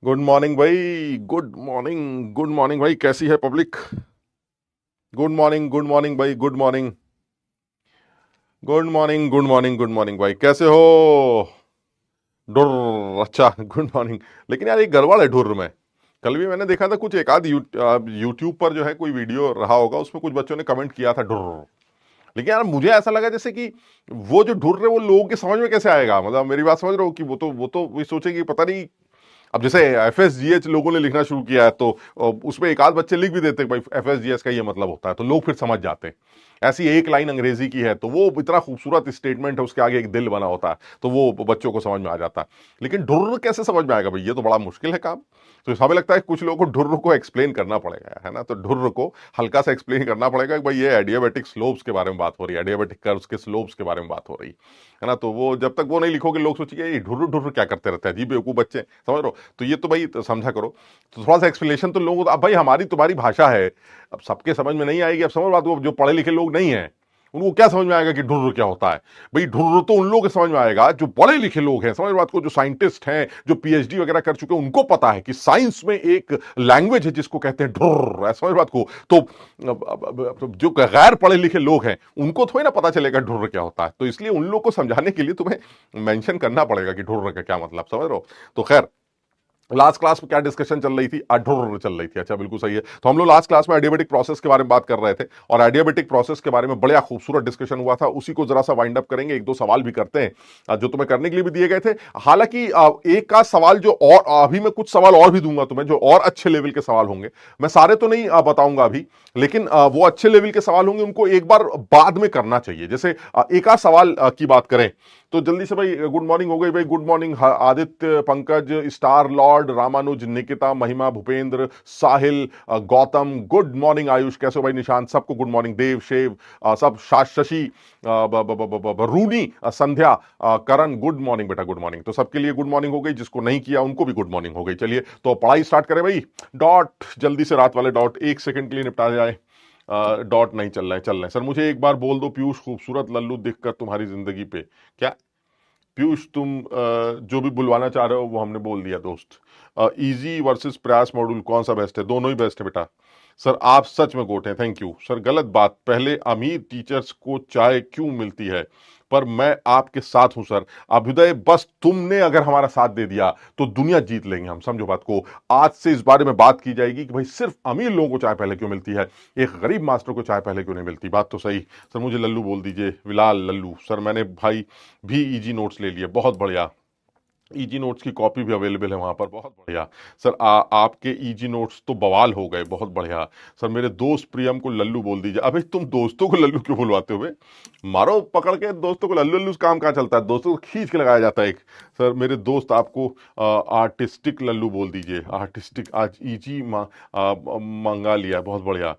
भाई, good morning भाई। कैसी है पब्लिक? गुड मॉर्निंग भाई, गुड मॉर्निंग। गुड मॉर्निंग भाई, कैसे हो? डुर्र, अच्छा गुड मॉर्निंग। लेकिन यार एक गड़बड़ है डुर्र में। कल भी मैंने देखा था कुछ एक आध यूट्यूब पर जो है कोई वीडियो रहा होगा, उसमें कुछ बच्चों ने कमेंट किया था डुर्र। लेकिन यार मुझे ऐसा लगा जैसे कि वो जो ढुर्र है वो लोगों के समझ में कैसे आएगा। मतलब मेरी बात समझ रहे हो कि वो तो वही सोचेगी, पता नहीं। अब जैसे एफएसजीएच लोगों ने लिखना शुरू किया है तो उसमें एक आध बच्चे लिख भी देते हैं भाई एफएसजीएच का ये मतलब होता है, तो लोग फिर समझ जाते हैं। ऐसी एक लाइन अंग्रेजी की है तो वो इतना खूबसूरत स्टेटमेंट है, उसके आगे एक दिल बना होता है, तो वो बच्चों को समझ में आ जाता है। लेकिन ढुर्र कैसे समझ में आएगा भाई? ये तो बड़ा मुश्किल है काम। तो हमें लगता है कुछ लोगों को ढुर्र को एक्सप्लेन करना पड़ेगा, है ना। तो ढुर्र को हल्का सा एक्सप्लेन करना पड़ेगा कि भाई ये एडियाबेटिक स्लोप्स के बारे में बात हो रही है, एडियाबेटिक कर्व्स के स्लोप्स के बारे में बात हो रही है ना। तो वो जब तक वो नहीं लिखोगे लोग सोचेंगे ये ढुर्र ढुर्र क्या करते रहते हैं, अजीब बेवकूफ बच्चे, समझ रहे हो। तो ये तो भाई तो समझा करो। तो थोड़ा सा एक्सप्लेनेशन तो लोगों को, अब भाई हमारी तुम्हारी भाषा है, अब सबके समझ में नहीं आएगी। अब समझ बात को, जो पढ़े लिखे लोग नहीं है उनको क्या समझ में आएगा कि ढुर्र क्या होता है? भाई ढुर्र तो उन लोगों को समझ में आएगा जो पढ़े लिखे लोग हैं, समझ बात को, जो साइंटिस्ट हैं, जो पीएचडी वगैरह कर चुके हैं, उनको पता है कि साइंस में एक लैंग्वेज है जिसको कहते हैं ढुर्र, समझ बात को। तो जो गैर पढ़े लिखे लोग हैं उनको थोड़ी ना पता चलेगा ढुर्र क्या होता है। तो इसलिए उन लोग को समझाने के लिए तुम्हें मेंशन करना पड़ेगा कि ढुर्र का क्या मतलब, समझ रहे हो। तो खैर, लास्ट क्लास में क्या डिस्कशन चल रही थी? अढुर्र चल रही थी। अच्छा, बिल्कुल सही है। तो हम लोग लास्ट क्लास में एडियाबेटिक प्रोसेस के बारे में बात कर रहे थे, और एडियाबेटिक प्रोसेस के बारे में बड़ा खूबसूरत डिस्कशन हुआ था। उसी को जरा सा वाइंड अप करेंगे, एक दो सवाल भी करते हैं जो तुम्हें करने के लिए भी दिए गए थे। हालांकि एक का सवाल जो, और अभी मैं कुछ सवाल और भी दूंगा तुम्हें जो और अच्छे लेवल के सवाल होंगे। मैं सारे तो नहीं बताऊंगा अभी, लेकिन वो अच्छे लेवल के सवाल होंगे, उनको एक बार बाद में करना चाहिए। जैसे एक आध सवाल की बात करें तो जल्दी से भाई, गुड मॉर्निंग हो गई भाई, good morning Aditya, Pankaj, star lord, Ramanuj, Nikita, Mahima, Bhupendra, Sahil, Gautam, good morning Ayush, कैसे हो भाई, निशांत, सबको गुड मॉर्निंग, देव, शेव, सब, शशि, रूनी, संध्या, करण, गुड मॉर्निंग बेटा, गुड मॉर्निंग। तो सबके लिए गुड मॉर्निंग हो गई, जिसको नहीं किया उनको भी गुड मॉर्निंग हो गई। चलिए तो पढ़ाई स्टार्ट करें भाई। डॉट जल्दी से, रात वाले डॉट एक सेकंड के लिए निपटा जाए। डॉट नहीं चल रहा है, चल रहा है। सर मुझे एक बार बोल दो, पीयूष खूबसूरत लल्लू दिखकर तुम्हारी जिंदगी पे क्या? पीयूष तुम जो भी बुलवाना चाह रहे हो वो हमने बोल दिया दोस्त। इजी वर्सेस प्रयास मॉड्यूल कौन सा बेस्ट है? दोनों ही बेस्ट है बेटा। सर आप सच में गोट हैं, थैंक यू। सर गलत बात, पहले अमीर टीचर्स को चाय क्यों मिलती है? पर मैं आपके साथ हूं सर। अभ्युदय, बस तुमने अगर हमारा साथ दे दिया तो दुनिया जीत लेंगे हम, समझो बात को। आज से इस बारे में बात की जाएगी कि भाई सिर्फ अमीर लोगों को चाय पहले क्यों मिलती है, एक गरीब मास्टर को चाय पहले क्यों नहीं मिलती। बात तो सही। सर मुझे लल्लू बोल दीजिए, विलाल लल्लू। सर मैंने भाई भी इजी नोट्स ले लिए, बहुत बढ़िया। इजी नोट्स की कॉपी भी अवेलेबल है वहां पर, बहुत बढ़िया। सर आपके इजी नोट्स तो बवाल हो गए, बहुत बढ़िया। सर मेरे दोस्त प्रियम को लल्लू बोल दीजिए। अबे तुम दोस्तों को लल्लू क्यों बुलवाते हो बे? मारो पकड़ के दोस्तों को लल्लू। लल्लू से काम कहाँ चलता है, दोस्तों को खींच के लगाया जाता है एक। सर मेरे दोस्त आपको आर्टिस्टिक लल्लू बोल दीजिए, आर्टिस्टिक। आज इजी मंगा लिया, बहुत बढ़िया।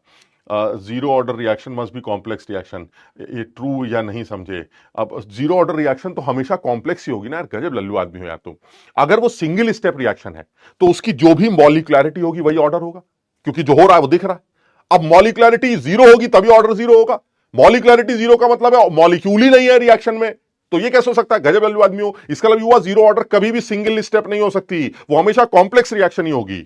Zero order reaction must be complex reaction, ये ट्रू या नहीं समझे? अब जीरो ऑर्डर रिएक्शन तो हमेशा कॉम्प्लेक्स ही होगी ना यार, गजब लल्लू आदमी हो यार तुम। अगर वो सिंगल स्टेप रिएक्शन है तो उसकी जो भी मॉलिक्युलरिटी होगी वही ऑर्डर होगा, क्योंकि जो हो रहा है वो दिख रहा है। अब मॉलिक्युलरिटी जीरो होगी तभी ऑर्डर जीरो होगा। मॉलिक्युलरिटी जीरो का मतलब है मॉलिक्यूल ही नहीं है रिएक्शन में, तो ये कैसे हो सकता है? गजब लल्लू आदमी हो। इसका मतलब हुआ जीरो ऑर्डर कभी भी सिंगल स्टेप नहीं हो सकती, वो हमेशा कॉम्प्लेक्स रिएक्शन ही होगी।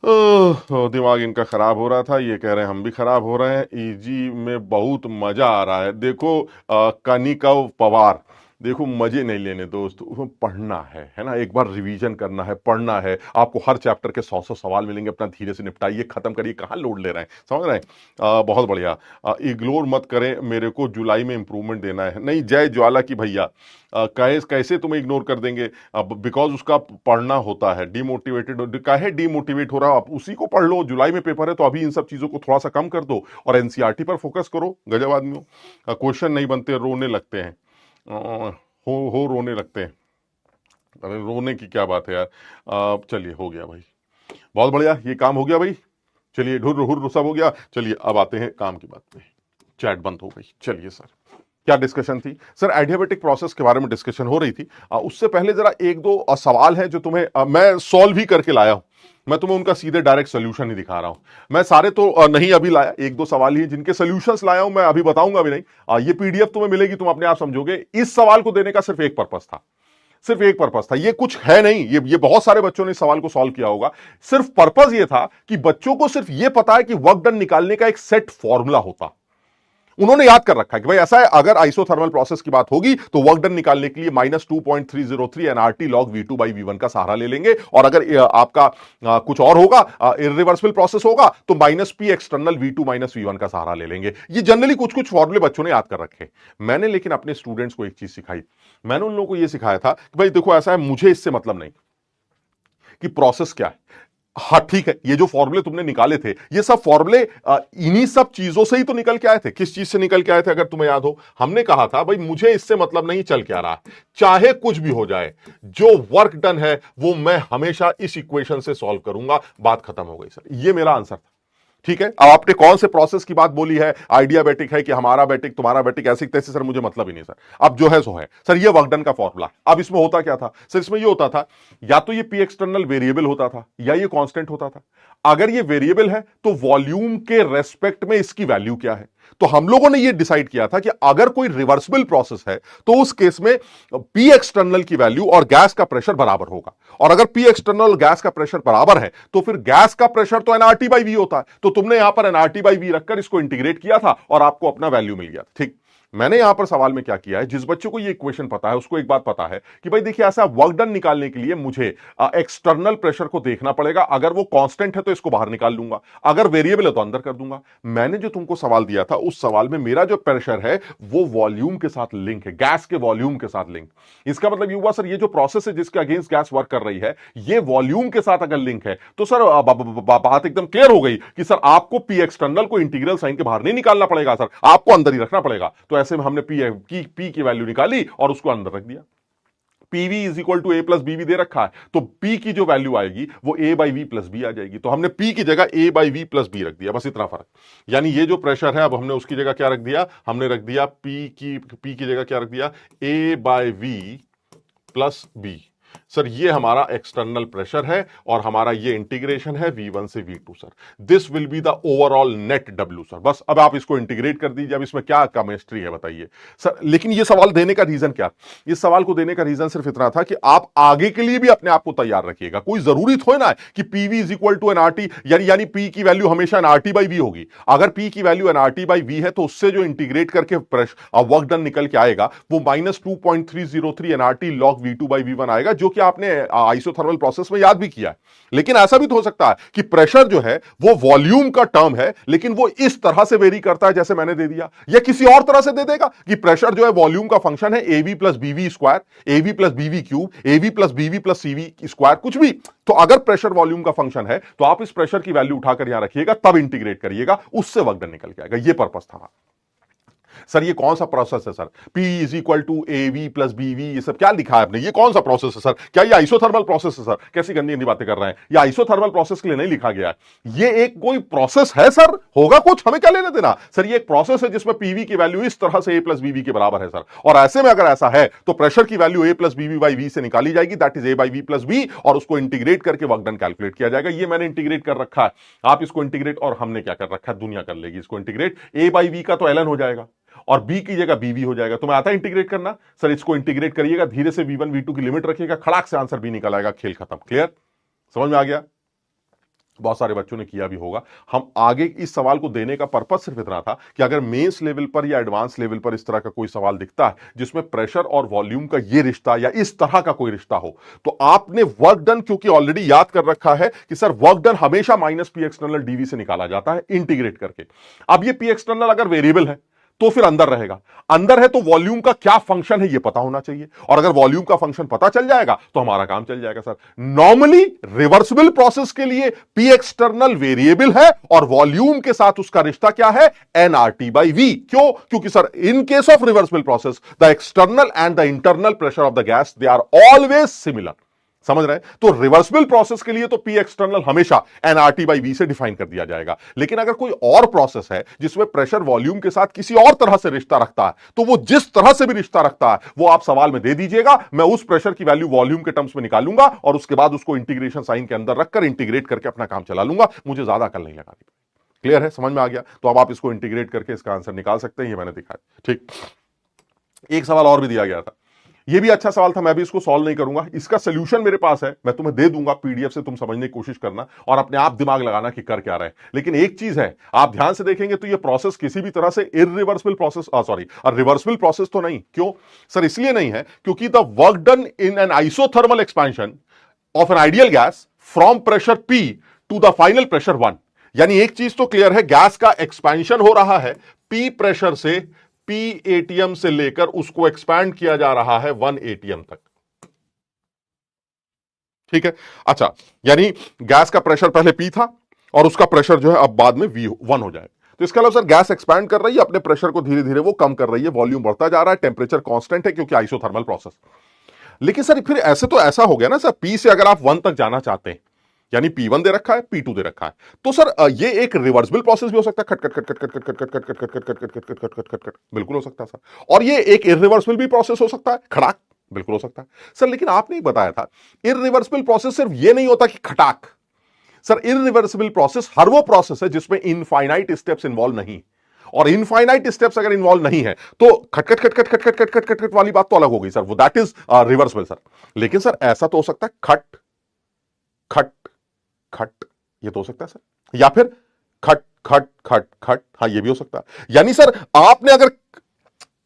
दिमाग इनका खराब हो रहा था, ये कह रहे हैं हम भी खराब हो रहे हैं। इजी में बहुत मजा आ रहा है। देखो कनिकव पवार, देखो मजे नहीं लेने दोस्त, उसमें पढ़ना है ना। एक बार रिवीजन करना है, पढ़ना है। आपको हर चैप्टर के 100 सवाल मिलेंगे, अपना धीरे से निपटाइए, खत्म करिए, कहाँ लोड ले रहे हैं, समझ रहे हैं। बहुत बढ़िया। इग्नोर मत करें, मेरे को जुलाई में इंप्रूवमेंट देना है। नहीं, जय ज्वाला की भैया, कैसे तुम्हें इग्नोर कर देंगे? बिकॉज उसका पढ़ना होता है। डिमोटिवेटेड काहे डिमोटिवेट हो रहा हो? आप उसी को पढ़ लो, जुलाई में पेपर है तो अभी इन सब चीजों को थोड़ा सा कम कर दो और एनसीईआरटी पर फोकस करो। गजब आदमी हो। क्वेश्चन नहीं बनते, रोने लगते हैं। हो रोने लगते हैं। अरे रोने की क्या बात है यार। चलिए हो गया भाई, बहुत बढ़िया, ये काम हो गया भाई। चलिए ढुर हुर सब हो गया। चलिए अब आते हैं काम की बात पे। चैट बंद हो गई। चलिए सर, क्या डिस्कशन थी? सर एडियाबेटिक प्रोसेस के बारे में डिस्कशन हो रही थी। उससे पहले जरा एक दो सवाल है जो तुम्हें मैं सॉल्व ही करके लाया हूं। मैं तुम्हें उनका सीधे डायरेक्ट सोल्यूशन ही दिखा रहा हूं। मैं सारे तो नहीं अभी लाया, एक दो सवाल ही जिनके सोल्यूशंस लाया हूं, मैं अभी बताऊंगा भी नहीं। ये पीडीएफ तुम्हें मिलेगी, तुम अपने आप समझोगे। इस सवाल को देने का सिर्फ एक पर्पस था, सिर्फ एक पर्पस था, ये कुछ है नहीं, ये बहुत सारे बच्चों ने इस सवाल को सॉल्व किया होगा। सिर्फ पर्पस ये था कि बच्चों को सिर्फ ये पता है कि वर्क डन निकालने का एक सेट फॉर्मूला होता, उन्होंने याद कर रखा है कि भाई ऐसा है, अगर आइसोथर्मल प्रोसेस की बात होगी तो वर्क डन निकालने के लिए -2.303 NRT log V2 by V1 का सहारा ले लेंगे, और अगर आपका कुछ और होगा, इरिवर्सिबल प्रोसेस होगा, तो -P external V2 minus V1 का सहारा ले लेंगे। ये जनरली कुछ कुछ फॉर्मूले बच्चों ने याद कर रखे। मैंने लेकिन अपने स्टूडेंट्स को एक चीज सिखाई, मैंने उन लोगों को यह सिखाया था कि भाई देखो ऐसा है, मुझे इससे मतलब नहीं कि प्रोसेस क्या है। हाँ ठीक है, ये जो फॉर्मूले तुमने निकाले थे, ये सब फॉर्मूले इन्हीं सब चीजों से ही तो निकल के आए थे। किस चीज से निकल के आए थे, अगर तुम्हें याद हो, हमने कहा था भाई मुझे इससे मतलब नहीं चल क्या रहा, चाहे कुछ भी हो जाए, जो वर्क डन है वो मैं हमेशा इस इक्वेशन से सॉल्व करूंगा, बात खत्म हो गई सर। ये मेरा आंसर था। ठीक है, अब आपने कौन से प्रोसेस की बात बोली है, आइडियाबैटिक है कि हमारा बैटिक तुम्हारा बैटिक, ऐसे तैसे सर मुझे मतलब ही नहीं सर, अब जो है सो है सर। ये वर्क डन का फॉर्मूला। अब इसमें होता क्या था सर, इसमें ये होता था या तो ये पी एक्सटर्नल वेरिएबल होता था या ये कांस्टेंट होता था। अगर ये वेरिएबल है तो वॉल्यूम के रेस्पेक्ट में इसकी वैल्यू क्या है, तो हम लोगों ने ये डिसाइड किया था कि अगर कोई रिवर्सिबल प्रोसेस है तो उस केस में पी एक्सटर्नल की वैल्यू और गैस का प्रेशर बराबर होगा, और अगर पी एक्सटर्नल और गैस का प्रेशर बराबर है तो फिर गैस का प्रेशर तो एनआरटी बाई वी होता है। तो तुमने यहां पर एनआरटी बाई वी रखकर इसको इंटीग्रेट किया था और आपको अपना वैल्यू मिल गया। ठीक, मैंने यहां पर सवाल में क्या किया है, जिस बच्चे को ये इक्वेशन पता है उसको एक बात पता है कि भाई देखिए ऐसा वर्क डन निकालने के लिए मुझे एक्सटर्नल प्रेशर को देखना पड़ेगा। अगर वो कांस्टेंट है तो इसको बाहर निकाल लूंगा, अगर वेरिएबल है तो अंदर कर दूंगा। मैंने जो तुमको सवाल दिया था उस सवाल में मेरा जो प्रेशर है वो वॉल्यूम के साथ लिंक है, गैस के वॉल्यूम के साथ लिंक। इसका मतलब ये हुआ सर, ये जो प्रोसेस है जिसके अगेंस्ट गैस वर्क कर रही है, ये वॉल्यूम के साथ अगर लिंक है तो सर बात एकदम क्लियर हो गई कि सर आपको पी एक्सटर्नल को इंटीग्रल साइन के बाहर नहीं निकालना पड़ेगा सर, आपको अंदर ही रखना पड़ेगा। तो ऐसे में हमने पी की वैल्यू निकाली और उसको अंदर रख दिया। PV is equal to A plus BV दे रखा है, तो P की जो वैल्यू आएगी वो A by V plus B आ जाएगी। तो हमने P की जगह A by V plus B रख दिया, बस इतना फर्क। यानी ये जो प्रेशर है अब हमने उसकी जगह क्या रख दिया, हमने रख दिया P की जगह क्या रख दिया, A by V plus B. Sir ये हमारा एक्सटर्नल प्रेशर है और हमारा ये इंटीग्रेशन है V1 से V2 sir. This will be the overall net W sir. बस अब आप इसको इंटीग्रेट कर दीजिए, अब इसमें क्या केमिस्ट्री है बताइए सर। लेकिन ये सवाल देने का रीजन क्या, इस सवाल को देने का रीजन सिर्फ इतना था कि आप आगे के लिए भी अपने आप को तैयार रखिएगा। कोई जरूरी थोड़ा ना है कि PV is equal to NRT, यानी P की वैल्यू हमेशा एनआरटी बाई वी होगी। अगर P की वैल्यू एनआरटी बाई वी है तो उससे जो इंटीग्रेट करके वर्क डन निकल के आएगा वो -2.303 NRT log V2 by V1 आएगा, जो कि आपने आइसोथर्मल प्रोसेस में याद भी किया है। लेकिन ऐसा भी तो हो सकता है कि प्रेशर जो है वो वॉल्यूम का टर्म है, लेकिन वो इस तरह से वेरी करता है जैसे मैंने दे दिया, या किसी और तरह से दे देगा कि प्रेशर जो है वॉल्यूम का फंक्शन है एवी प्लस बीवी स्क्वायर, एवी प्लस बीवी क्यूब, एवी प्लस बीवी प्लस सीवी स्क्वायर, कुछ भी। तो अगर प्रेशर वॉल्यूम का फंक्शन है तो आप इस प्रेशर की वैल्यू उठाकर यहां रखिएगा, तब इंटीग्रेट करिएगा, उससे वर्क डन निकल के आएगा। ये पर्पस था। सर ये कौन सा प्रोसेस है sir, P is equal to A V plus B V, ये सब क्या लिखा है आपने, ये कौन सा प्रोसेस है सर, क्या ये आइसोथर्मल प्रोसेस है सर? कैसी गंदी गंदी बातें कर रहे हैं, ये आइसोथर्मल प्रोसेस के लिए नहीं लिखा गया है। ये एक कोई प्रोसेस है सर, होगा कुछ, हमें क्या लेना देना सर। ये एक प्रोसेस है जिसमें पीवी की वैल्यू इस तरह से ए प्लस बीवी के बराबर है सर, और ऐसे में अगर ऐसा है तो प्रेशर की value A plus BV by V से निकाली जाएगी, that is A by V plus B, और उसको इंटीग्रेट करके वर्क डन कैलकुलेट किया जाएगा। ये मैंने इंटीग्रेट कर रखा है, आप इसको इंटीग्रेट, और हमने क्या कर रखा है, दुनिया कर लेगी इसको इंटीग्रेट। ए बाई वी का तो एल एन हो जाएगा और बी की जगह बीवी हो जाएगा। तुम्हें आता है इंटीग्रेट करना सर, इसको इंटीग्रेट करिएगा, धीरे से V1 V2 की लिमिट रखिएगा, खड़ाक से आंसर बी निकल आएगा, खेल खत्म। क्लियर, समझ में आ गया? बहुत सारे बच्चों ने किया भी होगा। हम आगे इस सवाल को देने का पर्पस सिर्फ इतना था कि अगर मेंस लेवल पर या एडवांस लेवल पर इस तरह का कोई सवाल दिखता है जिसमें प्रेशर और वॉल्यूम का ये रिश्ता या इस तरह का कोई रिश्ता हो, तो आपने वर्क डन क्योंकि ऑलरेडी याद कर रखा है कि सर वर्क डन हमेशा -P एक्सटर्नल डीवी से निकाला जाता है इंटीग्रेट करके। अब ये P एक्सटर्नल अगर वेरिएबल है तो फिर अंदर रहेगा, अंदर है तो वॉल्यूम का क्या फंक्शन है ये पता होना चाहिए, और अगर वॉल्यूम का फंक्शन पता चल जाएगा तो हमारा काम चल जाएगा सर। नॉर्मली रिवर्सिबल प्रोसेस के लिए पी एक्सटर्नल वेरिएबल है और वॉल्यूम के साथ उसका रिश्ता क्या है, एनआरटी बाई वी। क्यों? क्योंकि sir in case of reversible process the external and the internal pressure of the gas they are always similar. समझ रहे हैं? तो रिवर्सिबल प्रोसेस के लिए तो पी एक्सटर्नल हमेशा एनआरटी बाई वी से डिफाइन कर दिया जाएगा। लेकिन अगर कोई और प्रोसेस है जिसमें प्रेशर वॉल्यूम के साथ किसी और तरह से रिश्ता रखता है, तो वो जिस तरह से भी रिश्ता रखता है वो आप सवाल में दे दीजिएगा, मैं उस प्रेशर की वैल्यू वॉल्यूम के टर्म्स में निकालूंगा और उसके बाद उसको इंटीग्रेशन साइन के अंदर रखकर इंटीग्रेट करके अपना काम चला लूंगा, मुझे ज्यादा अकल नहीं लगानी। क्लियर है, समझ में आ गया? तो अब आप इसको इंटीग्रेट करके इसका आंसर निकाल सकते हैं, ये मैंने दिखाया। ठीक, एक सवाल और भी दिया गया था ये भी अच्छा सवाल था, मैं भी इसको सॉल्व नहीं करूंगा, इसका सोल्यूशन मेरे पास है, मैं तुम्हें दे दूंगा पीडीएफ से, तुम समझने की कोशिश करना और अपने आप दिमाग लगाना कि कर क्या रहे हैं। लेकिन एक चीज है, आप ध्यान से देखेंगे तो ये प्रोसेस किसी भी तरह से irreversible process, sorry reversible process तो नहीं। क्यों सर? इसलिए नहीं है क्योंकि the work done in an isothermal expansion of an ideal gas from pressure P to the final pressure 1, यानी एक चीज तो क्लियर है, गैस का एक्सपेंशन हो रहा है P प्रेशर से, P ATM से लेकर उसको एक्सपैंड किया जा रहा है 1 ATM तक। ठीक है, अच्छा, यानी गैस का प्रेशर पहले P था और उसका प्रेशर जो है अब बाद में V1 हो जाएगा। तो इसका मतलब सर गैस एक्सपैंड कर रही है, अपने प्रेशर को धीरे धीरे वो कम कर रही है, वॉल्यूम बढ़ता जा रहा है, टेंपरेचर कांस्टेंट है क्योंकि आइसोथर्मल प्रोसेस। लेकिन सर फिर ऐसे तो ऐसा हो गया ना सर, P से अगर आप 1 तक जाना चाहते हैं, यानी P1 दे रखा है, P2 दे रखा है, तो सर ये एक रिवर्सिबल प्रोसेस भी हो सकता है, खट खट खट खट खट खट खट खट खट खट खट खट खट खट खट खट खट खट, बिल्कुल हो सकता है सर। और ये एक इरिवर्सिबल भी प्रोसेस हो सकता है, खड़ाक, बिल्कुल हो सकता है सर। लेकिन आपने बताया था इरिवर्सिबल प्रोसेस सिर्फ ये नहीं होता कि खटाक। सर इरिवर्सिबल प्रोसेस हर वो प्रोसेस है जिसमें इनफाइनाइट स्टेप्स इन्वॉल्व नहीं, और इनफाइनाइट स्टेप्स अगर इन्वॉल्व नहीं है तो खटखट खटखट खटखट खटखट खटखट वाली बात तो अलग हो गई सर, वो दैट इज रिवर्सिबल सर। लेकिन सर ऐसा तो हो सकता है खट खट खट, ये तो हो सकता है सर, या फिर खट खट खट खट, हाँ ये भी हो सकता है। यानी सर आपने अगर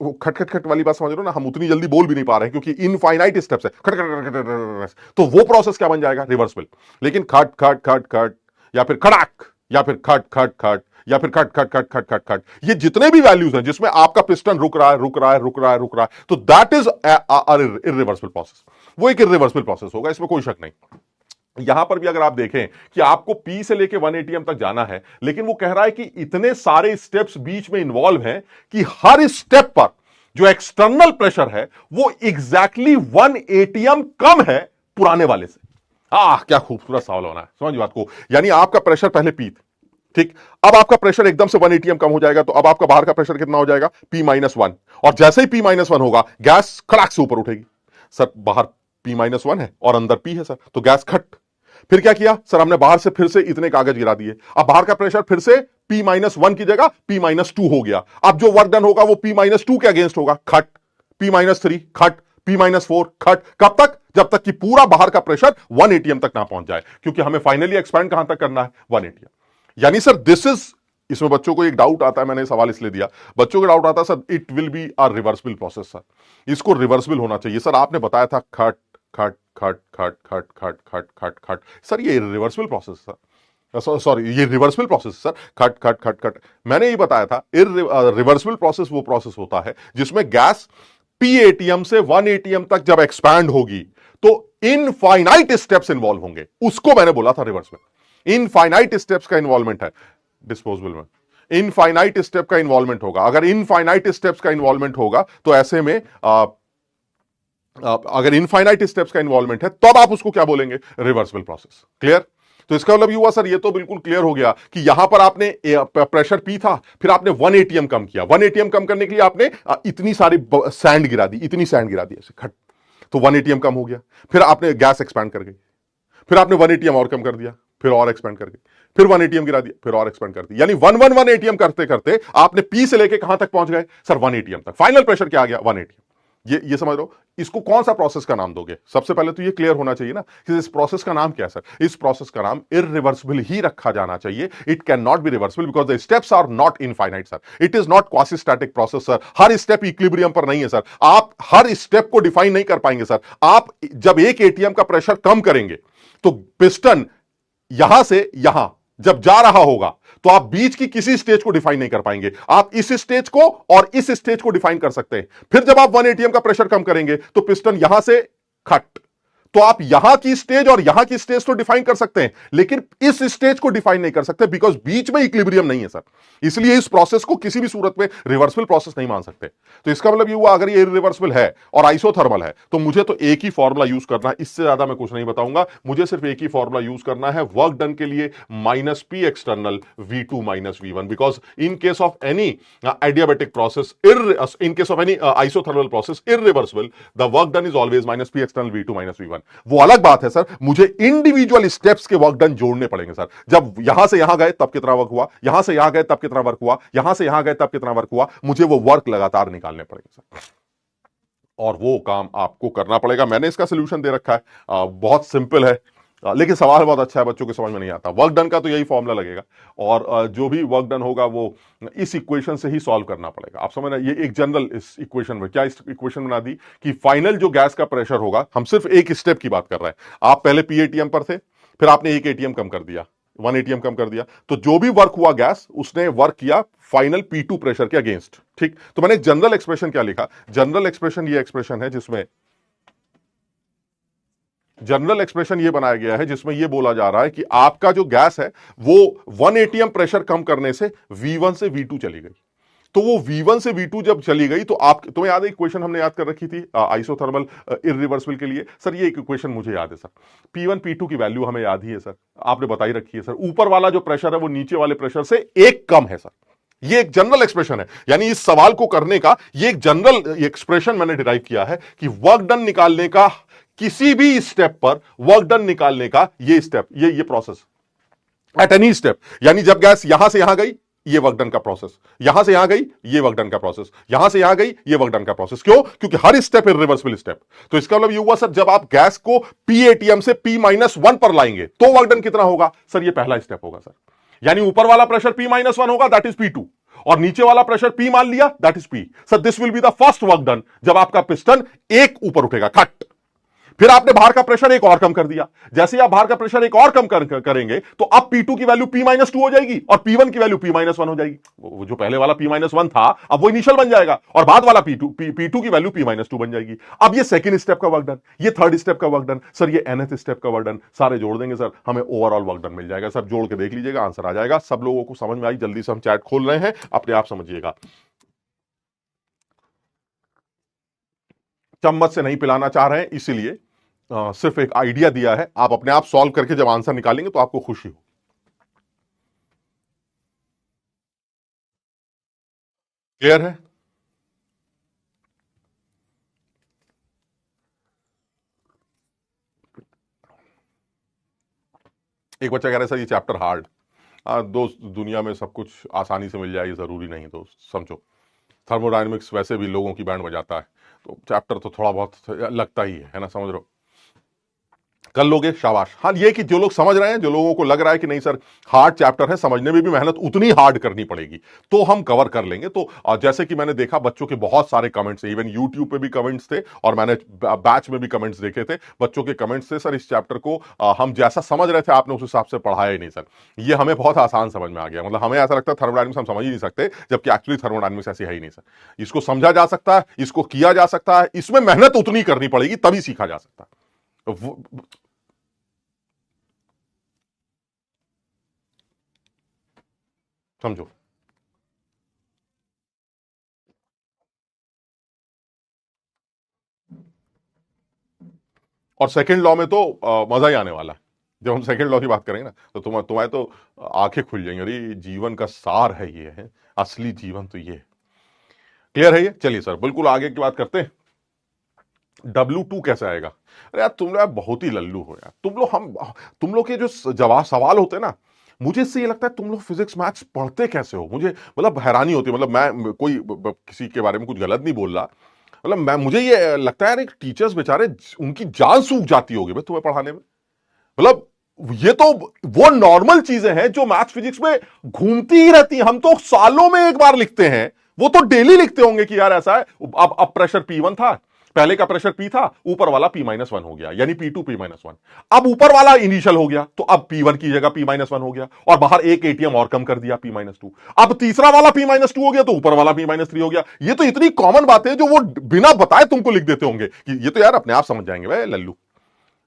वो खट खट खट वाली बात समझ रहे हो ना, हम उतनी जल्दी बोल भी नहीं पा रहे हैं क्योंकि इनफाइनाइट स्टेप्स है, खट खट खट, तो वो प्रोसेस क्या बन जाएगा? रिवर्सिबल। लेकिन खट खट खट खट, या फिर खड़ाक, या फिर खट खट खट, या फिर खट खट खट खट खट खट, ये जितने भी वैल्यूज हैं जिसमें आपका पिस्टन रुक रहा है रुक रहा है रुक रहा है रुक रहा है, तो दैट इज इरिवर्सिबल प्रोसेस, वो एक इरिवर्सिबल प्रोसेस होगा, इसमें कोई शक नहीं। यहां पर भी अगर आप देखें कि आपको P से लेके 1 ATM तक जाना है, लेकिन वो कह रहा है कि इतने सारे स्टेप्स बीच में इन्वॉल्व हैं कि हर स्टेप पर जो एक्सटर्नल प्रेशर है वो एग्जैक्टली 1 ATM कम है पुराने वाले से। क्या खूबसूरत सवाल होना है, समझ बात को। यानी आपका प्रेशर पहले P, ठीक, अब आपका प्रेशर एकदम से 1 ATM कम हो जाएगा, तो अब आपका बाहर का प्रेशर कितना हो जाएगा? P-1, और जैसे ही P-1 होगा गैस खड़ाक से ऊपर उठेगी। सर बाहर P-1 है और अंदर P है सर, तो गैस खट। फिर क्या किया सर? हमने बाहर से फिर से इतने कागज गिरा दिए, अब बाहर का प्रेशर फिर से P-1 की जगह P-2 हो गया। अब जो वर्क डन होगा वो P-2 के अगेंस्ट होगा, खट। P-3 खट, P-4 खट। कब तक? जब तक कि पूरा बाहर का प्रेशर 1 ATM तक ना पहुंच जाए, क्योंकि हमें फाइनली एक्सपैंड कहां तक करना है? 1 ATM। यानी सर दिस इज, इसमें बच्चों को एक डाउट आता है, मैंने सवाल इसलिए दिया, बच्चों को डाउट आता है sir it will be a reversible process sir, इसको रिवर्सिबल होना चाहिए सर। आपने बताया था खट खट खट खट खट खट खट खट खट, सर ये रिवर्सिबल प्रोसेस सर, सॉरी ये रिवर्सिबल प्रोसेस सर, खट खट खट खट। मैंने ये बताया था रिवर्सिबल प्रोसेस वो प्रोसेस होता है जिसमें गैस P ATM से 1 ATM तक जब एक्सपैंड होगी तो इनफाइनाइट स्टेप्स इन्वॉल्व होंगे, उसको मैंने बोला था रिवर्सिबल। इनफाइनाइट स्टेप्स का इन्वॉल्वमेंट है डिस्पोजेबल में, इनफाइनाइट स्टेप का इन्वॉल्वमेंट होगा। अगर इनफाइनाइट स्टेप्स का इन्वॉल्वमेंट होगा तो ऐसे में अगर इनफाइनाइट स्टेप्स का इन्वॉल्वमेंट है तब आप उसको क्या बोलेंगे? Reversible process. क्लियर? तो इसका मतलब ये हुआ सर, ये तो बिल्कुल क्लियर हो गया कि यहां पर आपने प्रेशर P था, फिर आपने 1 ATM कम किया, 1 ATM कम करने के लिए आपने इतनी सारी सैंड गिरा दी, इतनी सैंड गिरा दी ऐसे खट, तो 1 ATM कम हो गया। फिर आपने गैस एक्सपैंड कर गई, फिर आपने 1 ATM और कम कर दिया, फिर और एक्सपेंड कर गई, फिर 1 ATM गिरा दिया, फिर और एक्सपेंड कर दिया, यानी 1 ATM करते करते आपने P से लेके कहां तक पहुंच गए सर? 1 ATM तक। फाइनल प्रेशर क्या आ गया? 1 ATM। ये समझ लो, इसको कौन सा प्रोसेस का नाम दोगे? सबसे पहले तो ये क्लियर होना चाहिए ना कि इस प्रोसेस का नाम क्या है सर। इस प्रोसेस का नाम इरिवर्सिबल ही रखा जाना चाहिए। It can not be reversible because the steps are not infinite sir, it is not quasi static process sir. हर स्टेप इक्विलिब्रियम पर नहीं है सर, आप हर स्टेप को डिफाइन नहीं कर पाएंगे सर। आप जब एक एटीएम का प्रेशर कम करेंगे तो पिस्टन यहां से यहां जब जा रहा होगा तो आप बीच की किसी स्टेज को डिफाइन नहीं कर पाएंगे। आप इस स्टेज को और इस स्टेज को डिफाइन कर सकते हैं। फिर जब आप 1 ATM का प्रेशर कम करेंगे तो पिस्टन यहां से खट, तो आप यहां की स्टेज और यहां की स्टेज तो डिफाइन कर सकते हैं, लेकिन इस स्टेज को डिफाइन नहीं कर सकते बिकॉज बीच में इक्विलिब्रियम नहीं है सर। इसलिए इस प्रोसेस को किसी भी सूरत में रिवर्सिबल प्रोसेस नहीं मान सकते। तो इसका मतलब ये हुआ, अगर ये इरिवर्सिबल है और आइसोथर्मल है तो मुझे तो एक ही फॉर्मूला यूज करना है, इससे ज्यादा मैं कुछ नहीं बताऊंगा। मुझे सिर्फ एक ही फॉर्मूला यूज करना है वर्क डन के लिए, -P external V2 - V1, because in case of any adiabatic process, in case of any isothermal process irreversible, the work done is always -P external V2 - V1। वो अलग बात है sir, मुझे individual steps के work done जोड़ने पड़ेंगे sir. जब यहां से यहां गए तब कितना वर्क हुआ, यहां से यहां गए तब कितना वर्क हुआ, यहां से यहां गए तब कितना वर्क हुआ, मुझे वो वर्क लगातार निकालने पड़ेंगे सर। और वो काम आपको करना पड़ेगा। मैंने इसका सोल्यूशन दे रखा है, बहुत सिंपल है, लेकिन सवाल बहुत अच्छा है, बच्चों के समझ में नहीं आता। वर्क डन का तो यही फॉर्मूला लगेगा, और जो भी वर्क डन होगा वो इस इक्वेशन से ही सॉल्व करना पड़ेगा। आप समझ रहे हैं, ये एक जनरल इस इक्वेशन में क्या इस इक्वेशन बना दी कि फाइनल जो गैस का प्रेशर होगा, हम सिर्फ एक स्टेप की बात कर रहे हैं। आप पहले पीएटीएम पर थे, फिर आपने एक एटीएम कम कर दिया, 1 एटीएम कम कर दिया, तो जो भी वर्क हुआ गैस, उसने वर्क किया फाइनल P2 प्रेशर के अगेंस्ट। ठीक, तो मैंने जनरल एक्सप्रेशन क्या लिखा, जनरल एक्सप्रेशन ये एक्सप्रेशन है जिसमें जनरल एक्सप्रेशन ये बनाया गया है जिसमें ये बोला जा रहा है कि आपका जो गैस है वो 1 एटीएम प्रेशर कम करने से V1 से V2 चली गई। तो वो V1 से V2 जब चली गई तो आप, तुम्हें याद है इक्वेशन हमने याद कर रखी थी आइसोथर्मल इरिवर्सिबल के लिए, सर ये इक्वेशन मुझे याद है सर, P1 P2 की वैल्यू हमें याद ही है सर, आपने बताई रखी है सर, ऊपर वाला जो प्रेशर है वो नीचे वाले प्रेशर से एक कम है सर। ये एक जनरल एक्सप्रेशन है, यानी इस सवाल को करने का ये एक जनरल एक्सप्रेशन मैंने डिराइव किया है कि वर्क डन निकालने का, किसी भी स्टेप पर वर्क डन निकालने का ये स्टेप, ये प्रोसेस एट एनी स्टेप, यानी जब गैस यहां से यहां गई ये वर्क डन का प्रोसेस, यहां से यहां गई ये वर्क डन का प्रोसेस, यहां से यहां गई ये वर्क डन का प्रोसेस। क्यों? क्योंकि हर स्टेप इरिवर्सिबल स्टेप। तो इसका मतलब ये हुआ सर, जब आप गैस को P-ATM से P-1 पर लाएंगे तो वर्क डन कितना होगा सर, ये पहला स्टेप होगा सर, यानी ऊपर वाला प्रेशर P-1 होगा, दैट इज P2, और नीचे वाला प्रेशर P मान लिया, that is P। Sir this will be the first work done, जब आपका पिस्टन एक ऊपर उठेगा, खट। फिर आपने बाहर का प्रेशर एक और कम कर दिया, जैसे आप बाहर का प्रेशर एक और कम करेंगे तो अब P2 की वैल्यू P-2 हो जाएगी और P1 की वैल्यू P-1 हो जाएगी। वो जो पहले वाला P-1 था अब वो इनिशियल बन जाएगा, और बाद वाला P2 की वैल्यू P-2 बन जाएगी। अब ये सेकंड स्टेप का वर्क डन, ये थर्ड स्टेप का वर्क डन, सर ये nth स्टेप का वर्क डन, सारे जोड़ देंगे सर, हमें ओवरऑल वर्क डन मिल जाएगा। सर जोड़ के देख लीजिएगा, आंसर आ जाएगा। सब लोगों को समझ में आई? जल्दी से हम चैट खोल रहे हैं, अपने आप समझिएगा। चम्मच से नहीं पिलाना चाह रहे हैं, इसीलिए सिर्फ एक आइडिया दिया है, आप अपने आप सॉल्व करके जब आंसर निकालेंगे तो आपको खुशी हो। क्लियर है? एक बच्चा कह रहा है सर ये चैप्टर हार्ड। दोस्त, दुनिया में सब कुछ आसानी से मिल जाए ये जरूरी नहीं दोस्त, समझो। थर्मोडायनेमिक्स वैसे भी लोगों की बैंड बजाता है, तो चैप्टर तो थोड़ा बहुत लगता ही है ना, समझ रहे हो। कर लोगे, शाबाश। हाँ, ये कि जो लोग समझ रहे हैं, जो लोगों को लग रहा है कि नहीं सर हार्ड चैप्टर है, समझने में भी मेहनत उतनी हार्ड करनी पड़ेगी, तो हम कवर कर लेंगे। तो जैसे कि मैंने देखा बच्चों के बहुत सारे कमेंट्स थे, इवन यूट्यूब पे भी कमेंट्स थे और मैंने बैच में भी कमेंट्स देखे थे, बच्चों के कमेंट्स थे सर इस चैप्टर को हम जैसा समझ रहे थे आपने उस हिसाब से पढ़ाया ही नहीं सर, ये हमें बहुत आसान समझ में आ गया। मतलब हमें ऐसा लगता है थर्मोडायनेमिक्स हम समझ ही नहीं सकते, जबकि एक्चुअली थर्मोडायनेमिक्स ऐसी है ही नहीं सर। इसको समझा जा सकता है, इसको किया जा सकता है, इसमें मेहनत उतनी करनी पड़ेगी तभी सीखा जा सकता है। समझो। और सेकंड लॉ में तो मजा ही आने वाला है। जब हम सेकंड लॉ की बात करेंगे ना तो तुम्हारे तो आंखें खुल जाएंगी, अरे जीवन का सार है ये, है असली जीवन तो ये है। क्लियर है ये? चलिए सर बिल्कुल आगे की बात करते हैं। W2 कैसे आएगा? अरे यार तुम लोग यार बहुत ही लल्लू हो यार, तुम लोग के जो जवाब सवाल होते हैं ना, मुझे इससे ये लगता है तुम लोग फिजिक्स मैथ्स पढ़ते कैसे हो, मुझे मतलब हैरानी होती है। मतलब मैं कोई किसी के बारे में कुछ गलत नहीं बोल रहा, मतलब मैं, मुझे ये लगता है यार एक टीचर्स बेचारे उनकी जान सूख जाती होगी भाई तुम्हें पढ़ाने में। मतलब ये तो वो नॉर्मल चीजें हैं जो मैथ्स फिजिक्स में घूमती ही रहती हैं, हम तो सालों में एक बार लिखते हैं, वो तो डेली लिखते होंगे कि यार ऐसा है। अब प्रेशर P1 था, पहले का प्रेशर P था, ऊपर वाला P-1 हो गया, यानी P2 P-1। अब ऊपर वाला इनिशियल हो गया तो अब P1 की जगह P-1 हो गया, और बाहर एक एटीएम और कम कर दिया P-2। अब तीसरा वाला P-2 हो गया तो ऊपर वाला P-3 हो गया। ये तो इतनी कॉमन बातें हैं जो वो बिना बताए तुमको लिख देते होंगे कि ये तो यार अपने आप समझ जाएंगे भाई लल्लू।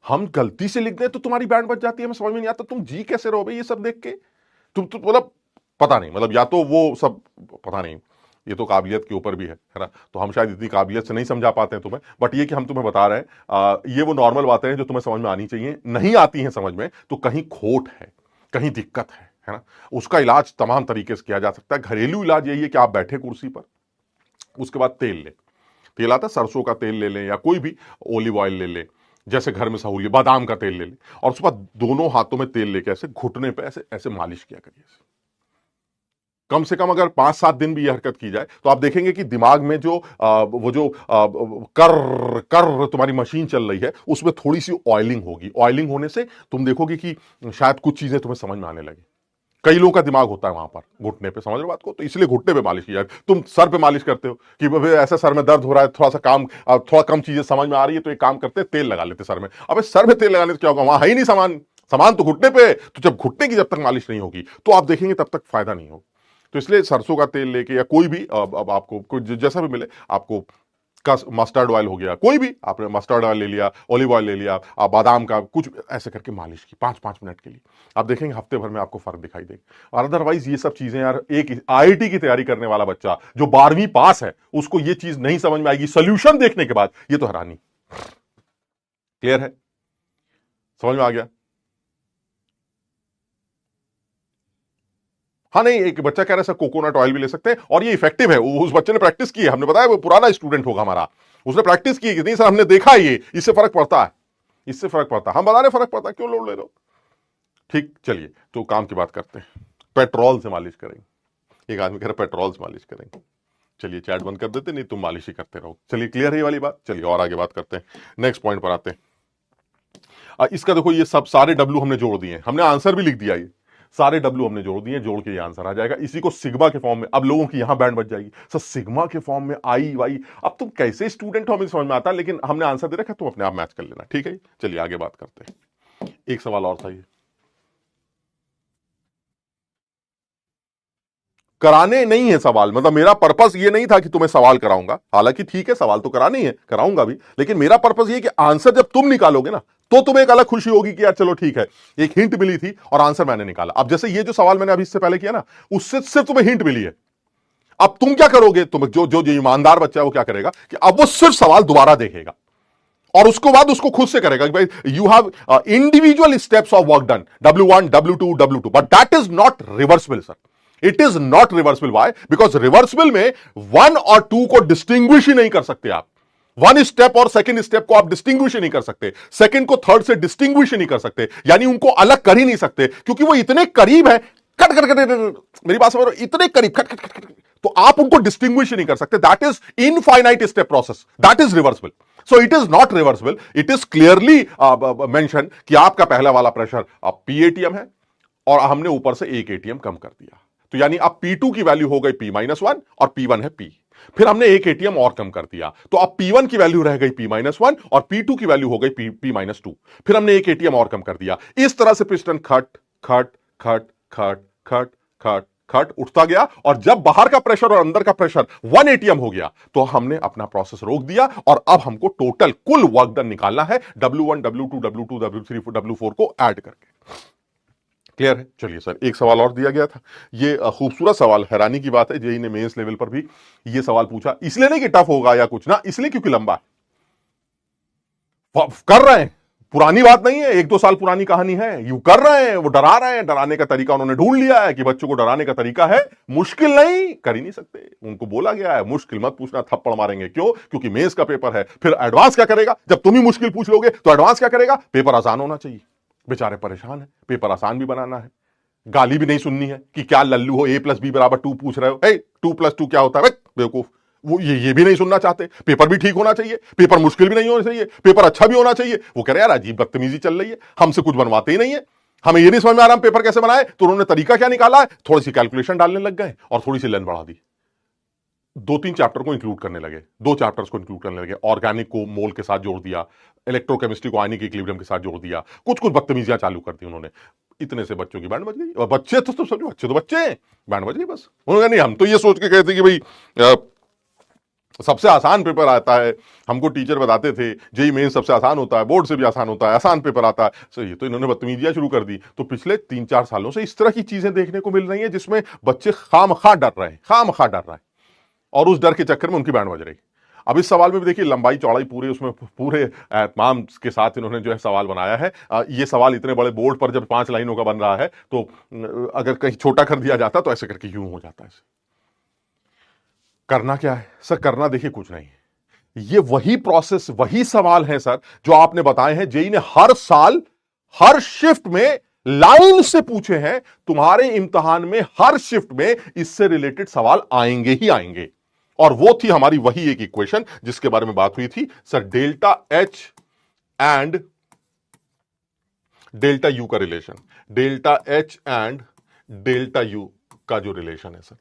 हम गलती से लिख दें तो तुम्हारी बैंड बच जाती है, मैं समझ में नहीं आता तुम जी कैसे रहो भाई ये सब देख के। तुम तो मतलब पता नहीं, मतलब या तो वो सब पता नहीं, ये तो काबिलियत के ऊपर भी है ना, तो हम शायद इतनी काबिलियत से नहीं समझा पाते हैं तुम्हें, बट ये कि हम तुम्हें बता रहे हैं ये वो नॉर्मल बातें हैं जो तुम्हें समझ में आनी चाहिए। नहीं आती हैं समझ में तो कहीं खोट है, कहीं दिक्कत है ना। उसका इलाज तमाम तरीके से किया जा सकता है। घरेलू इलाज यही है कि आप बैठे कुर्सी पर, उसके बाद तेल ले, तेल आता सरसों का तेल ले लें या कोई भी ओलिव ऑयल ले लें, जैसे घर में सहूलियत, बादाम का तेल ले लें, और उसके बाद दोनों हाथों में तेल लेके ऐसे घुटने पे ऐसे ऐसे मालिश किया करिए। कम से कम अगर 5-7 दिन भी यह हरकत की जाए तो आप देखेंगे कि दिमाग में जो वो जो कर कर तुम्हारी मशीन चल रही है उसमें थोड़ी सी ऑयलिंग होगी। ऑयलिंग होने से तुम देखोगे कि शायद कुछ चीजें तुम्हें समझ में आने लगे। कई लोगों का दिमाग होता है वहां पर घुटने पे, समझ रहे हो बात को, तो इसलिए घुटने पे मालिश की जाए। तुम सर पे मालिश करते हो कि भाई ऐसा सर में दर्द हो रहा है, थोड़ा सा काम, थोड़ा कम चीजें समझ में आ रही है, तो एक काम करते तेल लगा लेते सर में। अबे सर में तेल लगाने से क्या होगा, वहां है ही नहीं सामान, सामान तो घुटने पे। तो जब घुटने की जब तक मालिश नहीं होगी तो आप देखेंगे तब तक फायदा नहीं होगा। तो इसलिए सरसों का तेल लेके या कोई भी अब आपको जैसा भी मिले आपको, का मस्टर्ड ऑयल हो गया, कोई भी आपने मस्टर्ड ऑयल ले लिया, ऑलिव ऑयल ले लिया, आप बादाम का कुछ ऐसे करके मालिश की 5-5 मिनट के लिए, आप देखेंगे हफ्ते भर में आपको फर्क दिखाई देगा। और अदरवाइज ये सब चीजें यार, एक आईआईटी की तैयारी करने वाला बच्चा जो 12वीं पास है उसको ये चीज नहीं समझ में आएगी सोल्यूशन देखने के बाद, ये तो हैरानी। क्लियर है, समझ में आ गया? हाँ नहीं, एक बच्चा कह रहा है सर कोकोनट ऑयल भी ले सकते हैं और ये इफेक्टिव है, उस बच्चे ने प्रैक्टिस की है, हमने बताया वो पुराना स्टूडेंट होगा हमारा, उसने प्रैक्टिस की कि नहीं सर हमने देखा है ये, इससे फर्क पड़ता है, इससे फर्क पड़ता है। हम बता रहे फर्क पड़ता है, क्यों लोड ले रहे हो? ठीक, चलिए तो काम की बात करते हैं। पेट्रोल से मालिश करेंगे, एक आदमी कह रहा है पेट्रोल से मालिश करेंगे। चलिए चैट बंद कर देते, नहीं तुम मालिश ही करते रहो। चलिए क्लियर है ये वाली बात, चलिए और आगे बात करते हैं, नेक्स्ट पॉइंट पर आते हैं। इसका देखो ये सब सारे डब्ल्यू हमने जोड़ दिए, हमने आंसर भी लिख दिया, ये सारे डब्ल्यू हमने जोड़ दिए, जोड़ के ये आंसर आ जाएगा। इसी को सिग्मा के फॉर्म में, अब लोगों की यहां बैंड बच जाएगी सर सिग्मा के फॉर्म में आई वाई, अब तुम कैसे स्टूडेंट हो हमें समझ में आता है, लेकिन हमने आंसर दे रखा, तुम अपने आप मैच कर लेना, ठीक है। चलिए आगे बात करते हैं, एक सवाल और था ये, कराने नहीं है सवाल, मतलब मेरा पर्पस ये नहीं था कि तुम्हें सवाल कराऊंगा, हालांकि ठीक है सवाल तो कराने ही है, कराऊंगा भी, लेकिन मेरा पर्पस ये कि आंसर जब तुम निकालोगे ना तो तुम्हें एक अलग खुशी होगी कि यार चलो ठीक है, एक हिंट मिली थी और आंसर मैंने निकाला। अब जैसे ये जो सवाल मैंने अभी इससे पहले किया ना, उससे सिर्फ तुम्हें हिंट मिली है। अब तुम क्या करोगे, तुम जो जो जो ईमानदार बच्चा है वो क्या करेगा कि अब वो सिर्फ सवाल दोबारा देखेगा और उसके बाद उसको खुद से करेगा कि भाई you have individual steps of work done, W1 W2 W2, but that is not reversible sir, it is not reversible. Why? Because reversible में 1 और 2 को डिस्टिंग्विश ही नहीं कर सकते आप, 1 स्टेप और सेकंड स्टेप को आप डिस्टिंग्विश ही नहीं कर सकते, सेकंड को थर्ड से डिस्टिंग्विश ही नहीं कर सकते, यानी उनको अलग कर ही नहीं सकते, क्योंकि वो इतने करीब है, कट कट कट, मेरी बात समझ, इतने करीब कट कट कट, तो आप उनको डिस्टिंग्विश ही नहीं कर सकते। That is infinite step process, that is reversible. So it is not reversible, it is clearly mention कि आपका पहला वाला प्रेशर अब पीएटीएम है और हमने ऊपर से 1 एटीएम कम कर दिया, तो यानी अब P2 की वैल्यू हो गई P-1 और P1 है P, फिर हमने 1 एटीएम और कम कर दिया, तो अब P1 की वैल्यू रह गई P-1 और P2 की वैल्यू हो गई P-2, फिर हमने 1 एटीएम और कम कर दिया। इस तरह से पिस्टन खट खट खट खट खट खट खट उठता गया, और जब बाहर का प्रेशर और अंदर का प्रेशर 1 एटीएम हो गया तो हमने अपना प्रोसेस रोक दिया और अब हमको टोटल कुल वर्क डन निकालना है W1 W2 W2 W3 W4 को ऐड करके। क्लियर है? चलिए सर एक सवाल और दिया गया था, ये खूबसूरत सवाल, हैरानी की बात है जेईई ने मेंस लेवल पर भी ये सवाल पूछा, इसलिए नहीं कि टफ होगा या कुछ ना, इसलिए क्योंकि लंबा है, कर रहे हैं, पुरानी बात नहीं है, 1-2 साल पुरानी कहानी है, यू कर रहे हैं, वो डरा रहे हैं, डराने का तरीका उन्होंने ढूंढ लिया है कि बच्चों को डराने का तरीका है मुश्किल नहीं, कर ही नहीं सकते, उनको बोला गया है मुश्किल मत पूछना, थप्पड़ मारेंगे। क्यों? क्योंकि मेंस का पेपर है। फिर एडवांस क्या करेगा, जब तुम ही मुश्किल पूछ लोगे तो एडवांस क्या करेगा, पेपर आसान होना चाहिए, बेचारे परेशान है, पेपर आसान भी बनाना है, गाली भी नहीं सुननी है कि क्या लल्लू हो, A+B=2 पूछ रहे हो, 2+2 क्या होता है बेवकूफ, वो ये भी नहीं सुनना चाहते। पेपर भी ठीक होना चाहिए, पेपर मुश्किल भी नहीं होना चाहिए, पेपर अच्छा भी होना चाहिए। वो कह रहे यार अजीब बदतमीजी चल रही है, हमसे कुछ बनवाते ही नहीं है, हमें ये नहीं समझ में आ रहा हम पेपर कैसे बनाए, तो उन्होंने तरीका क्या निकाला है, थोड़ी सी कैलकुलेशन डालने लग गए और थोड़ी सी लेंथ बढ़ा दी, 2-3 चैप्टर को इंक्लूड करने लगे, 2 चैप्टर्स को इंक्लूड करने लगे, ऑर्गेनिक को मोल के साथ जोड़ दिया, इलेक्ट्रोकेमिस्ट्री को आयनिक इक्विलिब्रियम के साथ जोड़ दिया, कुछ कुछ बदतमीजियां चालू कर दी उन्होंने। इतने से बच्चों की बैंड बज गई, और बच्चे तो समझो, बच्चे तो बच्चे हैं, बैंड बज गई बस। उन्होंने नहीं, हम तो ये सोच के कहते कि भाई सबसे आसान पेपर आता है, हमको टीचर बताते थे जेईई मेंस सबसे आसान होता है, बोर्ड से भी आसान होता है, आसान पेपर आता है। सो ये तो इन्होंने बदतमीजियां शुरू कर दी। तो पिछले 3-4 सालों से इस तरह की चीजें देखने को मिल रही हैं जिसमें बच्चे खामखा डर रहे हैं, खामखा डर रहे हैं, और उस डर के चक्कर में उनकी बैंड बज रही। अब इस सवाल में भी देखिए लंबाई चौड़ाई पूरे उसमें पूरे एहतमाम के साथ इन्होंने जो है सवाल बनाया है। ये सवाल इतने बड़े बोर्ड पर जब 5 लाइनों का बन रहा है तो अगर कहीं छोटा कर दिया जाता तो ऐसे करके यूं हो जाता है। करना क्या है सर? करना देखिए कुछ नहीं, ये वही प्रोसेस, वही सवाल है सर जो आपने बताए हैं जेईई ने हर साल हर शिफ्ट में लाइन से पूछे हैं, तुम्हारे इम्तिहान में हर शिफ्ट में इससे रिलेटेड सवाल आएंगे ही आएंगे। और वो थी हमारी वही एक इक्वेशन जिसके बारे में बात हुई थी sir, delta H and delta U का relation, delta H and delta U का जो रिलेशन है सर,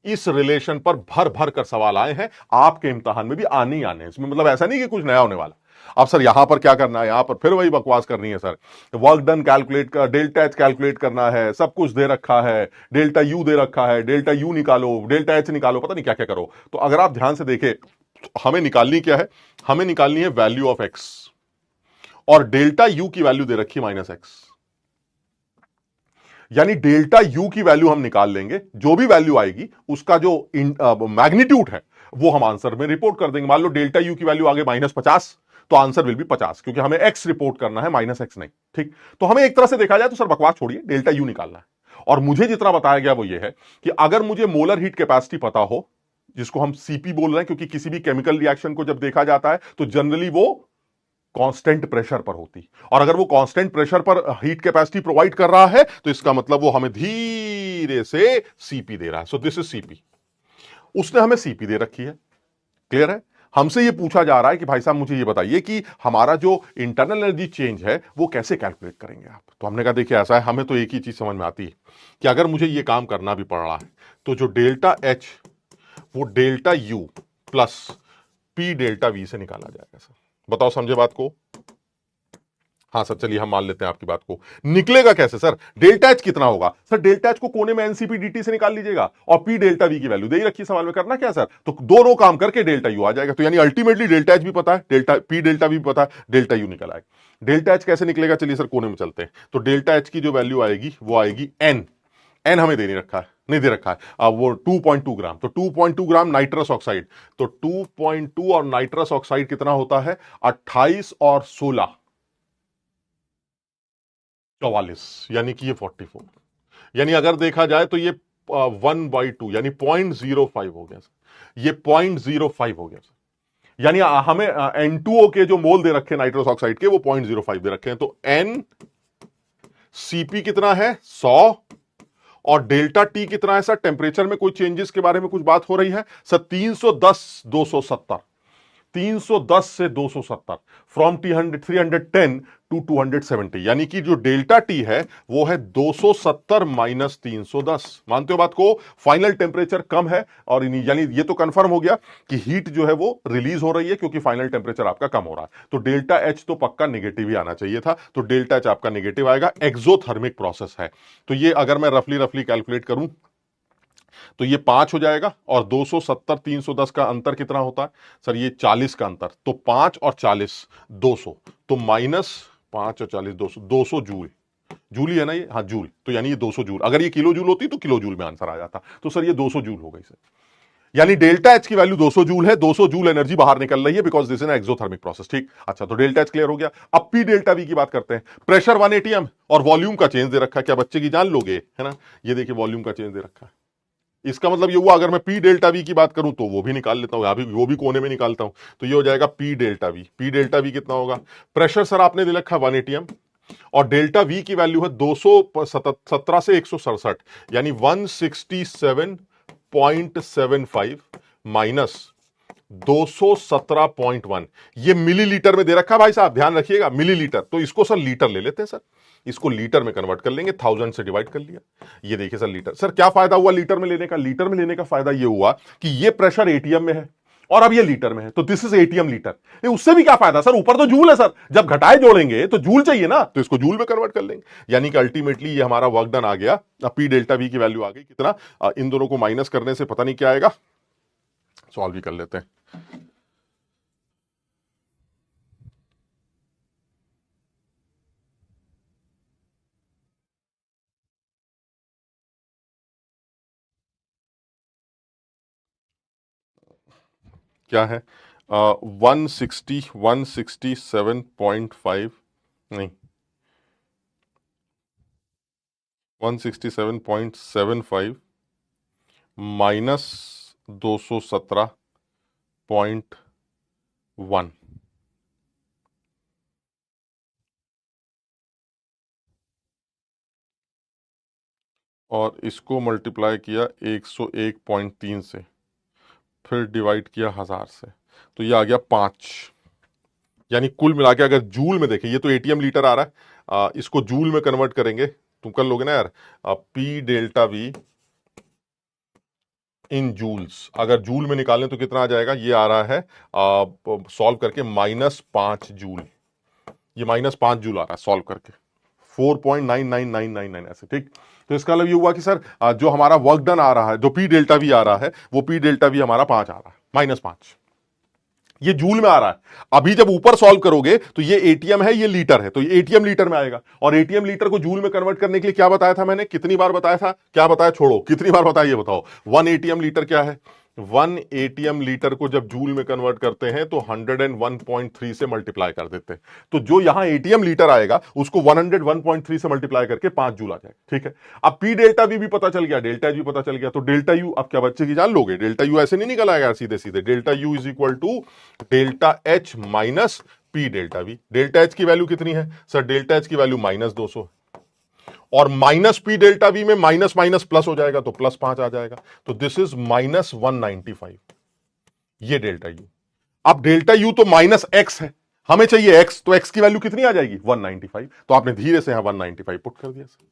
इस रिलेशन पर भर भर कर सवाल आए हैं, आपके इम्तिहान में भी आने ही आने हैं। इसमें मतलब ऐसा नहीं कि कुछ नया होने वाला। अब सर यहां पर क्या करना है, यहां पर फिर वही बकवास करनी है सर, वर्क डन कैलकुलेट कर, डेल्टा एच कैलकुलेट करना है, सब कुछ दे रखा है, डेल्टा यू दे रखा है, डेल्टा यू निकालो, डेल्टा एच निकालो, पता नहीं क्या क्या करो। तो अगर आप ध्यान से देखें, हमें निकालनी क्या है, हमें निकालनी है वैल्यू ऑफ एक्स, और डेल्टा यू की वैल्यू दे रखी है -x, यानी डेल्टा यू की वैल्यू हम निकाल लेंगे, जो भी वैल्यू आएगी उसका जो मैग्नीट्यूड है वो हम आंसर में रिपोर्ट कर देंगे। मान लो डेल्टा यू की वैल्यू आगे -50, तो आंसर विल बी 50, क्योंकि हमें एक्स रिपोर्ट करना है, -x नहीं। ठीक, तो हमें एक तरह से देखा जाए तो सर बकवास छोड़िए, डेल्टा यू निकालना है। और मुझे जितना बताया गया वो ये है कि अगर मुझे मोलर हीट कैपेसिटी पता हो, जिसको हम सीपी बोल रहे हैं, क्योंकि किसी भी केमिकल रिएक्शन को जब देखा जाता है तो जनरली वो कांस्टेंट प्रेशर पर होती, और अगर वो कांस्टेंट प्रेशर पर हीट कैपेसिटी प्रोवाइड कर रहा है तो इसका मतलब वो हमें धीरे से सीपी दे रहा है। सो दिस इज सीपी, उसने हमें सीपी दे रखी है। क्लियर है? हमसे ये पूछा जा रहा है कि भाई साहब मुझे ये बताइए कि हमारा जो इंटरनल एनर्जी चेंज है वो कैसे कैलकुलेट करेंगे आप। तो हमने कहा देखिए ऐसा है, हमें तो एक ही चीज समझ में आती है कि अगर मुझे ये काम करना भी पड़ रहा है तो जो डेल्टा एच वो delta U plus P delta we से निकाला जाएगा। सर बताओ, समझे बात को? हाँ सर, चलिए हम मान लेते हैं आपकी बात को। निकलेगा कैसे सर? डेल्टा एच कितना होगा सर? डेल्टा एच को कोने में एनसीपी डीटी से निकाल लीजिएगा, और पी डेल्टा वी की वैल्यू दे ही रखी सवाल में, करना क्या सर? तो दोनों काम करके डेल्टा यू आ जाएगा। तो यानी अल्टीमेटली डेल्टा एच भी पता है, डेल्टा पी डेल्टा वी भी पता है, डेल्टा यू निकल आएगा। डेल्टा एच कैसे निकलेगा? चलिए सर कोने में चलते हैं। तो डेल्टा एच की जो वैल्यू आएगी वो आएगी एन, एन हमें दे नहीं रखा है, नहीं दे रखा है, अब वो 2.2 ग्राम, तो 2.2 ग्राम नाइट्रस ऑक्साइड, तो 2.2 और नाइट्रस ऑक्साइड कितना होता है? 28 और 16 44, यानी कि ये 44, यानी अगर देखा जाए तो ये 1/2 यानी 0.05 हो गया सर, ये 0.05 हो गया सर। यानी हमें N2O के जो मोल दे रखे नाइट्रस ऑक्साइड के वो 0.05 दे रखे हैं। तो एन सीपी कितना है? 100, और डेल्टा टी कितना है सर? टेम्परेचर में कोई चेंजेस के बारे में कुछ बात हो रही है सर? 310 270, 310 से 270, फ्रॉम 310 टू 270, यानी कि जो डेल्टा टी है वो है 270 माइनस 310। मानते हो बात को? फाइनल टेम्परेचर कम है, और यानी ये तो कंफर्म हो गया कि हीट जो है वो रिलीज हो रही है, क्योंकि फाइनल टेम्परेचर आपका कम हो रहा है। तो डेल्टा एच तो पक्का नेगेटिव ही आना चाहिए था, तो डेल्टा एच आपका नेगेटिव आएगा। एक्सोथर्मिक प्रोसेस है, तो ये अगर मैं रफली रफली कैलकुलेट करूं तो ये 5 हो जाएगा, और 270 310 का अंतर कितना होता है सर? ये 40 का अंतर, तो 5 और 40 200, तो -5 और 40 200, 200 जूल, जूल ही है ना ये? हाँ जूल, तो यानी ये 200 जूल। अगर ये किलो जूल होती तो किलो जूल में आंसर आ जाता, तो सर ये 200 जूल हो गई सर। यानी डेल्टा एच की वैल्यू 200 जूल है, 200 जूल एनर्जी बाहर निकल रही है, because this is an exothermic process. ठीक, अच्छा, तो डेल्टा एच क्लियर हो गया। अब पी डेल्टा वी की बात करते हैं। प्रेशर 1 एटीएम और वॉल्यूम का चेंज दे रखा है, क्या बच्चे की जान लोगे? है ना, ये देखिए वॉल्यूम का चेंज दे रखा है। इसका मतलब ये हुआ, अगर मैं पी डेल्टा वी की बात करूं तो वो भी निकाल लेता हूं, अभी वो भी कोने में निकालता हूं, तो ये हो जाएगा P delta we. P delta we कितना होगा? प्रेशर सर आपने दे रखा 1 एटीएम, और डेल्टा वी की वैल्यू है 217 से 167, यानी 167.75 माइनस 217.1, ये मिलीलीटर में दे रखा है भाई साहब, ध्यान रखिएगा मिलीलीटर। तो इसको सर लीटर ले लेते हैं सर, इसको लीटर में कन्वर्ट कर लेंगे, 1000 से डिवाइड कर लिया। ये देखिए सर लीटर। सर क्या फायदा हुआ लीटर में लेने का? लीटर में लेने का फायदा ये हुआ कि ये प्रेशर एटीएम में है और अब ये लीटर में है, तो दिस इज एटीएम लीटर। उससे भी क्या फायदा सर? ऊपर तो जूल है सर, जब घटाए जोड़ेंगे तो जूल चाहिए ना, तो इसको जूल में कन्वर्ट कर लेंगे। यानी कि अल्टीमेटली ये हमारा वर्क डन आ गया। पी डेल्टा वी की वैल्यू आ गई कितना? इन दोनों को माइनस करने से पता नहीं क्या आएगा, सॉल्व भी कर लेते हैं। क्या है? 167.5, नहीं 167.75 माइनस 217.1, और इसको मल्टीप्लाई किया 101.3 से, फिर डिवाइड किया 1000 से, तो ये आ गया 5। यानी कुल मिला के अगर जूल में देखें, ये तो एटीएम लीटर आ रहा है, इसको जूल में कन्वर्ट करेंगे, तुम कर लोगे ना यार, P delta V in joules, अगर जूल में निकालें तो कितना आ जाएगा, ये आ रहा है सॉल्व करके -5 जूल, ये -5 जूल आ रहा है सॉल्व करके, 4.99999 ऐसे, ठीक। तो इसका मतलब ये हुआ कि सर जो हमारा वर्क डन आ रहा है, जो पी डेल्टा वी आ रहा है, वो पी डेल्टा वी हमारा 5 आ रहा है, -5, ये जूल में आ रहा है। अभी जब ऊपर सॉल्व करोगे तो ये एटीएम है, ये लीटर है, तो ये एटीएम लीटर में आएगा, और एटीएम लीटर को जूल में कन्वर्ट करने के लिए क्या बताया था मैंने, कितनी बार बताया था, क्या बताया, छोड़ो, कितनी बार बताया ये बताओ। 1 एटीएम लीटर क्या है, 1 एटीएम लीटर को जब जूल में कन्वर्ट करते हैं तो 101.3 से मल्टीप्लाई कर देते हैं, तो जो यहां एटीएम लीटर आएगा उसको 101.3 से मल्टीप्लाई करके 5 जूल आ जाएगा, ठीक है। अब पी डेल्टा वी भी पता चल गया, डेल्टा जी पता चल गया, तो डेल्टा यू अब क्या बच्चे की जान लोगे, डेल्टा यू ऐसे नहीं निकल आएगा सीधे सीधे, delta U is equal to delta H minus P delta V. Delta H की वैल्यू कितनी है सर, डेल्टा एच की वैल्यू -200, और माइनस पी डेल्टा वी में माइनस माइनस प्लस हो जाएगा तो +5 आ जाएगा, तो दिस इज -195, ये डेल्टा यू। अब डेल्टा यू तो -x है, हमें चाहिए x, तो x की वैल्यू कितनी आ जाएगी 195, तो आपने धीरे से यहां 195 पुट कर दिया सर।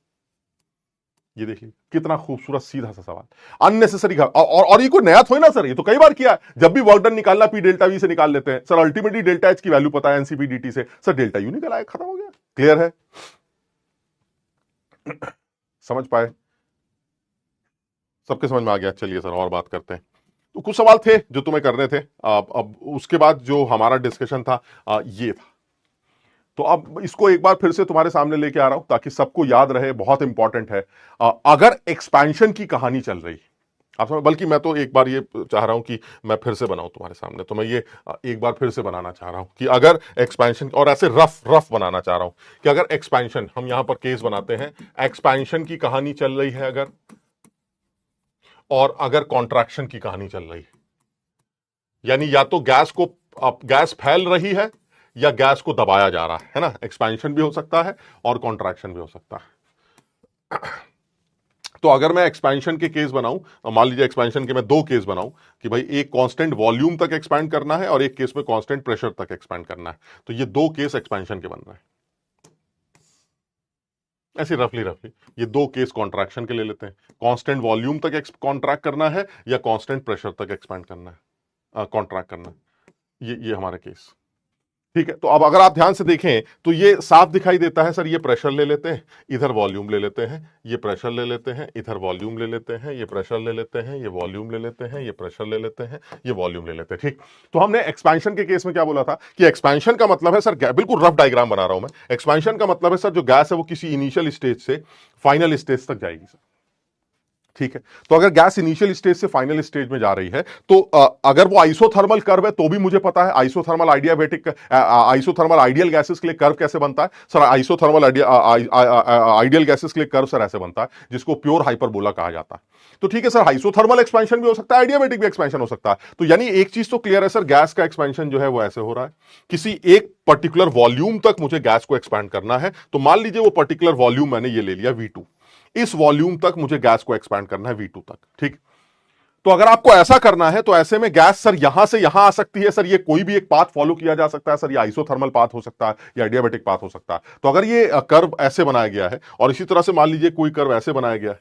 ये देखिए कितना खूबसूरत सीधा सा सवाल, अननेसेसरी और ये कोई नया थोड़ी ना सर, ये तो कई बार किया, जब भी वर्क डन निकालना पी डेल्टा वी से निकाल लेते हैं सर, अल्टीमेटली डेल्टा एच की वैल्यू पता है एनसीपी डीटी से, सर डेल्टा यू निकल आया, खत्म हो गया, क्लियर है, समझ पाए, सबके समझ में आ गया। चलिए सर और बात करते हैं, तो कुछ सवाल थे जो तुम्हें करने थे, अब उसके बाद जो हमारा डिस्कशन था ये था, तो अब इसको एक बार फिर से तुम्हारे सामने लेके आ रहा हूं ताकि सबको याद रहे, बहुत इंपॉर्टेंट है। अगर एक्सपेंशन की कहानी चल रही, आप समझ, बल्कि मैं तो एक बार ये चाह रहा हूं कि मैं फिर से बनाऊं तुम्हारे सामने, तो मैं ये एक बार फिर से बनाना चाह रहा हूं कि अगर एक्सपेंशन, और ऐसे रफ बनाना चाह रहा हूं कि अगर एक्सपेंशन, हम यहां पर केस बनाते हैं, एक्सपेंशन की कहानी चल रही है अगर, और अगर कॉन्ट्रैक्शन की कहानी चल रही है, यानी या तो गैस फैल रही है या गैस को दबाया जा रहा है ना, एक्सपेंशन भी हो सकता है और कॉन्ट्रैक्शन भी हो सकता है। तो अगर मैं एक्सपेंशन के केस बनाऊं, मान लीजिए एक्सपेंशन के मैं 2 केस बनाऊं कि भाई एक कांस्टेंट वॉल्यूम तक एक्सपैंड करना है और एक केस में कांस्टेंट प्रेशर तक एक्सपैंड करना है, तो ये 2 केस एक्सपेंशन के बन रहे हैं, ऐसे रफली ये 2 केस कॉन्ट्रैक्शन के ले लेते हैं, कांस्टेंट वॉल्यूम तक कॉन्ट्रैक्ट करना है या कांस्टेंट प्रेशर तक एक्सपैंड करना है, कॉन्ट्रैक्ट करना है, ये हमारे केस, ठीक है। तो अब अगर आप ध्यान से देखें तो ये साफ दिखाई देता है सर, ये प्रेशर ले लेते हैं, इधर वॉल्यूम ले लेते हैं, ये प्रेशर ले लेते हैं, इधर वॉल्यूम ले लेते हैं, ये प्रेशर ले लेते हैं, ये वॉल्यूम ले लेते हैं, ये प्रेशर ले लेते हैं, ये वॉल्यूम ले लेते हैं, ठीक। तो हमने एक्सपेंशन के केस में क्या बोला था कि एक्सपेंशन का मतलब है सर, बिल्कुल रफ डायग्राम बना रहा हूं मैं, एक्सपेंशन का मतलब है सर जो गैस है वो किसी इनिशियल स्टेज से फाइनल स्टेज तक जाएगी सर, ठीक है। तो अगर गैस इनिशियल स्टेज से फाइनल स्टेज में जा रही है तो अगर वो आइसोथर्मल कर्व है तो भी मुझे पता है आइसोथर्मल आइडियल गैसेस के लिए कर्व कैसे बनता है सर, आइसोथर्मल आइडियल गैसेस के लिए कर्व सर ऐसे बनता है जिसको प्योर हाइपरबोला कहा जाता है। तो ठीक है सर, आइसोथर्मल एक्सपेंशन भी हो सकता है, आइडियाबैटिक भी एक्सपेंशन हो सकता है। तो यानी एक चीज तो क्लियर है सर, गैस का एक्सपेंशन जो है वो ऐसे हो रहा है, किसी एक पर्टिकुलर वॉल्यूम तक मुझे गैस को एक्सपैंड करना है, तो मान लीजिए वो पर्टिकुलर वॉल्यूम मैंने ये ले लिया V2, इस वॉल्यूम तक मुझे गैस को एक्सपैंड करना है V2 तक, ठीक। तो अगर आपको ऐसा करना है तो ऐसे में गैस सर यहां से यहां आ सकती है सर, ये कोई भी एक पाथ फॉलो किया जा सकता है सर, ये आइसोथर्मल पाथ हो सकता है या एडियाबैटिक पाथ हो सकता है। तो अगर ये कर्व ऐसे बनाया गया है और इसी तरह से मान लीजिए कोई कर्व ऐसे बनाया गया है,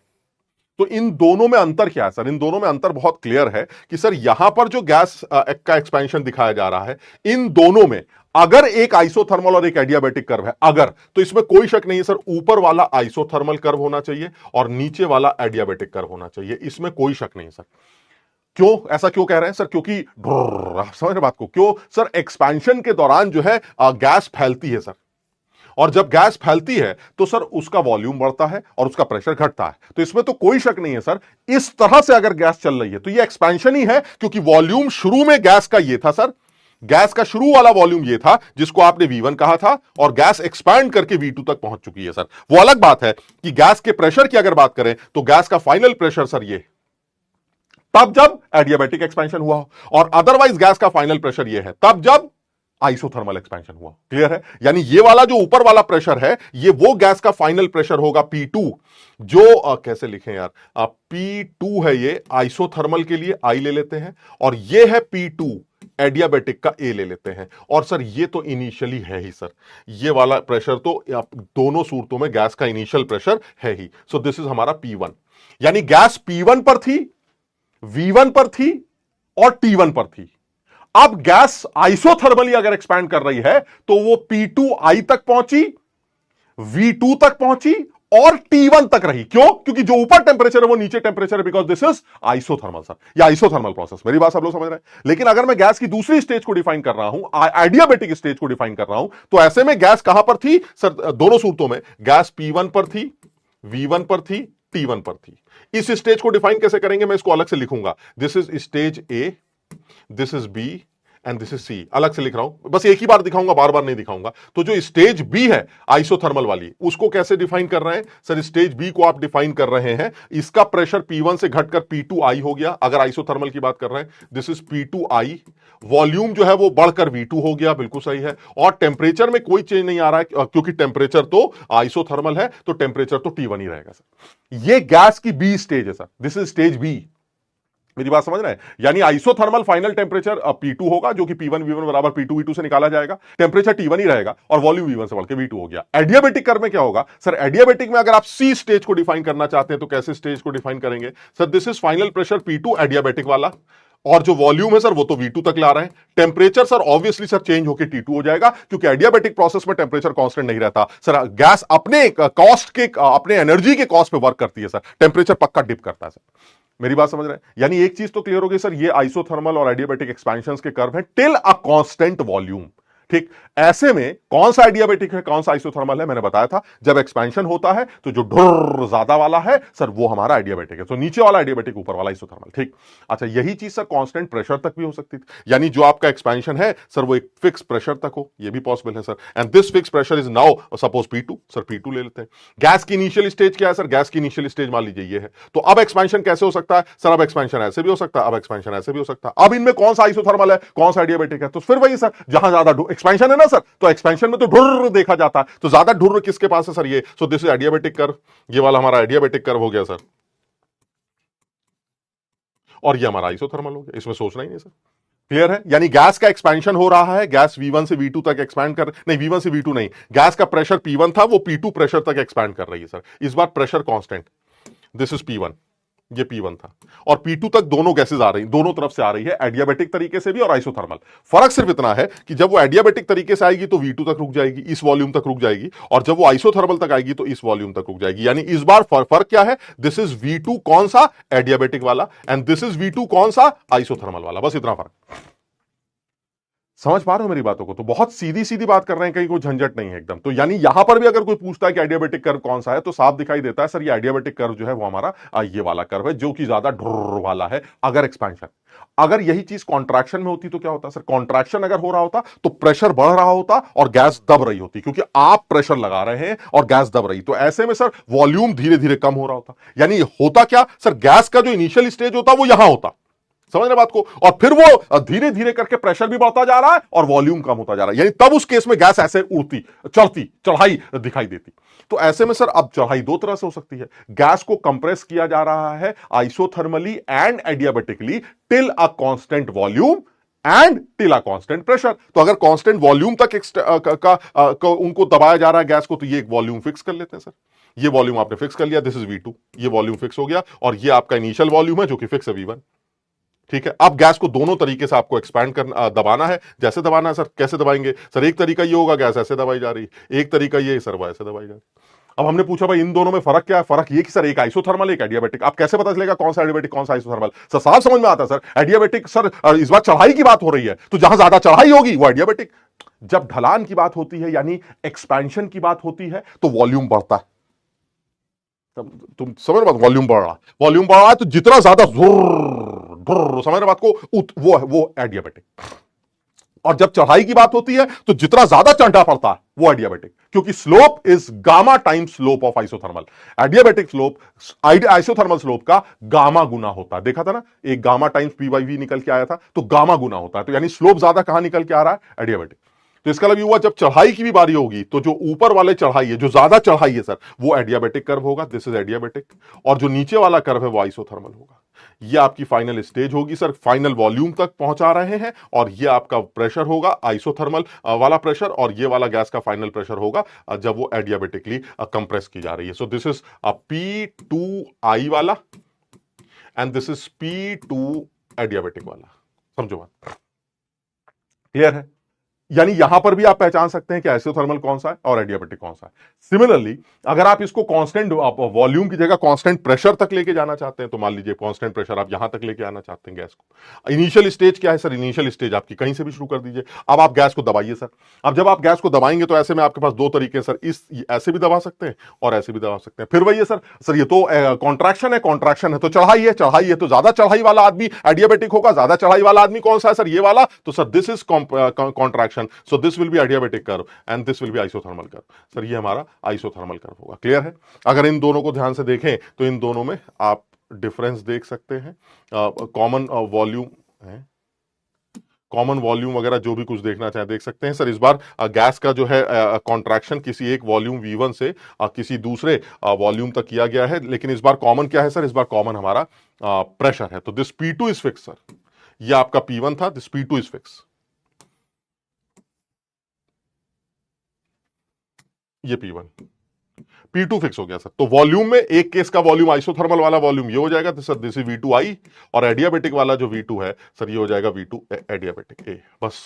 तो इन दोनों में अंतर क्या है सर, इन दोनों में अंतर बहुत क्लियर है कि सर यहां पर जो गैस का एक्सपेंशन दिखाया जा रहा है, इन दोनों में अगर एक आइसोथर्मल और एक एडियाबैटिक कर्व है अगर, तो इसमें कोई शक नहीं है सर, ऊपर वाला आइसोथर्मल कर्व होना चाहिए और नीचे वाला एडियाबैटिक कर्व होना चाहिए, इसमें कोई शक नहीं है सर। क्यों ऐसा क्यों कह रहे हैं सर, क्योंकि आप समझ रहे बात को, क्यों सर, एक्सपेंशन के दौरान जो है गैस फैलती है सर, और जब गैस फैलती है तो सर उसका वॉल्यूम बढ़ता है और उसका प्रेशर घटता है, तो इसमें तो कोई शक नहीं है सर। इस तरह से अगर गैस चल रही है तो ये एक्सपेंशन ही है, क्योंकि वॉल्यूम शुरू में गैस का ये था सर, गैस का शुरू वाला वॉल्यूम ये था जिसको आपने V1 कहा था, और गैस एक्सपैंड करके V2 तक पहुंच चुकी है सर। वो अलग बात है कि गैस के प्रेशर की अगर बात करें तो गैस का फाइनल प्रेशर सर ये तब जब एडियाबैटिक एक्सपेंशन हुआ हो, और अदरवाइज गैस का फाइनल प्रेशर ये है तब जब आइसोथर्मल एक्सपेंशन हुआ। क्लियर है? यानी ये वाला जो ऊपर वाला प्रेशर है, ये वो गैस का फाइनल प्रेशर होगा P2, जो कैसे लिखें यार, P2 है ये आइसोथर्मल के लिए, आई ले लेते हैं, और ये है P2 एडियाबेटिक का, ए ले लेते हैं। और सर ये तो इनिशियली है ही सर, ये वाला प्रेशर तो दोनों सूरतों में गैस का इनिशियल प्रेशर है ही। सो दिस इज हमारा P1, यानी गैस P1 पर थी, V1 पर थी और T1 पर थी। अब गैस आइसोथर्मली अगर एक्सपैंड कर रही है तो वो P2I तक पहुंची, V2 तक पहुंची और T1 तक रही। क्यों? क्योंकि जो ऊपर टेंपरेचर है वो नीचे टेंपरेचर है, because this is isothermal sir, या आइसोथर्मल प्रोसेस। मेरी बात सब लोग समझ रहे हैं? लेकिन अगर मैं गैस की दूसरी स्टेज को डिफाइन कर रहा हूं, एडियाबेटिक स्टेज को डिफाइन कर रहा हूं, तो ऐसे में गैस कहां पर थी सर? दोनों सूरतों में गैस P1 पर थी, V1 पर थी, T1 पर थी। इस स्टेज को डिफाइन कैसे करेंगे, मैं इसको अलग से लिखूंगा। This is stage A, this is B and this is C. अलग से लिख रहा हूं, बस एक ही बार दिखाऊंगा, बार बार नहीं दिखाऊंगा। तो जो स्टेज बी है आइसोथर्मल वाली, उसको कैसे डिफाइन कर रहे हैं सर? स्टेज बी को आप डिफाइन कर रहे हैं, इसका प्रेशर P1 से घटकर P2I हो गया, अगर आइसोथर्मल की बात कर रहे हैं। दिस इज P2I, वॉल्यूम जो है वो बढ़कर V2 हो गया, बिल्कुल सही है। और टेम्परेचर में कोई चेंज नहीं आ रहा है, क्योंकि टेम्परेचर तो आइसोथर्मल है, तो टेम्परेचर तो T1 ही रहेगा सर। ये गैस की बी स्टेज है sir, this is stage B. मेरी बात समझ रहे हैं? यानी आइसोथर्मल फाइनल टेंपरेचर P2 होगा, जो कि P1 V1 बराबर P2 V2 से निकाला जाएगा, टेंपरेचर T1 ही रहेगा और वॉल्यूम V1 से बढ़ के V2 हो गया। एडियाबेटिक कर्व में क्या होगा सर? एडियाबेटिक में अगर आप सी स्टेज को डिफाइन करना चाहते हैं तो कैसे स्टेज को डिफाइन करेंगे sir? This is final pressure P2 adiabatic वाला, और जो वॉल्यूम है सर वो तो V2 तक ला रहे हैं। Temperature sir obviously sir change होकर T2 हो जाएगा, क्योंकि एडियाबेटिक प्रोसेस में टेंपरेचर कांस्टेंट नहीं रहता सर। गैस अपने कॉस्ट के, अपने एनर्जी के कॉस्ट पे वर्क करती है सर, टेंपरेचर पक्का डिप करता है सर। मेरी बात समझ रहे हैं? यानी एक चीज तो क्लियर हो गई सर, ये आइसोथर्मल और एडियाबेटिक एक्सपेंशंस के कर्व हैं टिल अ कांस्टेंट वॉल्यूम। ठीक, ऐसे में कौन सा एडियाबेटिक है, कौन सा आइसोथर्मल है, मैंने बताया था। जब एक्सपेंशन होता है तो जो ढुर्र ज्यादा वाला है सर वो हमारा एडियाबेटिक है, तो नीचे वाला एडियाबेटिक, ऊपर वाला आइसोथर्मल। ठीक, अच्छा यही चीज सर कांस्टेंट प्रेशर तक भी हो सकती थी, यानी जो आपका एक्सपेंशन है सर वो एक फिक्स प्रेशर तक हो, ये भी पॉसिबल है sir. And this fix pressure is now suppose P2, sir P2 ले लेते हैं। गैस की इनिशियल स्टेज क्या है सर? गैस की इनिशियल स्टेज मान लीजिए ये है, तो अब एक्सपेंशन कैसे हो सकता है सर? अब एक्सपेंशन ऐसे भी हो सकता है, अब एक्सपेंशन ऐसे भी हो सकता है। अब इनमें कौन सा आइसोथर्मल है, कौन सा एडियाबेटिक है? तो फिर वही सर, जहां ज्यादा एक्सपेंशन है ना सर, तो एक्सपेंशन में तो ढुर्र देखा जाता है, तो ज्यादा ढुर्र किसके पास है सर? ये। सो दिस इज एडियाबेटिक कर्व, ये वाला हमारा एडियाबेटिक कर्व हो गया सर, और ये हमारा आइसोथर्मल हो गया, इसमें सोचना ही नहीं सर। क्लियर है? यानी गैस का एक्सपेंशन हो रहा है, गैस V1 से V2 तक एक्सपैंड कर, नहीं V1 से V2 नहीं, गैस का प्रेशर P1 था, वो P2 प्रेशर तक एक्सपैंड कर रही है सर। इस बार pressure constant, this is P1, ये P1 था, और P2 तक दोनों गैसेज आ रही, दोनों तरफ से आ रही है, एडियाबेटिक तरीके से भी और आइसोथर्मल। फर्क सिर्फ इतना है कि जब वो एडियाबेटिक तरीके से आएगी तो V2 तक रुक जाएगी, इस वॉल्यूम तक रुक जाएगी, और जब वो आइसोथर्मल तक आएगी तो इस वॉल्यूम तक रुक जाएगी। यानी इस बार फर्क क्या है? दिस इज V2 कौन सा? एडियाबेटिक वाला, एंड दिस इज V2 कौन सा? आइसोथर्मल वाला। बस इतना फर्क। समझ पा रहे हो मेरी बातों को? तो बहुत सीधी सीधी बात कर रहे हैं, कहीं कोई झंझट नहीं है एकदम। तो यानी यहां पर भी अगर कोई पूछता है कि एडियाबेटिक कर्व कौन सा है, तो साफ दिखाई देता है सर, ये एडियाबेटिक कर्व जो है वो हमारा ये वाला कर्व है, जो कि ज्यादा ढुर्र वाला है। अगर एक्सपेंशन, अगर यही चीज कॉन्ट्रैक्शन में होती तो क्या होता सर? कॉन्ट्रैक्शन अगर हो रहा होता तो प्रेशर बढ़ रहा होता और गैस दब रही होती, क्योंकि आप प्रेशर लगा रहे हैं और गैस दब रही, तो ऐसे में सर वॉल्यूम धीरे धीरे कम हो रहा होता। यानी होता क्या सर? गैस का जो इनिशियल स्टेज होता वो यहां होता, समझ रहे बात को, और फिर वो धीरे धीरे करके प्रेशर भी बढ़ता जा रहा है और वॉल्यूम कम होता जा रहा है। यानी तब उस केस में गैस ऐसे उड़ती, चढ़ती, चढ़ाई दिखाई देती। तो ऐसे में सर अब चढ़ाई दो तरह से हो सकती है। गैस को कंप्रेस किया जा रहा है isothermally and adiabatically till a constant volume and till a constant pressure. तो अगर कांस्टेंट वॉल्यूम तक उनको दबाया जा रहा है गैस को, तो ये एक वॉल्यूम फिक्स कर लेते हैं सर। ये वॉल्यूम आपने फिक्स कर लिया, दिस इज V2, ये वॉल्यूम फिक्स हो गया, और ये आपका इनिशियल वॉल्यूम है जो कि फिक्स है V1। ठीक है, अब गैस को दोनों तरीके से आपको एक्सपैंड करना, दबाना है। जैसे दबाना है सर, कैसे दबाएंगे सर? एक तरीका ये होगा, गैस ऐसे दबाई जा रही है, एक तरीका ये सर वो ऐसे दबाई जा रही है। अब हमने पूछा भाई इन दोनों में फर्क क्या है? फर्क ये कि सर एक आइसोथर्मल एक एडियाबेटिक। आप कैसे पता चलेगा कौन सा एडियाबेटिक कौन सा आइसोथर्मल? सर साफ समझ में आता है सर, एडियाबेटिक सर इस बार चढ़ाई की बात हो रही है, तो जहां ज्यादा चढ़ाई होगी वो एडियाबेटिक। जब ढलान की बात होती है, यानी एक्सपेंशन की बात होती है, तो वॉल्यूम बढ़ता है। तुम समझ रहे बात? वॉल्यूम बढ़ रहा, वॉल्यूम बढ़ रहा है, तो जितना ज्यादा समझ रहे बात को, वो एडियाबेटिक। और जब चढ़ाई की बात होती है तो जितना ज्यादा चढ़ना पड़ता है वो एडियाबेटिक, क्योंकि slope is gamma time slope of isothermal. Adiabatic slope isothermal slope का गामा गुना होता है। देखा था ना, एक गामा टाइम्स P/V निकल के आया था, तो गामा गुना होता है। तो यानी स्लोप ज्यादा कहां निकल के आ रहा है? एडियाबेटिक। तो इसका मतलब हुआ जब चढ़ाई की भी बारी होगी तो जो ऊपर वाले चढ़ाई है, जो ज्यादा चढ़ाई है सर, वो एडियाबेटिक कर्व होगा, दिस इज एडियाबेटिक, और जो नीचे वाला कर्व है वो आइसोथर्मल होगा। ये आपकी फाइनल स्टेज होगी सर, फाइनल वॉल्यूम तक पहुंचा रहे हैं, और ये आपका प्रेशर होगा आइसोथर्मल वाला प्रेशर, और ये वाला गैस का फाइनल प्रेशर होगा जब वो एडियाबेटिकली कंप्रेस की जा रही है। सो दिस इज P2I वाला and this is P2 adiabatic वाला। समझो बात क्लियर है? यानी यहां पर भी आप पहचान सकते हैं कि आइसोथर्मल कौन सा है और एडियाबेटिक कौन सा है। सिमिलरली अगर आप इसको कांस्टेंट वॉल्यूम की जगह कांस्टेंट प्रेशर तक लेके जाना चाहते हैं, तो मान लीजिए कांस्टेंट प्रेशर आप यहां तक लेके आना चाहते हैं गैस को। इनिशियल स्टेज क्या है सर? इनिशियल स्टेज आपकी कहीं से भी शुरू कर दीजिए। अब आप गैस को दबाइए सर। अब जब आप गैस को दबाएंगे तो ऐसे में आपके पास दो तरीके हैं सर, इस ऐसे भी दबा सकते हैं और ऐसे भी दबा सकते हैं। फिर वही है सर ये तो कॉन्ट्रैक्शन है, कॉन्ट्रैक्शन है तो चढ़ाई है, चढ़ाई है तो ज्यादा चढ़ाई वाला आदमी एडियाबेटिक होगा। ज्यादा चढ़ाई वाला आदमी कौन सा है सर? ये वाला। तो sir this is contraction, so this will be adiabatic curve and this will be isothermal curve. Sir ये हमारा आइसोथर्मल कर्व होगा। क्लियर है? अगर इन दोनों को ध्यान से देखें तो इन दोनों में आप डिफरेंस देख सकते हैं। कॉमन वॉल्यूम है, कॉमन वॉल्यूम वगैरह जो भी कुछ देखना चाहे देख सकते हैं सर। इस बार गैस का जो है कॉन्ट्रैक्शन किसी एक वॉल्यूम V1 से किसी दूसरे वॉल्यूम तक किया गया है, लेकिन इस बार कॉमन क्या है सर? इस बार कॉमन हमारा प्रेशर है। तो this P2 is fix sir. ये आपका P1 था, दिस P2 इज फिक्स, ये P2 फिक्स हो गया सर। तो वॉल्यूम में एक केस का वॉल्यूम आइसोथर्मल वाला वॉल्यूम ये हो जाएगा, तो सर दिस इज V2I, और एडियाबेटिक वाला जो V2 है सर ये हो जाएगा V2 एडियाबेटिक ए। बस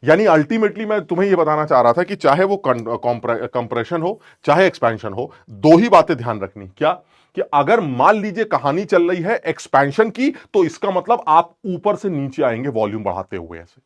यानी अल्टीमेटली मैं तुम्हें ये बताना चाह रहा था कि चाहे वो कंप्रेशन हो चाहे एक्सपेंशन हो, दो ही बातें ध्यान रखनी। क्या? कि अगर मान लीजिए कहानी चल रही है एक्सपेंशन की, तो इसका मतलब आप ऊपर से नीचे आएंगे वॉल्यूम बढ़ाते हुए ऐसे।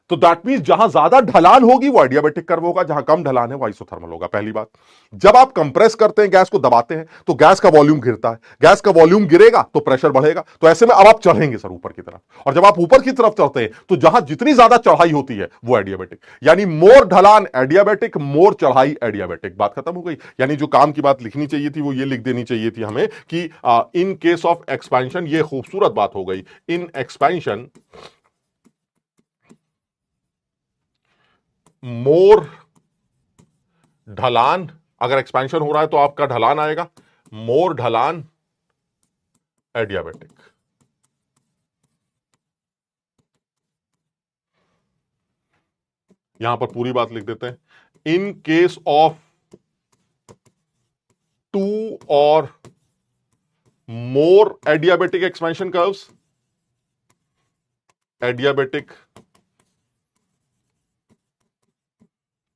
तो दैट मींस जहां ज्यादा ढलान होगी वो एडियाबेटिक कर्व होगा, जहां कम ढलान है वो आइसोथर्मल होगा। पहली बात, जब आप कंप्रेस करते हैं, गैस को दबाते हैं, तो गैस का वॉल्यूम गिरता है। गैस का वॉल्यूम गिरेगा तो प्रेशर बढ़ेगा। तो ऐसे में अब आप चढ़ेंगे सर ऊपर की तरफ, और जब आप ऊपर की तरफ चढ़ते हैं तो जहां जितनी ज्यादा चढ़ाई होती है वो एडियाबेटिक, यानी मोर ढलान एडियाबेटिक, मोर चढ़ाई एडियाबेटिक। बात खत्म हो गई। यानी जो काम की बात लिखनी चाहिए थी वो ये लिख देनी चाहिए थी हमें कि इन केस ऑफ एक्सपेंशन, ये खूबसूरत बात हो गई, इन एक्सपेंशन मोर ढलान, अगर एक्सपेंशन हो रहा है तो आपका ढलान आएगा मोर ढलान एडियाबेटिक। यहां पर पूरी बात लिख देते हैं। इन केस ऑफ 2 और more adiabatic expansion curves, adiabatic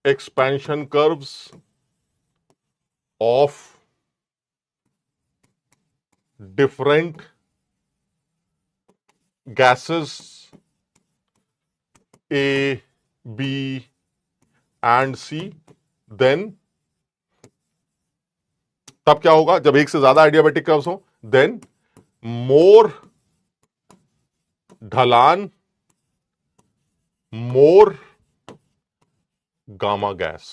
expansion curves of different gases A, B and C, then तब क्या होगा? जब एक से ज्यादा एडियाबेटिक कर्व्स हो, देन मोर ढलान, मोर गामा गैस।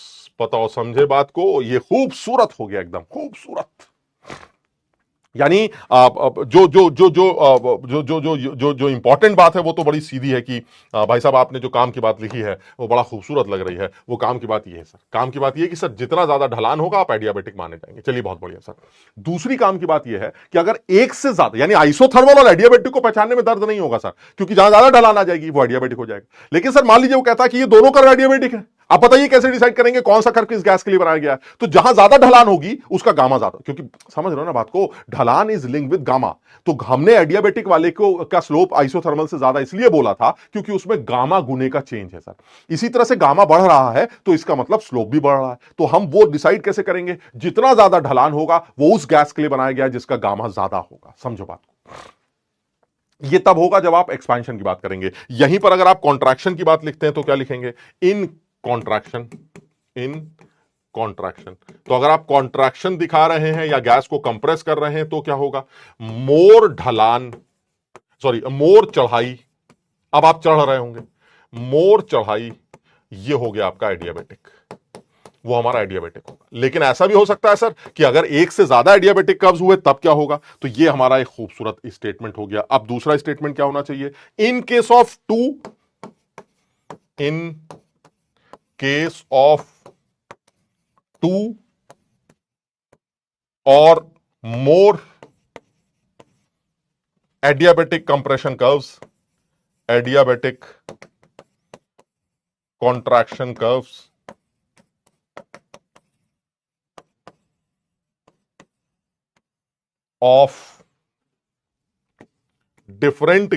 पता हो समझे बात को? ये खूबसूरत हो गया, एकदम खूबसूरत। यानी जो जो जो जो जो जो जो जो जो इंपॉर्टेंट बात है वो तो बड़ी सीधी है कि भाई साहब आपने जो काम की बात लिखी है वो बड़ा खूबसूरत लग रही है। वो काम की बात ये है सर, काम की बात ये है कि सर जितना ज्यादा ढलान होगा आप एडियाबेटिक माने जाएंगे। चलिए बहुत बढ़िया सर। दूसरी काम की बात ये है कि अगर एक से ज्यादा, यानी आइसोथर्मल और एडियाबेटिक को पहचानने में दर्द नहीं होगा सर, क्योंकि जहां ज्यादा ढलान आ जाएगी वो एडियाबेटिक हो जाएगा। लेकिन सर मान लीजिए वो कहता है कि ये दोनों कर्व एडियाबेटिक है, आप बताइए कैसे डिसाइड करेंगे कौन सा कर्व किस गैस के लिए बनाया गया है? तो जहां ज्यादा ढलान होगी उसका गामा ज्यादा, क्योंकि समझ रहे हो ना बात को, ढलान इज लिंक विद गामा। तो हमने एडियाबेटिक वाले को का स्लोप आइसोथर्मल से ज्यादा इसलिए बोला था क्योंकि उसमें गामा गुने का चेंज है सर। इसी तरह से गामा बढ़ रहा है तो इसका मतलब स्लोप भी बढ़ रहा है। तो हम वो डिसाइड कैसे करेंगे? जितना ज्यादा ढलान होगा वो उस गैस के लिए बनाया गया जिसका गामा ज्यादा होगा। समझो बात को। ये तब होगा जब आप एक्सपेंशन की बात करेंगे। यहीं पर अगर आप कॉन्ट्रैक्शन की बात लिखते हैं तो क्या लिखेंगे? इन कॉन्ट्रैक्शन, इन कॉन्ट्रैक्शन। तो अगर आप कॉन्ट्रैक्शन दिखा रहे हैं या गैस को कंप्रेस कर रहे हैं तो क्या होगा? मोर ढलान, सॉरी मोर चढ़ाई। अब आप चढ़ रहे होंगे, मोर चढ़ाई, ये हो गया आपका एडियाबेटिक, वो हमारा एडियाबेटिक होगा। लेकिन ऐसा भी हो सकता है सर कि अगर एक से ज्यादा एडियाबेटिक कर्व्स हुए तब क्या होगा? तो ये हमारा एक खूबसूरत स्टेटमेंट हो गया। अब दूसरा स्टेटमेंट क्या होना चाहिए? इन case of 2, in case of 2 और more adiabatic compression curves, adiabatic contraction curves of different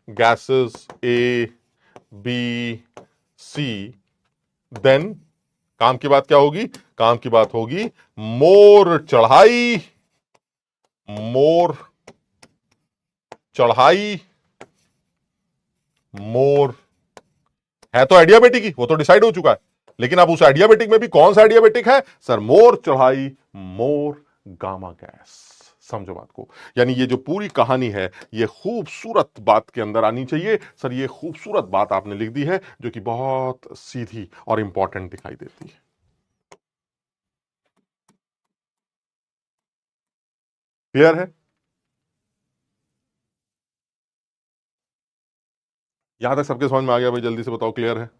gases A, B, C, then काम की बात क्या होगी? काम की बात होगी मोर चढ़ाई, मोर है तो एडियाबेटिक ही, वो तो डिसाइड हो चुका है, लेकिन अब उस एडियाबेटिक में भी कौन सा एडियाबेटिक है सर? मोर चढ़ाई, मोर गामा गैस। समझो बात को, यानी ये जो पूरी कहानी है ये खूबसूरत बात के अंदर आनी चाहिए सर। ये खूबसूरत बात आपने लिख दी है जो कि बहुत सीधी और इंपॉर्टेंट दिखाई देती है। क्लियर है? यहां तक सबके समझ में आ गया भाई? जल्दी से बताओ, क्लियर है?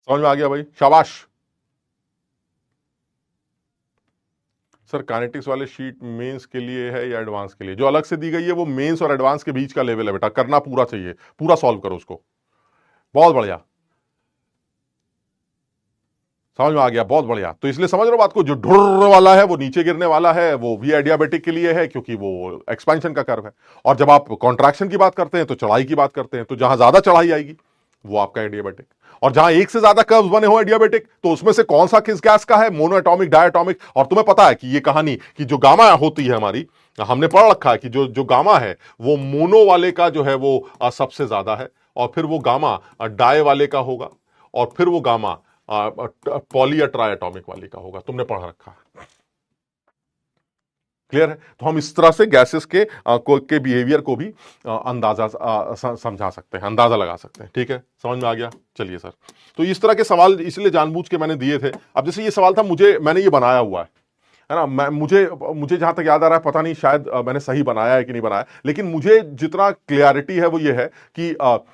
समझ में आ गया भाई? शाबाश। सर काइनेटिक्स वाले शीट मेंस के लिए है या एडवांस के लिए? जो अलग से दी गई है वो मेंस और एडवांस के बीच का लेवल है बेटा, करना पूरा चाहिए, पूरा सॉल्व करो उसको। बहुत बढ़िया, समझ में आ गया, बहुत बढ़िया। तो इसलिए समझ रहे हो बात को, जो ढुर्र वाला है वो नीचे गिरने वाला है, वो भी एडियाबेटिक के लिए है क्योंकि वो एक्सपेंशन का कर्व है। और जब आप कॉन्ट्रैक्शन की बात करते हैं तो चढ़ाई की बात करते हैं, तो जहां ज्यादा चढ़ाई आएगी वो आपका एडियाबेटिक। और जहां एक से ज्यादा कर्व्स बने हो एडियाबेटिक, तो उसमें से कौन सा किस गैस का है? Monoatomic, diatomic. और तुम्हें पता है कि ये कहानी कि जो गामा होती है हमारी, हमने पढ़ रखा है कि जो गामा है वो मोनो वाले का जो है वो सबसे ज्यादा है, और फिर वो गामा डाय वाले का होगा, और फिर वो गामा पॉली या ट्राई एटॉमिक वाले का होगा। तुमने पढ़ रखा है, क्लियर है? तो हम इस तरह से गैसेस के बिहेवियर को भी अंदाजा समझा सकते हैं, अंदाजा लगा सकते हैं। ठीक है, समझ में आ गया? चलिए सर, तो इस तरह के सवाल इसलिए जानबूझ के मैंने दिए थे। अब जैसे ये सवाल था, मैंने ये बनाया हुआ है ना, मुझे जहां तक याद आ रहा है, पता नहीं शायद मैंने सही बनाया है कि नहीं बनाया, लेकिन मुझे जितना क्लियरिटी है वो ये है कि अब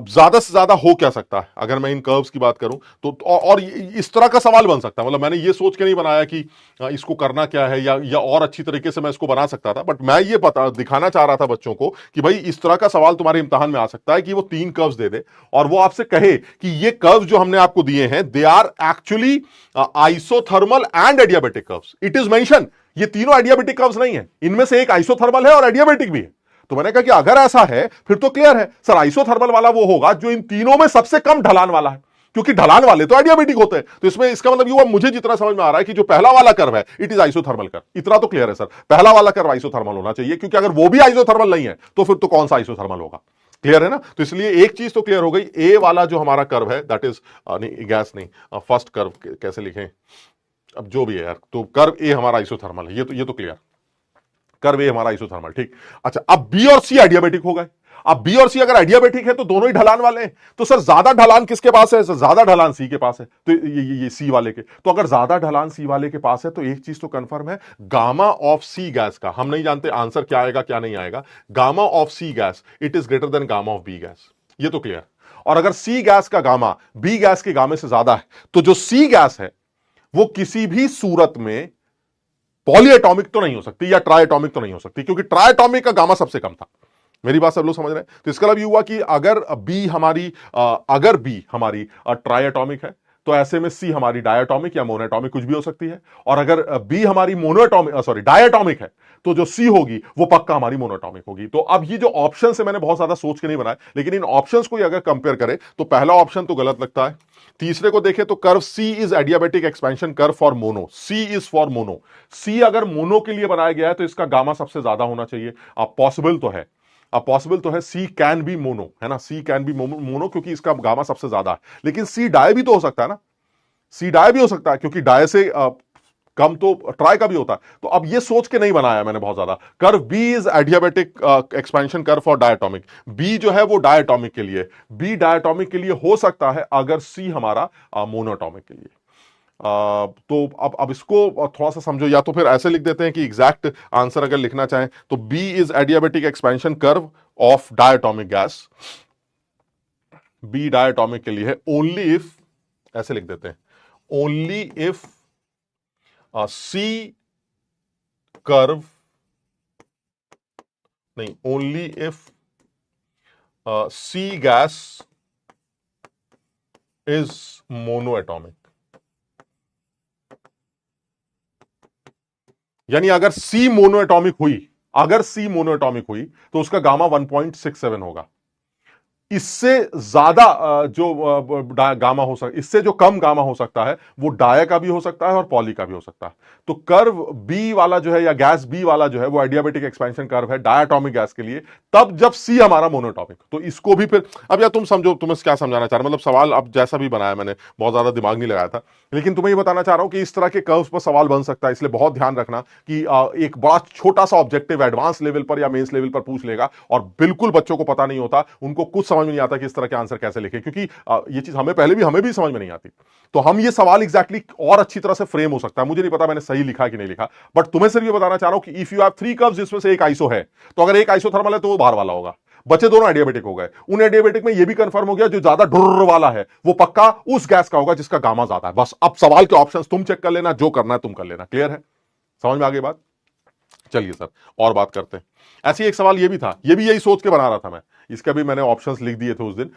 ज्यादा से ज्यादा हो क्या सकता है अगर मैं इन कर्व्स की बात करूं तो, और इस तरह का सवाल बन सकता है। मतलब मैंने ये सोच के नहीं बनाया कि इसको करना क्या है, या और अच्छी तरीके से मैं इसको बना सकता था, बट मैं ये दिखाना चाह रहा था बच्चों को कि भाई इस तरह का सवाल तुम्हारे इम्तिहान में आ सकता है कि वो 3 कर्व्स दे दे और वो आपसे कहे कि ये कर्व जो हमने आपको दिए हैं they are actually isothermal and adiabatic curves. It is mention, ये तीनों एडियाबेटिक कर्व्स नहीं है, इनमें से एक आइसोथर्मल है और एडियाबेटिक भी है। तो मैंने कहा कि अगर ऐसा है फिर तो क्लियर है सर, आइसोथर्मल वाला वो होगा जो इन तीनों में सबसे कम ढलान वाला है, क्योंकि ढलान वाले तो एडियाबेटिक होते हैं। तो इसमें इसका मतलब ये हुआ, मुझे जितना समझ में आ रहा है कि जो पहला वाला कर्व है इट इज आइसोथर्मल कर्व। इतना तो क्लियर है सर, पहला वाला कर्व आइसोथर्मल होना चाहिए, क्योंकि अगर वो भी आइसोथर्मल नहीं है तो फिर तो कौन सा आइसोथर्मल होगा? क्लियर है ना? तो इसलिए एक चीज तो क्लियर हो गई, ए वाला जो हमारा कर्व है दैट इज गैस नहीं, फर्स्ट कर्व कैसे लिखें, अब जो भी है यार, तो कर्व ए हमारा आइसोथर्मल है, ये तो क्लियर, कर्व ए हमारा आइसोथर्मल। ठीक, अच्छा, अब बी और सी एडियाबेटिक हो गए। अब बी और सी अगर एडियाबेटिक है तो दोनों ही ढलान वाले हैं, तो सर ज्यादा ढलान किसके पास है? ज्यादा ढलान सी के पास है, तो ये सी वाले के। तो अगर ज्यादा ढलान सी वाले के पास है तो एक चीज तो कंफर्म है, गामा ऑफ सी गैस का, हम नहीं जानते आंसर क्या आएगा क्या नहीं आएगा, gamma of C gas it is greater than gamma of B gas, ये तो क्लियर। और अगर सी गैस का गामा बी गैस के गामे से ज्यादा है तो जो सी गैस है वो किसी भी सूरत में पॉलीएटॉमिक तो नहीं हो सकती या ट्राइएटॉमिक तो नहीं हो सकती, क्योंकि ट्राइएटॉमिक का गामा सबसे कम था। मेरी बात सब लोग समझ रहे हैं? तो इसका मतलब ये हुआ कि अगर बी हमारी ट्राइएटॉमिक है तो ऐसे में सी हमारी डायटॉमिक या मोनोएटॉमिक कुछ भी हो सकती है, और अगर बी हमारी डायटॉमिक है तो जो सी होगी वो पक्का हमारी मोनोएटॉमिक होगी। तो अब ये जो ऑप्शन है मैंने बहुत ज्यादा सोच के नहीं बनाए, लेकिन इन ऑप्शंस को अगर कंपेयर करें तो पहला ऑप्शन तो गलत लगता है। तीसरे को देखें तो curve C is adiabatic expansion curve for mono, C is for mono. C अगर मोनो के लिए बनाया गया है तो इसका गामा सबसे ज्यादा होना चाहिए। अब पॉसिबल तो है सी कैन बी मोनो, है ना, सी कैन बी मोनो क्योंकि इसका गामा सबसे ज्यादा है, लेकिन सी डाय भी तो हो सकता है ना, सी डाय भी हो सकता है, क्योंकि डाय से कम तो ट्राई का भी होता है। तो अब ये सोच के नहीं बनाया मैंने बहुत ज्यादा। Curve B is adiabatic expansion curve for diatomic. B जो है वो डायटोमिक के लिए, बी डायटोमिक के लिए हो सकता है अगर सी हमारा मोनोटॉमिक के लिए। तो अब इसको थोड़ा सा समझो, या तो फिर ऐसे लिख देते हैं कि एग्जैक्ट आंसर अगर लिखना चाहें तो B is adiabatic expansion curve of diatomic gas. B diatomic के लिए है ओनली इफ, ऐसे लिख देते हैं, ओनली इफ सी कर्व, नहीं, only if C gas is monoatomic. यानी अगर सी मोनोएटॉमिक हुई, अगर सी मोनोएटॉमिक हुई तो उसका गामा 1.67 होगा। इससे ज्यादा जो गामा हो सकता, इससे जो कम गामा हो सकता है वो डाया का भी हो सकता है और पॉली का भी हो सकता है। तो कर्व बी वाला जो है, या गैस बी वाला जो है, वो एडियाबेटिक एक्सपेंशन कर्व है डायटोमिक गैस के लिए, तब जब सी हमारा मोनोटॉमिक। तो इसको भी फिर, अब या तुम समझो तुम्हें क्या समझाना चाह रहा हूं, मतलब सवाल अब जैसा भी बनाया मैंने, बहुत ज्यादा दिमाग नहीं लगाया था, लेकिन तुम्हें ये बताना चाह रहा हूं कि इस तरह के कर्व्स पर सवाल बन सकता है। इसलिए बहुत ध्यान रखना कि एक बड़ा छोटा सा ऑब्जेक्टिव एडवांस लेवल पर या मेंस लेवल पर पूछ लेगा और बिल्कुल बच्चों को पता नहीं होता, उनको कुछ समझ में नहीं आता कि इस तरह के आंसर कैसे लिखें, क्योंकि ये चीज हमें भी समझ में नहीं आती। तो हम ये सवाल एग्जैक्टली और अच्छी तरह से फ्रेम हो सकता है, मुझे नहीं पता मैंने सही लिखा कि नहीं लिखा, बट तुम्हें सिर्फ ये बताना चाह रहा हूं कि इफ यू हैव 3 कर्व्स जिसमें से एक आइसो है, तो अगर एक आइसोथर्मल है तो वो बाहर वाला होगा, बचे दोनों एडियाबेटिक हो गए। उन एडियाबेटिक में ये भी कंफर्म हो गया जो ज्यादा ढुर्र वाला है वो पक्का उस गैस का होगा जिसका गामा ज्यादा है। बस अब सवाल के ऑप्शंस तुम चेक कर लेना, जो करना है तुम कर लेना। क्लियर है? समझ में आ गई बात? चलिए सर और बात करते हैं। ऐसे एक सवाल ये भी था, ये भी यही सोच के बना रहा था मैं, इसका भी मैंने ऑप्शंस लिख दिए थे उस दिन,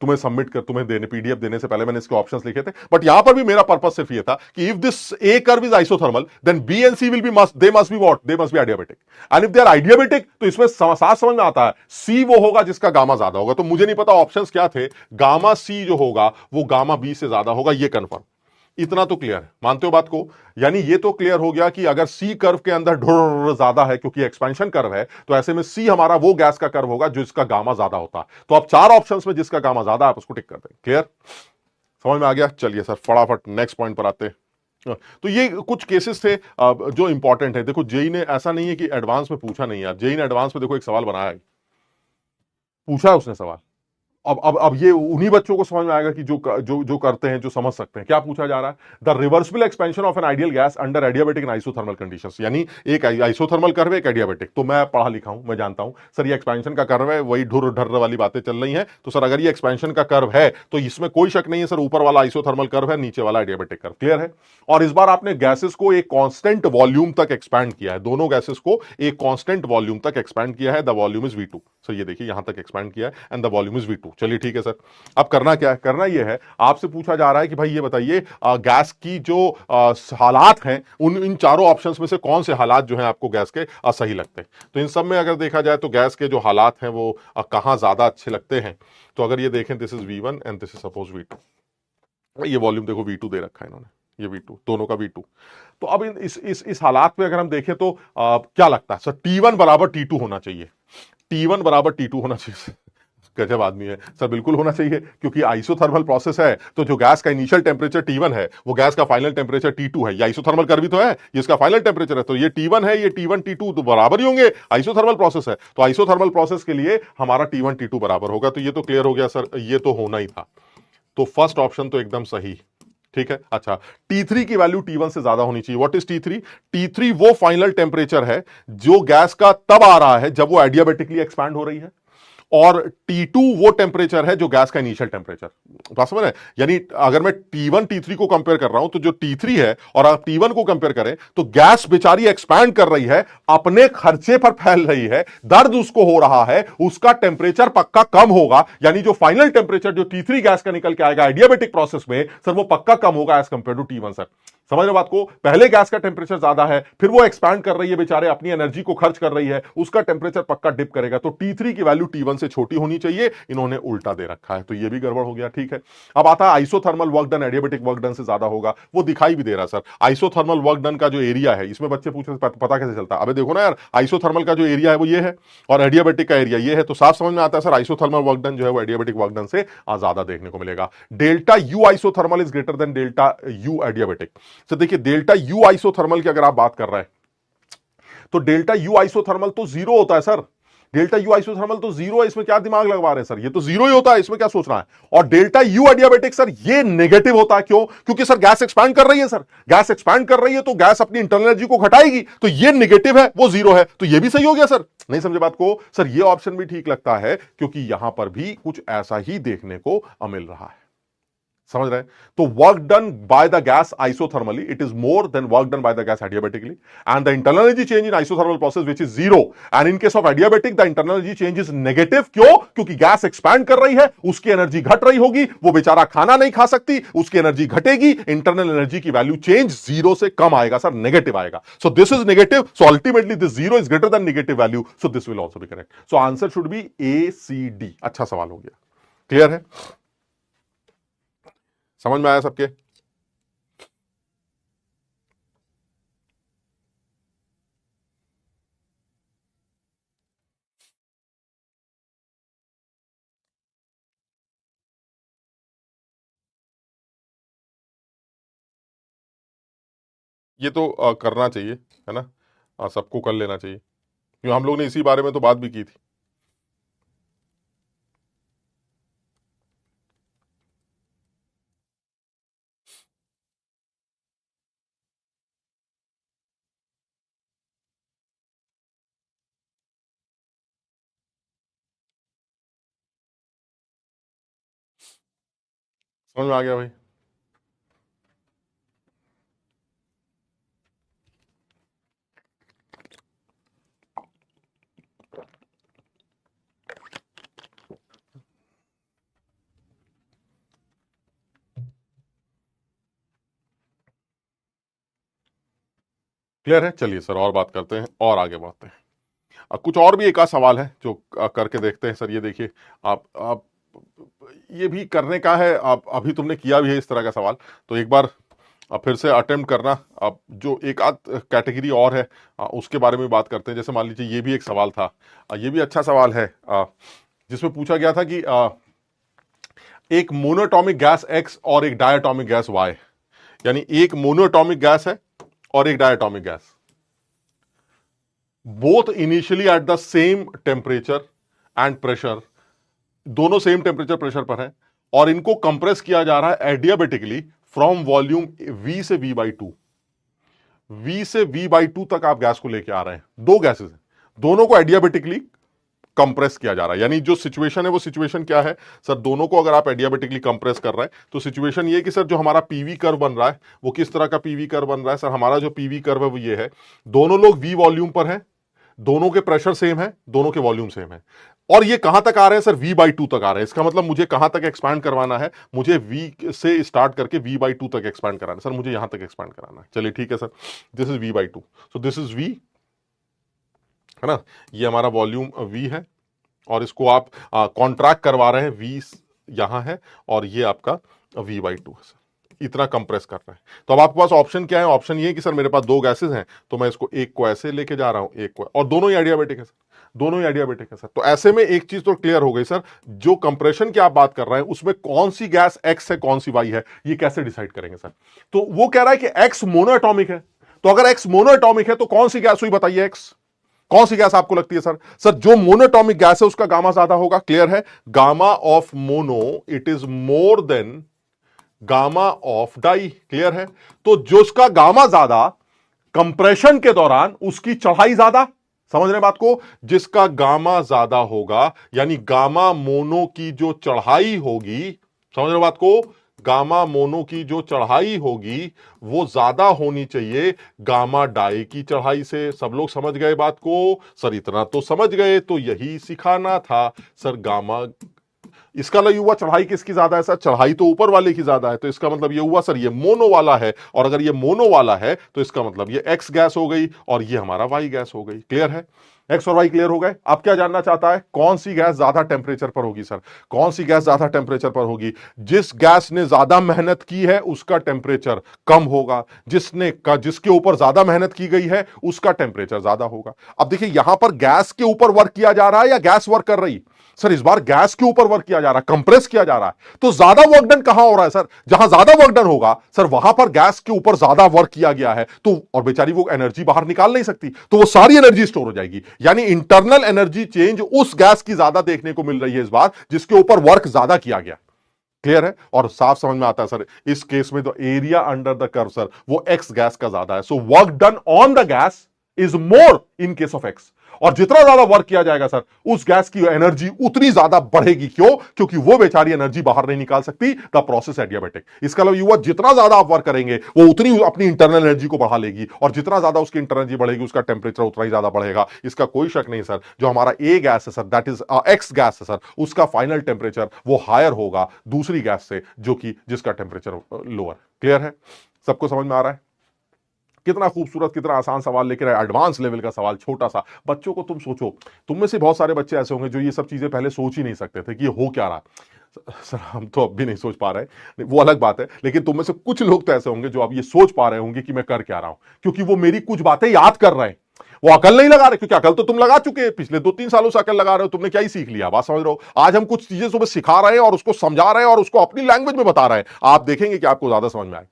तुम्हें सबमिट कर, तुम्हें देने, पीडीएफ देने से पहले मैंने इसके ऑप्शंस लिखे थे। बट यहां पर भी मेरा पर्पस सिर्फ ये था कि if this A curve is isothermal then B and C will be must, they must be what, they must be adiabatic. And if they are adiabatic तो इसमें साफ समझ में आता है सी वो होगा जिसका गामा ज्यादा होगा। तो मुझे नहीं पता ऑप्शंस क्या थे, गामा सी जो होगा वो गामा बी से ज्यादा होगा, ये कंफर्म। इतना तो क्लियर है, मानते हो बात को? यानी ये तो क्लियर हो गया कि अगर सी कर्व के अंदर ढुर ज्यादा है, क्योंकि एक्सपेंशन कर्व है, तो ऐसे में सी हमारा वो गैस का कर्व होगा जिसका गामा ज्यादा होता है। तो अब 4 ऑप्शंस में जिसका गामा ज्यादा है आप उसको टिक कर दें। क्लियर? समझ में आ गया? चलिए सर फटाफट नेक्स्ट पॉइंट पर आते हैं। तो ये कुछ केसेस थे जो इंपॉर्टेंट है। देखो जेई ने, ऐसा नहीं है कि एडवांस में पूछा नहीं यार, जेई ने एडवांस में देखो एक सवाल बनाया है, पूछा है उसने सवाल। अब ये उन्हीं बच्चों को समझ में आएगा कि जो करते हैं, जो समझ सकते हैं। क्या पूछा जा रहा है? The reversible expansion of an ideal gas under adiabatic and isothermal conditions. यानी एक आइसोथर्मल कर्व, एक एडियाबेटिक। तो मैं पढ़ा लिखा हूं, मैं जानता हूं सर ये एक्सपेंशन का कर्व है, वही ढुर ढर्र वाली बातें चल रही हैं। तो सर अगर ये एक्सपेंशन का कर्व है तो इसमें कोई शक नहीं है सर, ऊपर वाला आइसोथर्मल कर्व है, नीचे वाला एडियाबेटिक कर्व। क्लियर है? और इस बार आपने गैसेस को एक कांस्टेंट वॉल्यूम तक एक्सपैंड किया है, दोनों गैसेस को एक कांस्टेंट वॉल्यूम तक एक्सपैंड किया है। The volume is V2। Sir ये देखिए यहां तक एक्सपैंड किया है and the volume is V2। चलिए ठीक है सर। अब करना क्या है? करना यह है, आपसे पूछा जा रहा है कि भाई ये बताइए गैस की जो हालात हैं, इन चारों ऑप्शंस में से कौन से हालात जो हैं आपको गैस के सही लगते हैं। तो इन सब में अगर देखा जाए तो गैस के जो हालात हैं वो कहां ज्यादा अच्छे लगते हैं। तो अगर ये देखें, this is V1 and this is suppose V2। ये वॉल्यूम देखो V2 दे रखा है इन्होंने, ये V2, दोनों का V2। तो अब इस हालात में अगर हम देखें तो क्या लगता है सर? T1 बराबर T2 होना चाहिए, T1 बराबर T2 होना चाहिए। गजब आदमी है सर, बिल्कुल होना चाहिए, क्योंकि आइसोथर्मल प्रोसेस है तो जो गैस का इनिशियल टेंपरेचर T1 है वो गैस का फाइनल टेंपरेचर T2 है। ये आइसोथर्मल कर्व भी तो है, ये इसका फाइनल टेंपरेचर है, तो ये T1 है, ये T1 T2 तो बराबर ही होंगे, आइसोथर्मल प्रोसेस है। तो आइसोथर्मल प्रोसेस के लिए हमारा T1 T2 बराबर होगा। तो ये तो क्लियर हो गया सर, ये तो होना ही था। तो फर्स्ट ऑप्शन तो एकदम सही। ठीक है। अच्छा, T3 की वैल्यू T1 से ज्यादा होनी चाहिए। What is T3? T3 वो फाइनल टेंपरेचर है जो गैस का तब आ रहा है जब वो एडियाबेटिकली एक्सपैंड हो रही है, और T2 वो टेंपरेचर है जो गैस का इनिशियल टेंपरेचर। बात समझ रहे हैं? यानी अगर मैं T1 T3 को कंपेयर कर रहा हूं तो जो T3 है और आप T1 को कंपेयर करें तो गैस बेचारी एक्सपैंड कर रही है, अपने खर्चे पर फैल रही है, दर्द उसको हो रहा है, उसका टेंपरेचर पक्का कम होगा। यानी जो फाइनल टेंपरेचर जो T3 गैस का निकल के आएगा एडियाबेटिक प्रोसेस में सर, वो पक्का कम होगा as compare to T1 sir. समझ रहे बात को? पहले गैस का टेंपरेचर ज्यादा है, फिर वो एक्सपैंड कर रही है, बेचारे अपनी एनर्जी को खर्च कर रही है, उसका टेंपरेचर पक्का डिप करेगा। तो T3 की वैल्यू T1 से छोटी होनी चाहिए, इन्होंने उल्टा दे रखा है, तो ये भी गड़बड़ हो गया। ठीक है। अब आता है isothermal work done adiabatic work done से ज्यादा होगा, वो दिखाई भी दे रहा सर। आइसोथर्मल वर्क डन का जो एरिया है, इसमें बच्चे पूछे पता कैसे चलता है? अबे देखो ना यार, आइसोथर्मल का जो एरिया है वो ये है और एडियाबेटिक का एरिया ये है, तो साफ समझ में आता है सर आइसोथर्मल वर्क डन जो है वो एडियाबेटिक वर्क डन से ज्यादा देखने को मिलेगा। Delta U isothermal is greater then delta U adiabatic. तो देखिए डेल्टा यू आइसोथर्मल की अगर आप बात कर रहे हैं तो डेल्टा यू आइसोथर्मल तो जीरो होता है सर। डेल्टा यू आइसोथर्मल तो जीरो है, इसमें क्या दिमाग लगवा रहे हैं सर, ये तो जीरो ही होता है, इसमें क्या सोचना है। और डेल्टा यू एडियाबेटिक सर ये नेगेटिव होता है, क्यों? क्योंकि सर गैस एक्सपैंड कर रही है सर, गैस एक्सपैंड कर रही है तो गैस अपनी इंटरनल एनर्जी को घटाएगी, तो ये नेगेटिव है वो जीरो है, तो ये भी सही हो गया सर। नहीं समझे बात को सर? ये ऑप्शन भी ठीक लगता है क्योंकि यहां पर भी कुछ ऐसा ही देखने को मिल रहा है, समझ रहे हैं? तो work done by the gas isothermally it is more then work done by the gas adiabatically, and the internal energy change in isothermal process which is zero, and in case of adiabatic the internal energy change is negative. क्यों? क्योंकि gas expand कर रही है, उसकी energy घट रही होगी, वो बेचारा खाना नहीं खा सकती, उसकी एनर्जी घटेगी, इंटरनल एनर्जी की वैल्यू चेंज जीरो से कम आएगा सर, नेगेटिव आएगा। So this is negative, so ultimately this zero is greater than negative value, so this will also be correct. So answer should be A C D. अच्छा सवाल हो गया, clear है? समझ में आया सबके? ये तो करना चाहिए, है ना? सबको कर लेना चाहिए, क्योंकि हम लोग ने इसी बारे में तो बात भी की थी। समझ में आ गया भाई? क्लियर है? चलिए सर और बात करते हैं और आगे बढ़ते हैं। कुछ और भी एक आध सवाल है जो करके देखते हैं सर। ये देखिए, आप ये भी करने का है, आप अभी तुमने किया भी है इस तरह का सवाल, तो एक बार फिर से अटेम्प्ट करना। अब जो एक आध कैटेगरी और है उसके बारे में बात करते हैं। जैसे मान लीजिए ये भी एक सवाल था, ये भी अच्छा सवाल है, जिसमें पूछा गया था कि एक मोनोटॉमिक गैस एक्स और एक डायटॉमिक गैस वाई, यानी एक मोनोटॉमिक गैस है और एक diatomic gas, both initially at the same temperature and pressure, दोनों सेम टेम्परेचर प्रेशर पर है, और इनको कंप्रेस किया जा रहा है एडियाबेटिकली फ्रॉम वॉल्यूम वी से वी बाई टू। वी से वी बाई टू तक आप गैस को लेके आ रहे हैं, दो गैसेस हैं, दोनों को एडियाबेटिकली कंप्रेस किया जा रहा है। यानी जो सिचुएशन है वो सिचुएशन क्या है सर? दोनों को अगर आप एडियाबेटिकली कंप्रेस कर रहे हैं तो सिचुएशन ये कि सर जो हमारा पीवी कर्व बन रहा है वो किस तरह का पीवी कर्व बन रहा है सर? हमारा जो पीवी कर्व है वो ये है, दोनों लोग वी वॉल्यूम पर हैं, दोनों के प्रेशर सेम है, दोनों के वॉल्यूम सेम है, और ये कहां तक आ रहे हैं सर? वी बाई टू तक आ रहे हैं। इसका मतलब मुझे कहां तक एक्सपैंड करवाना है? मुझे वी से स्टार्ट करके वी बाई टू तक एक्सपैंड कराना है सर, मुझे यहां तक एक्सपैंड कराना है। चलिए ठीक है sir, this is V by two, so this is V, है ना? ये हमारा वॉल्यूम वी है, और इसको आप कॉन्ट्रैक्ट करवा रहे हैं, वी यहां है और ये आपका वी बाई टू है सर, इतना कंप्रेस कर रहे हैं। तो अब आपके पास ऑप्शन क्या है? ऑप्शन ये कि सर मेरे पास दो गैसेस हैं, तो मैं इसको एक को ऐसे लेके जा रहा हूं, एक को, और दोनों ही एडियाबेटिक है सर, दोनों ही एडियाबेटिक है सर। तो ऐसे में एक चीज तो क्लियर हो गई सर, जो कंप्रेशन की आप बात कर रहे हैं उसमें कौन सी गैस एक्स है कौन सी वाई है, ये कैसे डिसाइड करेंगे सर? तो वो कह रहा है कि एक्स मोनोएटॉमिक है, तो अगर एक्स मोनोएटॉमिक है तो कौन सी गैस हुई बताइए? एक्स कौन सी गैस आपको लगती है सर? सर जो मोनोटॉमिक गैस है उसका गामा ज्यादा होगा, क्लियर है? Gamma of mono it is more than gamma of di, clear है? तो जो उसका गामा ज्यादा, कंप्रेशन के दौरान उसकी चढ़ाई ज्यादा, समझ रहे बात को? जिसका गामा ज्यादा होगा यानी गामा मोनो की जो चढ़ाई होगी, समझ रहे बात को? गामा मोनो की जो चढ़ाई होगी वो ज्यादा होनी चाहिए गामा डाई की चढ़ाई से। सब लोग समझ गए बात को? सर इतना तो समझ गए, तो यही सिखाना था सर। गामा, इसका मतलब हुआ चढ़ाई किसकी ज्यादा है सर? चढ़ाई तो ऊपर वाले की ज्यादा है, तो इसका मतलब ये हुआ सर ये मोनो वाला है, और अगर ये मोनो वाला है तो इसका मतलब ये एक्स गैस हो गई और ये हमारा वाई गैस हो गई, क्लियर है? एक्स और वाई क्लियर हो गए। अब क्या जानना चाहता है, कौन सी गैस ज्यादा टेम्परेचर पर होगी सर, कौन सी गैस ज्यादा टेम्परेचर पर होगी। जिस गैस ने ज्यादा मेहनत की है उसका टेम्परेचर कम होगा, जिसके ऊपर ज्यादा मेहनत की गई है उसका टेम्परेचर ज्यादा होगा। अब देखिए यहां पर गैस के ऊपर वर्क किया जा रहा है या गैस वर्क कर रही, सर इस बार गैस के ऊपर वर्क किया जा रहा है, कंप्रेस किया जा रहा है। तो ज्यादा वर्क डन कहां हो रहा है सर, जहां ज्यादा वर्क डन होगा सर वहां पर गैस के ऊपर ज्यादा वर्क किया गया है, तो और बेचारी वो एनर्जी बाहर निकाल नहीं सकती, तो वो सारी एनर्जी स्टोर हो जाएगी। यानी इंटरनल एनर्जी चेंज उस गैस की ज्यादा देखने को मिल रही है इस बार जिसके ऊपर वर्क ज्यादा किया गया। क्लियर है और साफ समझ में आता है सर। इस केस में तो area under the curve sir वो एक्स गैस का ज्यादा है, so work done on the gas is more in case of x. और जितना ज्यादा वर्क किया जाएगा सर उस गैस की एनर्जी उतनी ज्यादा बढ़ेगी। क्यों? क्योंकि वो बेचारी एनर्जी बाहर नहीं निकाल सकती, द प्रोसेस एडियाबेटिक। इसका मतलब युवा जितना ज्यादा आप वर्क करेंगे वो उतनी अपनी इंटरनल एनर्जी को बढ़ा लेगी, और जितना ज्यादा उसकी इंटरनल एनर्जी बढ़ेगी उसका टेम्परेचर उतना ही ज्यादा बढ़ेगा। इसका कोई शक नहीं सर, जो हमारा ए गैस है sir that is x gas है सर, उसका फाइनल टेम्परेचर वो हायर होगा दूसरी गैस से जो कि जिसका टेम्परेचर लोअर। क्लियर है? सबको समझ में आ रहा है? कितना खूबसूरत, कितना आसान सवाल, लेकिन एडवांस लेवल का सवाल, छोटा सा। बच्चों को तुम सोचो, तुम में से बहुत सारे बच्चे ऐसे होंगे जो ये सब चीजें पहले सोच ही नहीं सकते थे कि ये हो क्या रहा। सर हम तो अब भी नहीं सोच पा रहे, वो अलग बात है, लेकिन तुम में से कुछ लोग तो ऐसे होंगे जो अब ये सोच पा रहे होंगे कि मैं कर क्या रहा हूं, क्योंकि वो मेरी कुछ बातें याद कर रहे हैं। वो अकल नहीं लगा रहे, क्योंकि अकल तो तुम लगा चुके हैं, पिछले 2-3 सालों से अकल लगा रहे हो, तुमने क्या ही सीख लिया, बात समझ रहे हो। आज हम कुछ चीजें सुबह सिखा रहे हैं और उसको समझा रहे हैं और उसको अपनी लैंग्वेज में बता रहे हैं, आप देखेंगे कि आपको ज्यादा समझ में आए।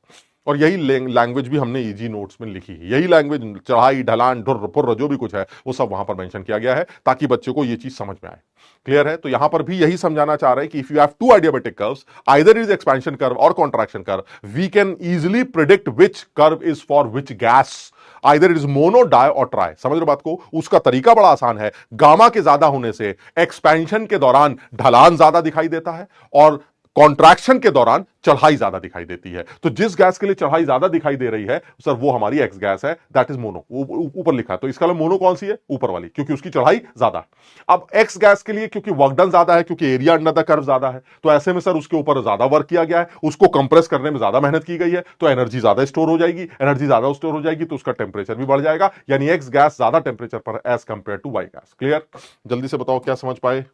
और यही लैंग्वेज भी हमने इजी नोट्स में लिखी है, यही लैंग्वेज, चढ़ाई ढलान ढुर्र पुर्र जो भी कुछ है वो सब वहां पर मेंशन किया गया है ताकि बच्चे को ये चीज समझ में आए। क्लियर है? तो यहां पर भी यही समझाना चाह रहे हैं कि if you have two adiabatic curves, either is expansion curve और contraction curve, we can easily predict which curve is for which gas, either it is mono, di और ट्राई। समझ रहे बात को? उसका तरीका बड़ा आसान है। गामा के ज्यादा होने से एक्सपेंशन के दौरान ढलान ज्यादा दिखाई देता है और कॉन्ट्रैक्शन के दौरान चढ़ाई ज्यादा दिखाई देती है। तो जिस गैस के लिए चढ़ाई ज्यादा दिखाई दे रही है सर वो हमारी एक्स गैस है, दैट इज मोनो, ऊपर लिखा है। तो इसका मोनो कौन सी है? ऊपर वाली, क्योंकि उसकी चढ़ाई ज्यादा। अब एक्स गैस के लिए क्योंकि वर्क डन ज्यादा है, क्योंकि एरिया अंडर द कर्व ज्यादा है, तो ऐसे में सर उसके ऊपर ज्यादा वर्क किया गया है, उसको कंप्रेस करने में ज्यादा मेहनत की गई है, तो एनर्जी ज्यादा स्टोर हो जाएगी। एनर्जी ज्यादा स्टोर हो जाएगी तो उसका टेम्परेचर भी बढ़ जाएगा, यानी एक्स गैस ज्यादा टेम्परेचर पर as compare to Y gas. Clear? जल्दी से बताओ क्या समझ पाए,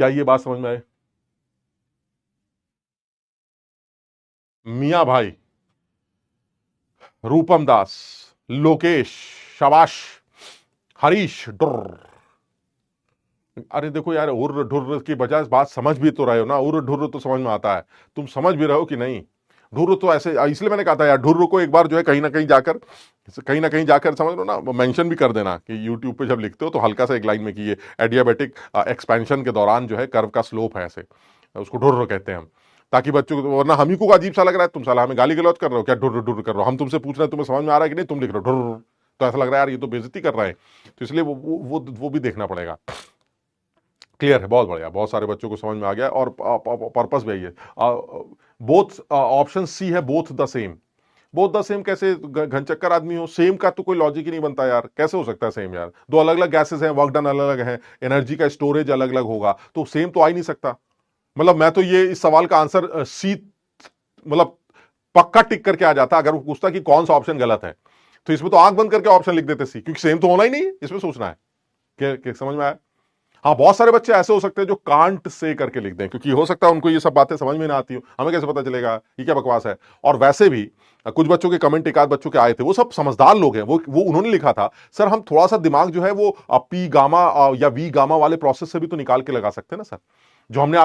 क्या ये बात समझ में आए? मियां भाई, रूपम दास, लोकेश, शाबाश, हरीश, डुर। अरे देखो यार, उर्र ढुर्र की बजाय बात समझ भी तो रहे हो ना, उर्र ढुर्र तो समझ में आता है, तुम समझ भी रहे हो कि नहीं? ढुर्र तो ऐसे, इसलिए मैंने कहा था यार ढुर्र को एक बार जो है कहीं ना कहीं जाकर समझ लो ना, मेंशन भी कर देना कि यूट्यूब पे जब लिखते हो तो हल्का सा एक लाइन में कि ये एडियाबेटिक एक्सपेंशन के दौरान जो है कर्व का स्लोप है, ऐसे उसको ढुर्र कहते हैं हम, ताकि बच्चों को, वरना हम ही को अजीब सा लग रहा है, तुम साला हमें गाली गलौज कर रहे हो क्या, ढुर्र ढुर्र कर रहे हो, हम तुमसे पूछ रहे हैं तुम्हें समझ में आ रहा है कि नहीं, तुम लिख रहे हो ढुर्र, तो ऐसा लग रहा है यार ये तो बेइज्जती कर रहे हैं, तो इसलिए वो भी देखना पड़ेगा। क्लियर है? बहुत बढ़िया, बहुत सारे बच्चों को समझ में आ गया, और पर्पस भी है। बोथ ऑप्शन सी है, both the same. Both the same कैसे? घनचक्कर आदमी हो, सेम का तो कोई लॉजिक ही नहीं बनता यार, कैसे हो सकता है सेम यार? दो अलग अलग गैसेस हैं, वर्क डन अलग अलग है, एनर्जी का स्टोरेज अलग अलग होगा, तो सेम तो आ ही नहीं सकता। मतलब मैं तो ये इस सवाल का आंसर सी, मतलब पक्का टिक करके आ जाता अगर वो पूछता कि कौन सा ऑप्शन गलत है, तो इसमें तो आंख बंद करके ऑप्शन लिख देते सी, क्योंकि सेम तो होना ही नहीं है, इसमें सोचना है। क्या समझ में आया? हाँ, बहुत सारे बच्चे ऐसे हो सकते हैं जो कांट से करके लिख दें, क्योंकि हो सकता है उनको ये सब बातें समझ में ना आती हो, हमें कैसे पता चलेगा ये क्या बकवास है। और वैसे भी कुछ बच्चों के कमेंट, एक आध बच्चों के आए थे, वो सब समझदार लोग हैं, वो उन्होंने लिखा था सर हम थोड़ा सा दिमाग जो है वो पी गामा या वी गामा वाले प्रोसेस से भी तो निकाल के लगा सकते हैं ना सर, जो हमें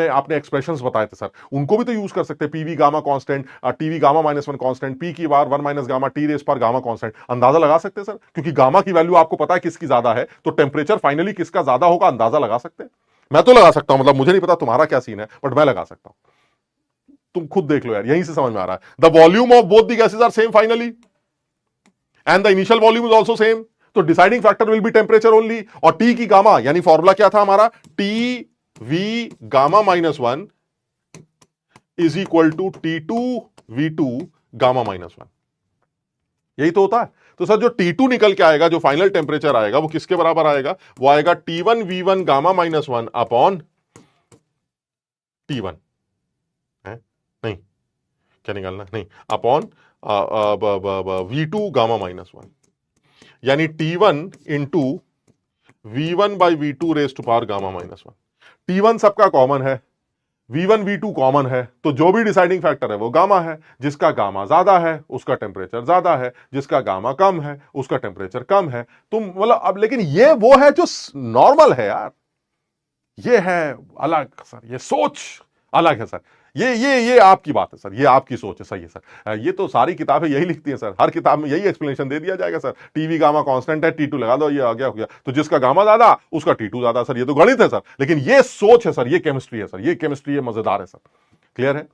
आपने एक्सप्रेशंस बताए थे सर, उनको भी तो यूज कर सकते हैं। PV gamma constant, TV gamma -1 constant, P की बार 1 माइनस गामा, टी रेस पर गामा कांस्टेंट, अंदाजा लगा सकते हैं सर, क्योंकि गामा की वैल्यू आपको पता है किसकी ज्यादा है, तो टेम्परेचर फाइनली किसका ज्यादा होगा अंदाजा लगा सकते हैं। मैं तो लगा सकता हूं, मतलब मुझे नहीं पता तुम्हारा क्या सीन है, बट मैं लगा सकता हूं। तुम खुद देख लो यार, यहीं से समझ में आ रहा है। The volume of both the gases are same finally and the initial volume is also same, तो deciding factor will be temperature only. और टी की गामा, यानी फॉर्मूला क्या था हमारा, T V gamma -1 is equal to T2V2 gamma -1, यही तो होता है। तो सर जो T2 निकल के आएगा, जो फाइनल टेम्परेचर आएगा वो किसके बराबर आएगा, वो आएगा T1V1 गामा -1 अपॉन T1 है, नहीं क्या निकालना, नहीं, अपॉन V2 गामा -1। यानी T1 into V1 by V2 raise to power gamma minus 1। T1 सबका कॉमन है, V1 V2 कॉमन है, तो जो भी डिसाइडिंग फैक्टर है वो गामा है। जिसका गामा ज्यादा है उसका टेम्परेचर ज्यादा है, जिसका गामा कम है उसका टेम्परेचर कम है। तो मतलब अब लेकिन ये वो है जो नॉर्मल है यार, ये है अलग सर, ये सोच अलग है सर। ये आपकी बात है सर, ये आपकी सोच है, सही है सर। ये तो सारी किताबें यही लिखती हैं सर, हर किताब में यही एक्सप्लेनेशन दे दिया जाएगा सर। टीवी गामा कांस्टेंट है, T2 लगा दो, ये आ गया हो गया। तो जिसका गामा ज्यादा उसका T2 ज्यादा सर, ये तो गणित है सर, लेकिन ये सोच है सर, ये केमिस्ट्री है सर, ये केमिस्ट्री है, मजेदार है सर। क्लियर है?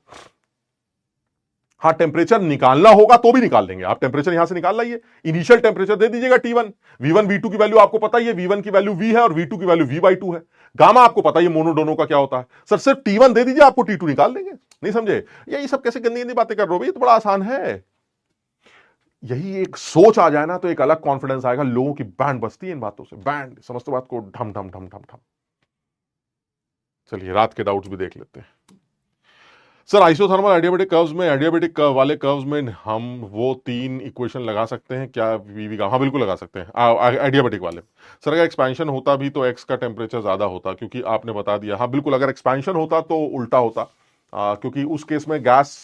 हाँ, टेम्परेचर निकालना होगा तो भी निकाल देंगे, आप टेम्परेचर यहां से निकाल लाइए, इनिशियल टेम्परेचर दे दीजिएगा T1। V1 V2 की वैल्यू आपको पता ही है, V1 की वैल्यू V है और V2 की वैल्यू V/2 है। गामा आपको पता ही मोनो दोनों का क्या होता है सर, सिर्फ T1 दे दीजिए, आपको T2 निकाल देंगे। नहीं समझे? ये सब कैसे गंदी गंदी बातें कर रहे हो भाई, ये तो बड़ा आसान है। यही एक सोच आ जाए ना तो एक अलग कॉन्फिडेंस आएगा, लोगों की बैंड बजती है इन बातों से, बैंड, समझते बात को, ढम ढम ढम ढम ढम। चलिए रात के डाउट्स भी देख लेते हैं सर। आइसोथर्मल एडियाबेटिक कर्व्स में, एडियाबेटिक वाले कर्व्स में हम वो 3 इक्वेशन लगा सकते हैं क्या? वीवी का, हाँ बिल्कुल लगा सकते हैं एडियाबेटिक वाले। सर अगर एक्सपेंशन होता भी तो एक्स का टेम्परेचर ज्यादा होता, क्योंकि आपने बता दिया। हाँ बिल्कुल, अगर एक्सपेंशन होता तो उल्टा होता, क्योंकि उस केस में गैस,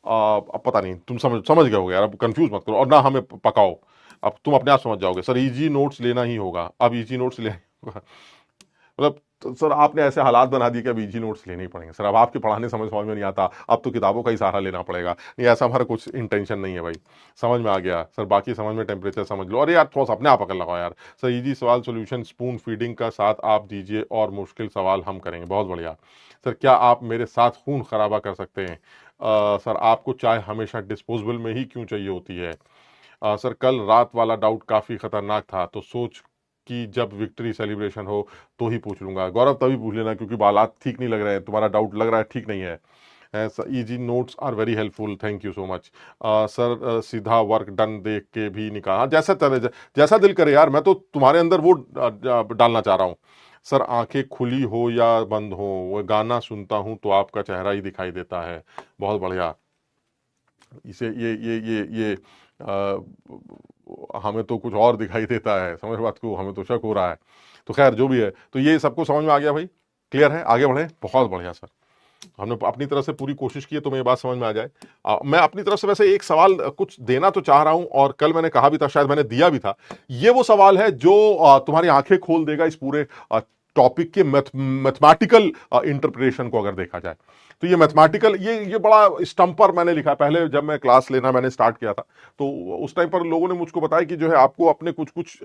अब पता नहीं, तुम समझ गए होगे यार, अब कंफ्यूज मत करो और ना हमें पकाओ, अब तुम अपने आप समझ जाओगे। सर इजी नोट्स लेना ही होगा, अब इजी नोट्स लेना होगा मतलब, तो सर आपने ऐसे हालात बना दिए कि अब इजी नोट्स लेने ही पड़ेंगे सर। अब आपके पढ़ाने समझ में नहीं आता, अब तो किताबों का ही सहारा लेना पड़ेगा। नहीं, ऐसा हमारा कुछ इंटेंशन नहीं है भाई, समझ में आ गया सर। बाकी समझ में, टेम्परेचर समझ लो। अरे यार थोड़ा सा अपने आप पकड़ लगाओ यार। सर इजी सवाल सोल्यूशन स्पून फीडिंग का साथ आप दीजिए और मुश्किल सवाल हम करेंगे। बहुत बढ़िया सर। क्या आप मेरे साथ खून खराबा कर सकते हैं? सर आपको चाय हमेशा डिस्पोजेबल में ही क्यों चाहिए होती है? सर कल रात वाला डाउट काफी खतरनाक था, तो सोच कि जब विक्ट्री सेलिब्रेशन हो तो ही पूछ लूंगा। गौरव तभी पूछ लेना, क्योंकि हालात ठीक नहीं लग रहे हैं, तुम्हारा डाउट लग रहा है ठीक नहीं है। Easy notes are very helpful, thank you so much. Sir सीधा वर्क डन देख के भी निकाल, जैसा चले, जैसा दिल करे यार, मैं तो तुम्हारे अंदर वो डालना चाह रहा हूँ। सर आंखें खुली हो या बंद हो, वो गाना सुनता हूं तो आपका चेहरा ही दिखाई देता है। बहुत बढ़िया। इसे ये हमें तो कुछ और दिखाई देता है, समझ बात को, हमें तो शक हो रहा है। तो खैर जो भी है, तो ये सबको समझ में आ गया भाई, क्लियर है? आगे बढ़े। बहुत बढ़िया सर, हमने अपनी तरफ से पूरी कोशिश की है तो मैं ये बात समझ में आ जाए। मैं अपनी तरफ से वैसे एक सवाल कुछ देना तो चाह रहा हूं, और कल मैंने कहा भी था, शायद मैंने दिया भी था। ये वो सवाल है जो तुम्हारी आंखें खोल देगा इस पूरे टॉपिक के मैथमेटिकल इंटरप्रिटेशन को अगर देखा जाए तो। ये मैथमेटिकल, ये बड़ा स्टम्पर मैंने लिखा पहले, जब मैं क्लास लेना मैंने स्टार्ट किया था, तो उस टाइम पर लोगों ने मुझको बताया कि जो है आपको अपने कुछ कुछ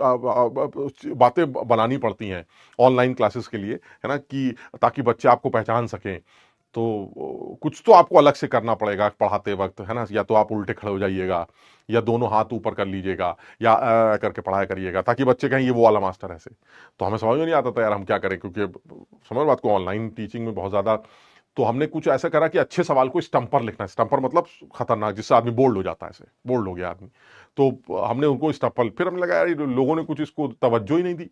बातें बनानी पड़ती हैं ऑनलाइन क्लासेस के लिए, है ना, कि ताकि बच्चे आपको पहचान सकें। तो कुछ तो आपको अलग से करना पड़ेगा पढ़ाते वक्त, है ना। या तो आप उल्टे खड़े हो जाइएगा, या दोनों हाथ ऊपर कर लीजिएगा, या करके पढ़ाया करिएगा, ताकि बच्चे कहें ये वो वाला मास्टर ऐसे। तो हमें समझ में नहीं आता था यार हम क्या करें, क्योंकि समझ बात को, ऑनलाइन टीचिंग में बहुत ज्यादा। तो हमने कुछ ऐसा करा कि अच्छे सवाल को स्टम्पर लिखना है। स्टम्पर मतलब खतरनाक, जिससे आदमी बोल्ड हो जाता है, ऐसे बोल्ड हो गया आदमी। तो हमने उनको स्टम्पर, फिर हमने लगा यार लोगों ने कुछ इसको तवज्जो ही नहीं दी,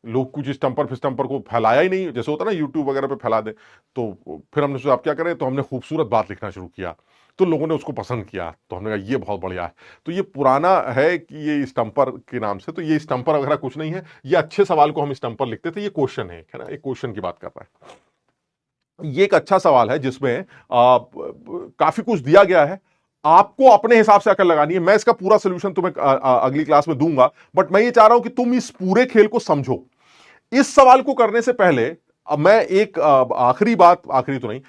लोग कुछ स्टम्पर को फैलाया ही नहीं, जैसे होता ना यूट्यूब वगैरह पे फैला दे। तो फिर हमने सोचा आप क्या करें, तो हमने खूबसूरत बात लिखना शुरू किया, तो लोगों ने उसको पसंद किया। तो हमने कहा ये बहुत बढ़िया है। तो ये पुराना है कि ये स्टम्पर के नाम से, तो ये स्टम्पर वगैरह कुछ नहीं है, ये अच्छे सवाल को हम स्टम्पर लिखते थे। ये क्वेश्चन है ना, एक क्वेश्चन की बात कर रहा है। ये एक अच्छा सवाल है जिसमें काफी कुछ दिया गया है, आपको अपने हिसाब से अकल लगानी है। मैं इसका पूरा सोल्यूशन तुम्हें अगली क्लास में दूंगा, बट मैं ये चाह रहा हूं कि तुम इस पूरे खेल को समझो। इस सवाल को करने से पहले अब मैं एक आखिरी बात, आखिरी तो नहीं,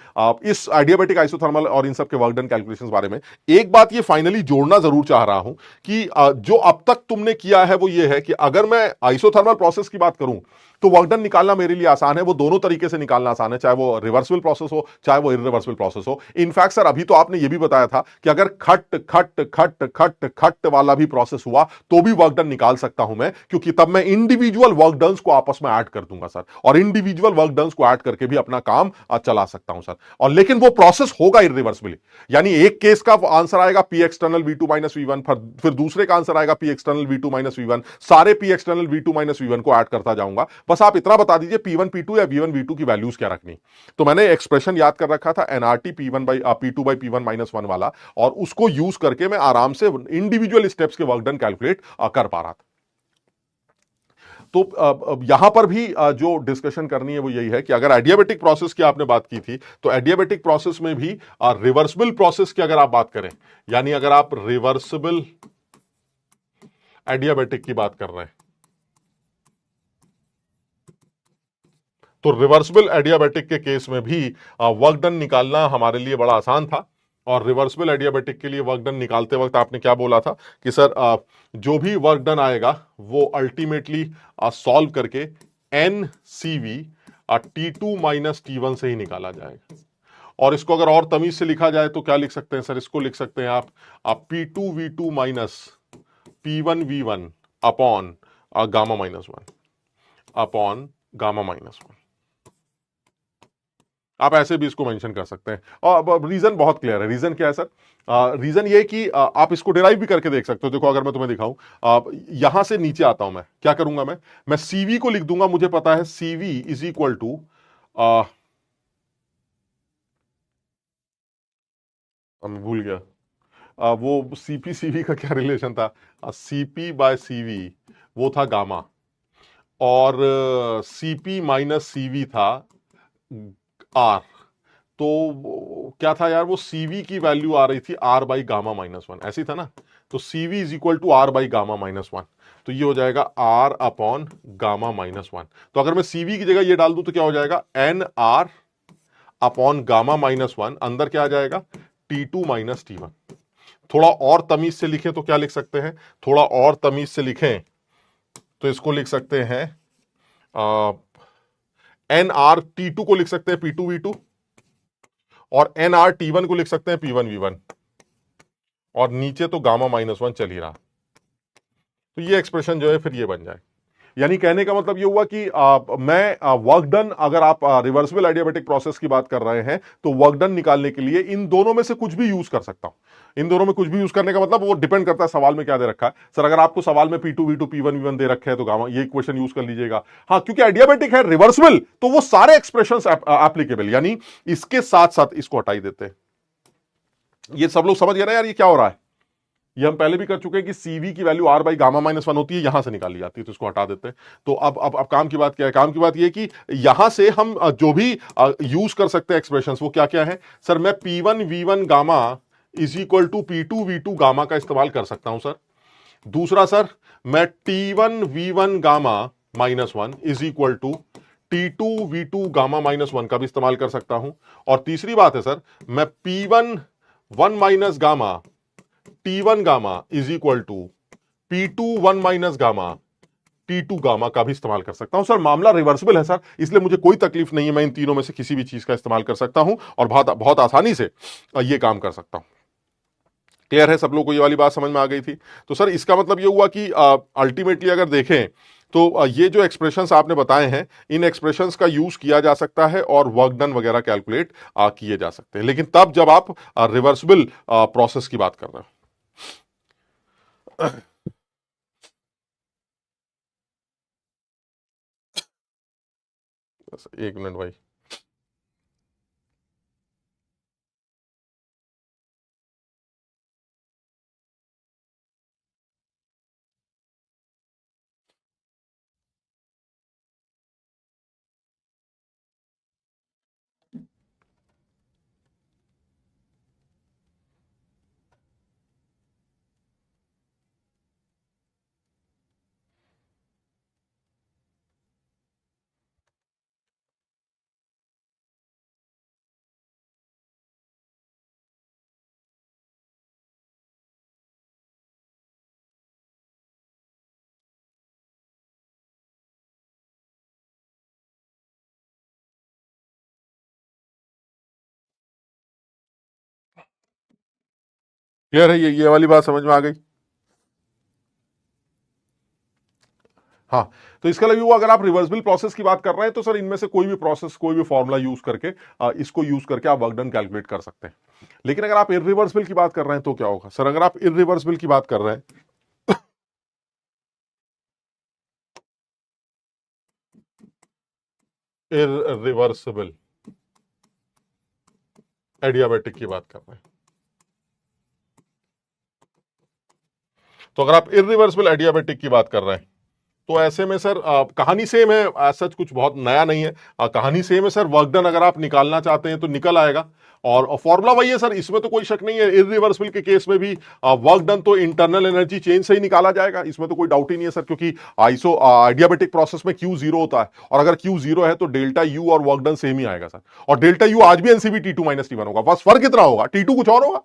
इस आइडियाबैटिक आइसोथर्मल और इन सब के वर्क डन कैलकुलेशंस बारे में एक बात ये फाइनली जोड़ना जरूर चाह रहा हूं कि जो अब तक तुमने किया है वो ये है कि अगर मैं आइसोथर्मल प्रोसेस की बात करूं तो वर्क डन निकालना मेरे लिए आसान है, वो दोनों तरीके से निकालना आसान है, चाहे वो रिवर्सिबल प्रोसेस हो चाहे वो इरिवर्सिबल प्रोसेस हो। इनफैक्ट सर अभी तो आपने ये भी बताया था कि अगर खट खट खट खट खट वाला भी प्रोसेस हुआ तो भी वर्क डन निकाल सकता हूं मैं, क्योंकि तब मैं इंडिविजुअल वर्क डन्स को आपस में ऐड कर दूंगा सर, और इंडिविजुअल वर्क डन्स को ऐड करके भी अपना काम चला सकता हूं सर। और लेकिन वो प्रोसेस होगा इरिवर्सिबली, यानी एक केस का आंसर आएगा P external V2 minus V1, फिर दूसरे का आंसर आएगा P external V2 minus V1, सारे P external V2 minus V1 को ऐड करता जाऊंगा। बस आप इतना बता दीजिए P1 P2 या V1 V2 की वैल्यूज क्या रखनी। तो मैंने एक्सप्रेशन याद कर रखा था NRT P2 by P1 minus 1 वाला, और उसको यूज करके मैं आराम से इंडिविजुअल स्टेप्स के वर्क डन कैलकुलेट कर पा रहा था। तो यहां पर भी जो डिस्कशन करनी है वो यही है कि अगर एडियाबेटिक प्रोसेस की आपने बात की थी, तो एडियाबेटिक प्रोसेस में भी रिवर्सिबल प्रोसेस की अगर आप बात करें, यानी अगर आप रिवर्सिबल एडियाबेटिक की बात कर रहे हैं, तो रिवर्सिबल एडियाबेटिक के केस में भी वर्क डन निकालना हमारे लिए बड़ा आसान था। और रिवर्सिबल एडियाबेटिक के लिए वर्क डन निकालते वक्त आपने क्या बोला था कि सर जो भी वर्क डन आएगा वो अल्टीमेटली सॉल्व करके NCV T2 माइनस T1 से ही निकाला जाएगा। और इसको अगर और तमीज से लिखा जाए तो क्या लिख सकते हैं सर? इसको लिख सकते हैं आप P2V2 minus P1V1 upon gamma minus 1 upon gamma minus 1। आप ऐसे भी इसको मेंशन कर सकते हैं। और रीजन बहुत क्लियर है। रीजन क्या है सर? रीजन ये कि आप इसको डिराइव भी करके देख सकते हो। देखो अगर मैं तुम्हें दिखाऊं, यहां से नीचे आता हूं, मैं क्या करूंगा? मैं सीवी को लिख दूंगा। मुझे पता है सीवी इज इक्वल टू, मैं भूल गया, वो सीपी सीवी का क्या रिलेशन था? सीपी बाय सीवी वो था गामा, और सीपी माइनस सीवी था आर। तो क्या था यार? वो सीवी की वैल्यू आ रही थी आर बाई गामा माइनस 1, ऐसी था ना? तो C V is equal to R by gamma minus 1। तो ये हो जाएगा आर अपॉन गामा माइनस 1। तो अगर मैं सीवी की जगह ये डाल दूं तो क्या हो जाएगा? N R upon gamma minus 1। अंदर क्या आ जाएगा? T2 minus T1। थोड़ा और तमीज से लिखें तो क्या लिख सकते हैं? थोड़ा और तमीज से लिखें तो इसको लिख सकते हैं, NRT2 को लिख सकते हैं P2V2, और NRT1 को लिख सकते हैं P1V1, और नीचे तो गामा माइनस 1 चल ही रहा। तो ये एक्सप्रेशन जो है फिर ये बन जाए। यानी कहने का मतलब ये हुआ कि मैं वर्क डन, अगर आप रिवर्सिबल एडियाबेटिक प्रोसेस की बात कर रहे हैं तो वर्क डन निकालने के लिए इन दोनों में से कुछ भी यूज कर सकता हूं। इन दोनों में कुछ भी यूज करने का मतलब वो डिपेंड करता है सवाल में क्या दे रखा है। सर अगर आपको सवाल में P2V2 P1V1 दे रखे हैं तो गामा, ये इक्वेशन यूज कर लीजिएगा। हाँ, क्योंकि एडियाबेटिक है, रिवर्सिबल, तो वो सारे एक्सप्रेशन एप्लीकेबल, यानी इसके साथ साथ इसको हटाई देते हैं। ये सब लोग समझ गए ना यार ये क्या हो रहा है? ये हम पहले भी कर चुके हैं कि सीवी की value R by gamma minus 1 होती है, यहां से निकाली जाती है, तो इसको हटा देते हैं। तो अब काम की बात क्या है? काम की बात ये है कि यहां से हम जो भी यूज कर सकते हैं एक्सप्रेशंस, वो क्या क्या है? सर मैं P1V1 gamma is equal to P2V2 gamma का इस्तेमाल कर सकता हूं सर। दूसरा सर, मैं T1V1 gamma minus 1 is equal to T2V2 gamma minus 1 का भी इस्तेमाल कर सकता हूं। और तीसरी बात है सर, मैं P1 minus gamma T1 gamma is equal to P2 minus gamma T2 gamma का भी इस्तेमाल कर सकता हूं। सर मामला रिवर्सिबल है सर, इसलिए मुझे कोई तकलीफ नहीं है, मैं इन तीनों में से किसी भी चीज का इस्तेमाल कर सकता हूं और बहुत बहुत आसानी से ये काम कर सकता हूं। क्लियर है? सब लोग को ये वाली बात समझ में आ गई थी? तो सर इसका मतलब ये हुआ कि अल्टीमेटली अगर देखें तो ये जो एक्सप्रेशंस आपने बताए हैं, इन एक्सप्रेशंस का यूज किया जा सकता है और वर्क डन वगैरह कैलकुलेट किए जा सकते हैं, लेकिन तब जब आप रिवर्सिबल प्रोसेस की बात कर रहे हो। बस एक मिनट भाई। क्लियर है? ये वाली बात समझ में आ गई? हाँ, तो इसका मतलब हुआ अगर आप रिवर्सिबल प्रोसेस की बात कर रहे हैं तो सर इनमें से कोई भी प्रोसेस, कोई भी फॉर्मूला यूज करके इसको यूज करके आप वर्क डन कैलकुलेट कर सकते हैं। लेकिन अगर आप इरिवर्सिबल की बात कर रहे हैं तो क्या होगा? सर अगर आप इरिवर्सिबल की बात कर रहे हैं, इरिवर्सिबल एडियाबेटिक की बात कर रहे हैं, तो अगर आप इरिवर्सिबल एडियाबेटिक की बात कर रहे हैं तो ऐसे में सर कहानी सेम है, सच कुछ बहुत नया नहीं है, कहानी सेम है सर। वर्क डन अगर आप निकालना चाहते हैं तो निकल आएगा, और फॉर्मूला वही है सर, इसमें तो कोई शक नहीं है। इररिवर्सिबल के केस में भी वर्क डन तो इंटरनल एनर्जी चेंज से ही निकाला जाएगा, इसमें तो कोई डाउट ही नहीं है सर, क्योंकि आइसो आइडियाबैटिक प्रोसेस में क्यू जीरो होता है, और अगर क्यू जीरो है तो डेल्टा यू और वर्क डन सेम ही आएगा सर। और डेल्टा यू आज भी एनसीवी T2 माइनस T1 होगा, बस फर्क इतना होगा, T2 कुछ और होगा।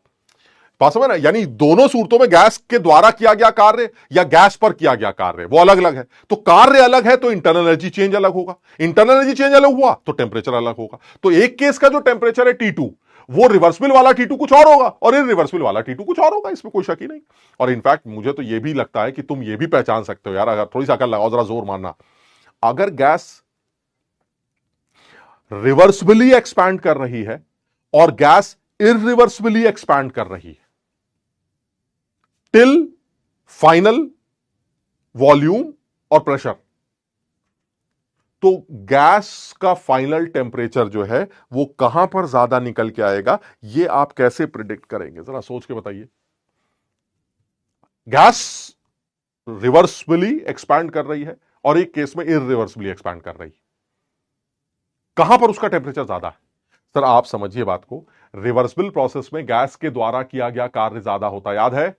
पास में ना, यानी दोनों सूरतों में गैस के द्वारा किया गया कार्य या गैस पर किया गया कार्य वो अलग अलग है। तो कार्य अलग है तो इंटरनल एनर्जी चेंज अलग होगा, इंटरनल एनर्जी चेंज अलग हुआ तो टेम्परेचर अलग होगा। तो एक केस का जो टेम्परेचर है T2, वो रिवर्सिबल वाला T2 कुछ और होगा, और इररिवर्सिबल वाला T2 कुछ और होगा, इसमें कोई शक ही नहीं। और इनफैक्ट मुझे तो यह भी लगता है कि तुम ये भी पहचान सकते हो यार, अगर थोड़ी सी अकल लगाओ, जरा जोर मारना, अगर गैस रिवर्सिबली एक्सपैंड कर रही है और गैस इररिवर्सिबली एक्सपैंड कर रही है टिल फाइनल वॉल्यूम और प्रेशर, तो गैस का फाइनल टेम्परेचर जो है वो कहां पर ज्यादा निकल के आएगा, ये आप कैसे प्रिडिक्ट करेंगे, जरा सोच के बताइए। गैस रिवर्सिबली एक्सपैंड कर रही है और एक केस में इररिवर्सिबली एक्सपैंड कर रही है, कहां पर उसका टेम्परेचर ज्यादा है? सर आप समझिए बात को, रिवर्सिबल प्रोसेस में गैस के द्वारा किया गया कार्य ज्यादा होता है, याद है?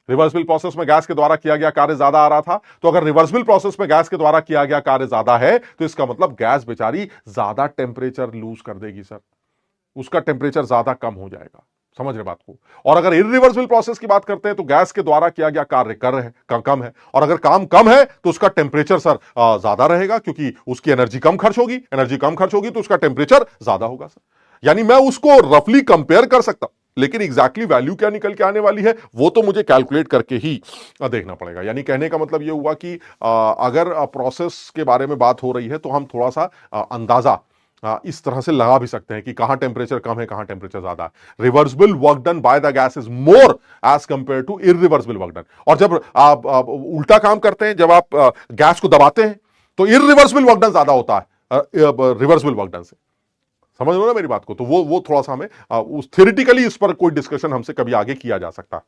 रिवर्सिबल प्रोसेस में गैस के द्वारा किया गया कार्य ज्यादा आ रहा था, तो अगर रिवर्सिबल प्रोसेस में गैस के द्वारा किया गया कार्य ज्यादा है तो इसका मतलब गैस बेचारी ज्यादा टेम्परेचर लूज कर देगी सर, उसका टेम्परेचर ज्यादा कम हो जाएगा, समझ रहे बात को। और अगर इररिवर्सिबल प्रोसेस की बात करते हैं तो गैस के द्वारा किया गया कार्य कम है, और अगर काम कम है तो उसका टेम्परेचर सर ज्यादा रहेगा, क्योंकि उसकी एनर्जी कम खर्च होगी, एनर्जी कम खर्च होगी तो उसका टेम्परेचर ज्यादा होगा सर। यानी मैं उसको रफली कंपेयर कर सकता हूं, लेकिन एग्जैक्टली वैल्यू क्या निकल के आने वाली है वो तो मुझे कैलकुलेट करके ही देखना पड़ेगा। यानी कहने का मतलब ये हुआ कि अगर प्रोसेस के बारे में बात हो रही है तो हम थोड़ा सा अंदाजा इस तरह से लगा भी सकते हैं कि कहां टेम्परेचर कम है, कहां टेम्परेचर ज्यादा है। Reversible work done by the gas is more as compare to irreversible work done. और जब आप उल्टा काम करते हैं, जब आप गैस को दबाते हैं तो इररिवर्सिबल वर्क डन ज्यादा होता है रिवर्सिबल वर्क डन से, समझ लो ना मेरी बात को। तो वो थोड़ा सा हमें उस थ्योरेटिकली इस पर कोई डिस्कशन हमसे कभी आगे किया जा सकता।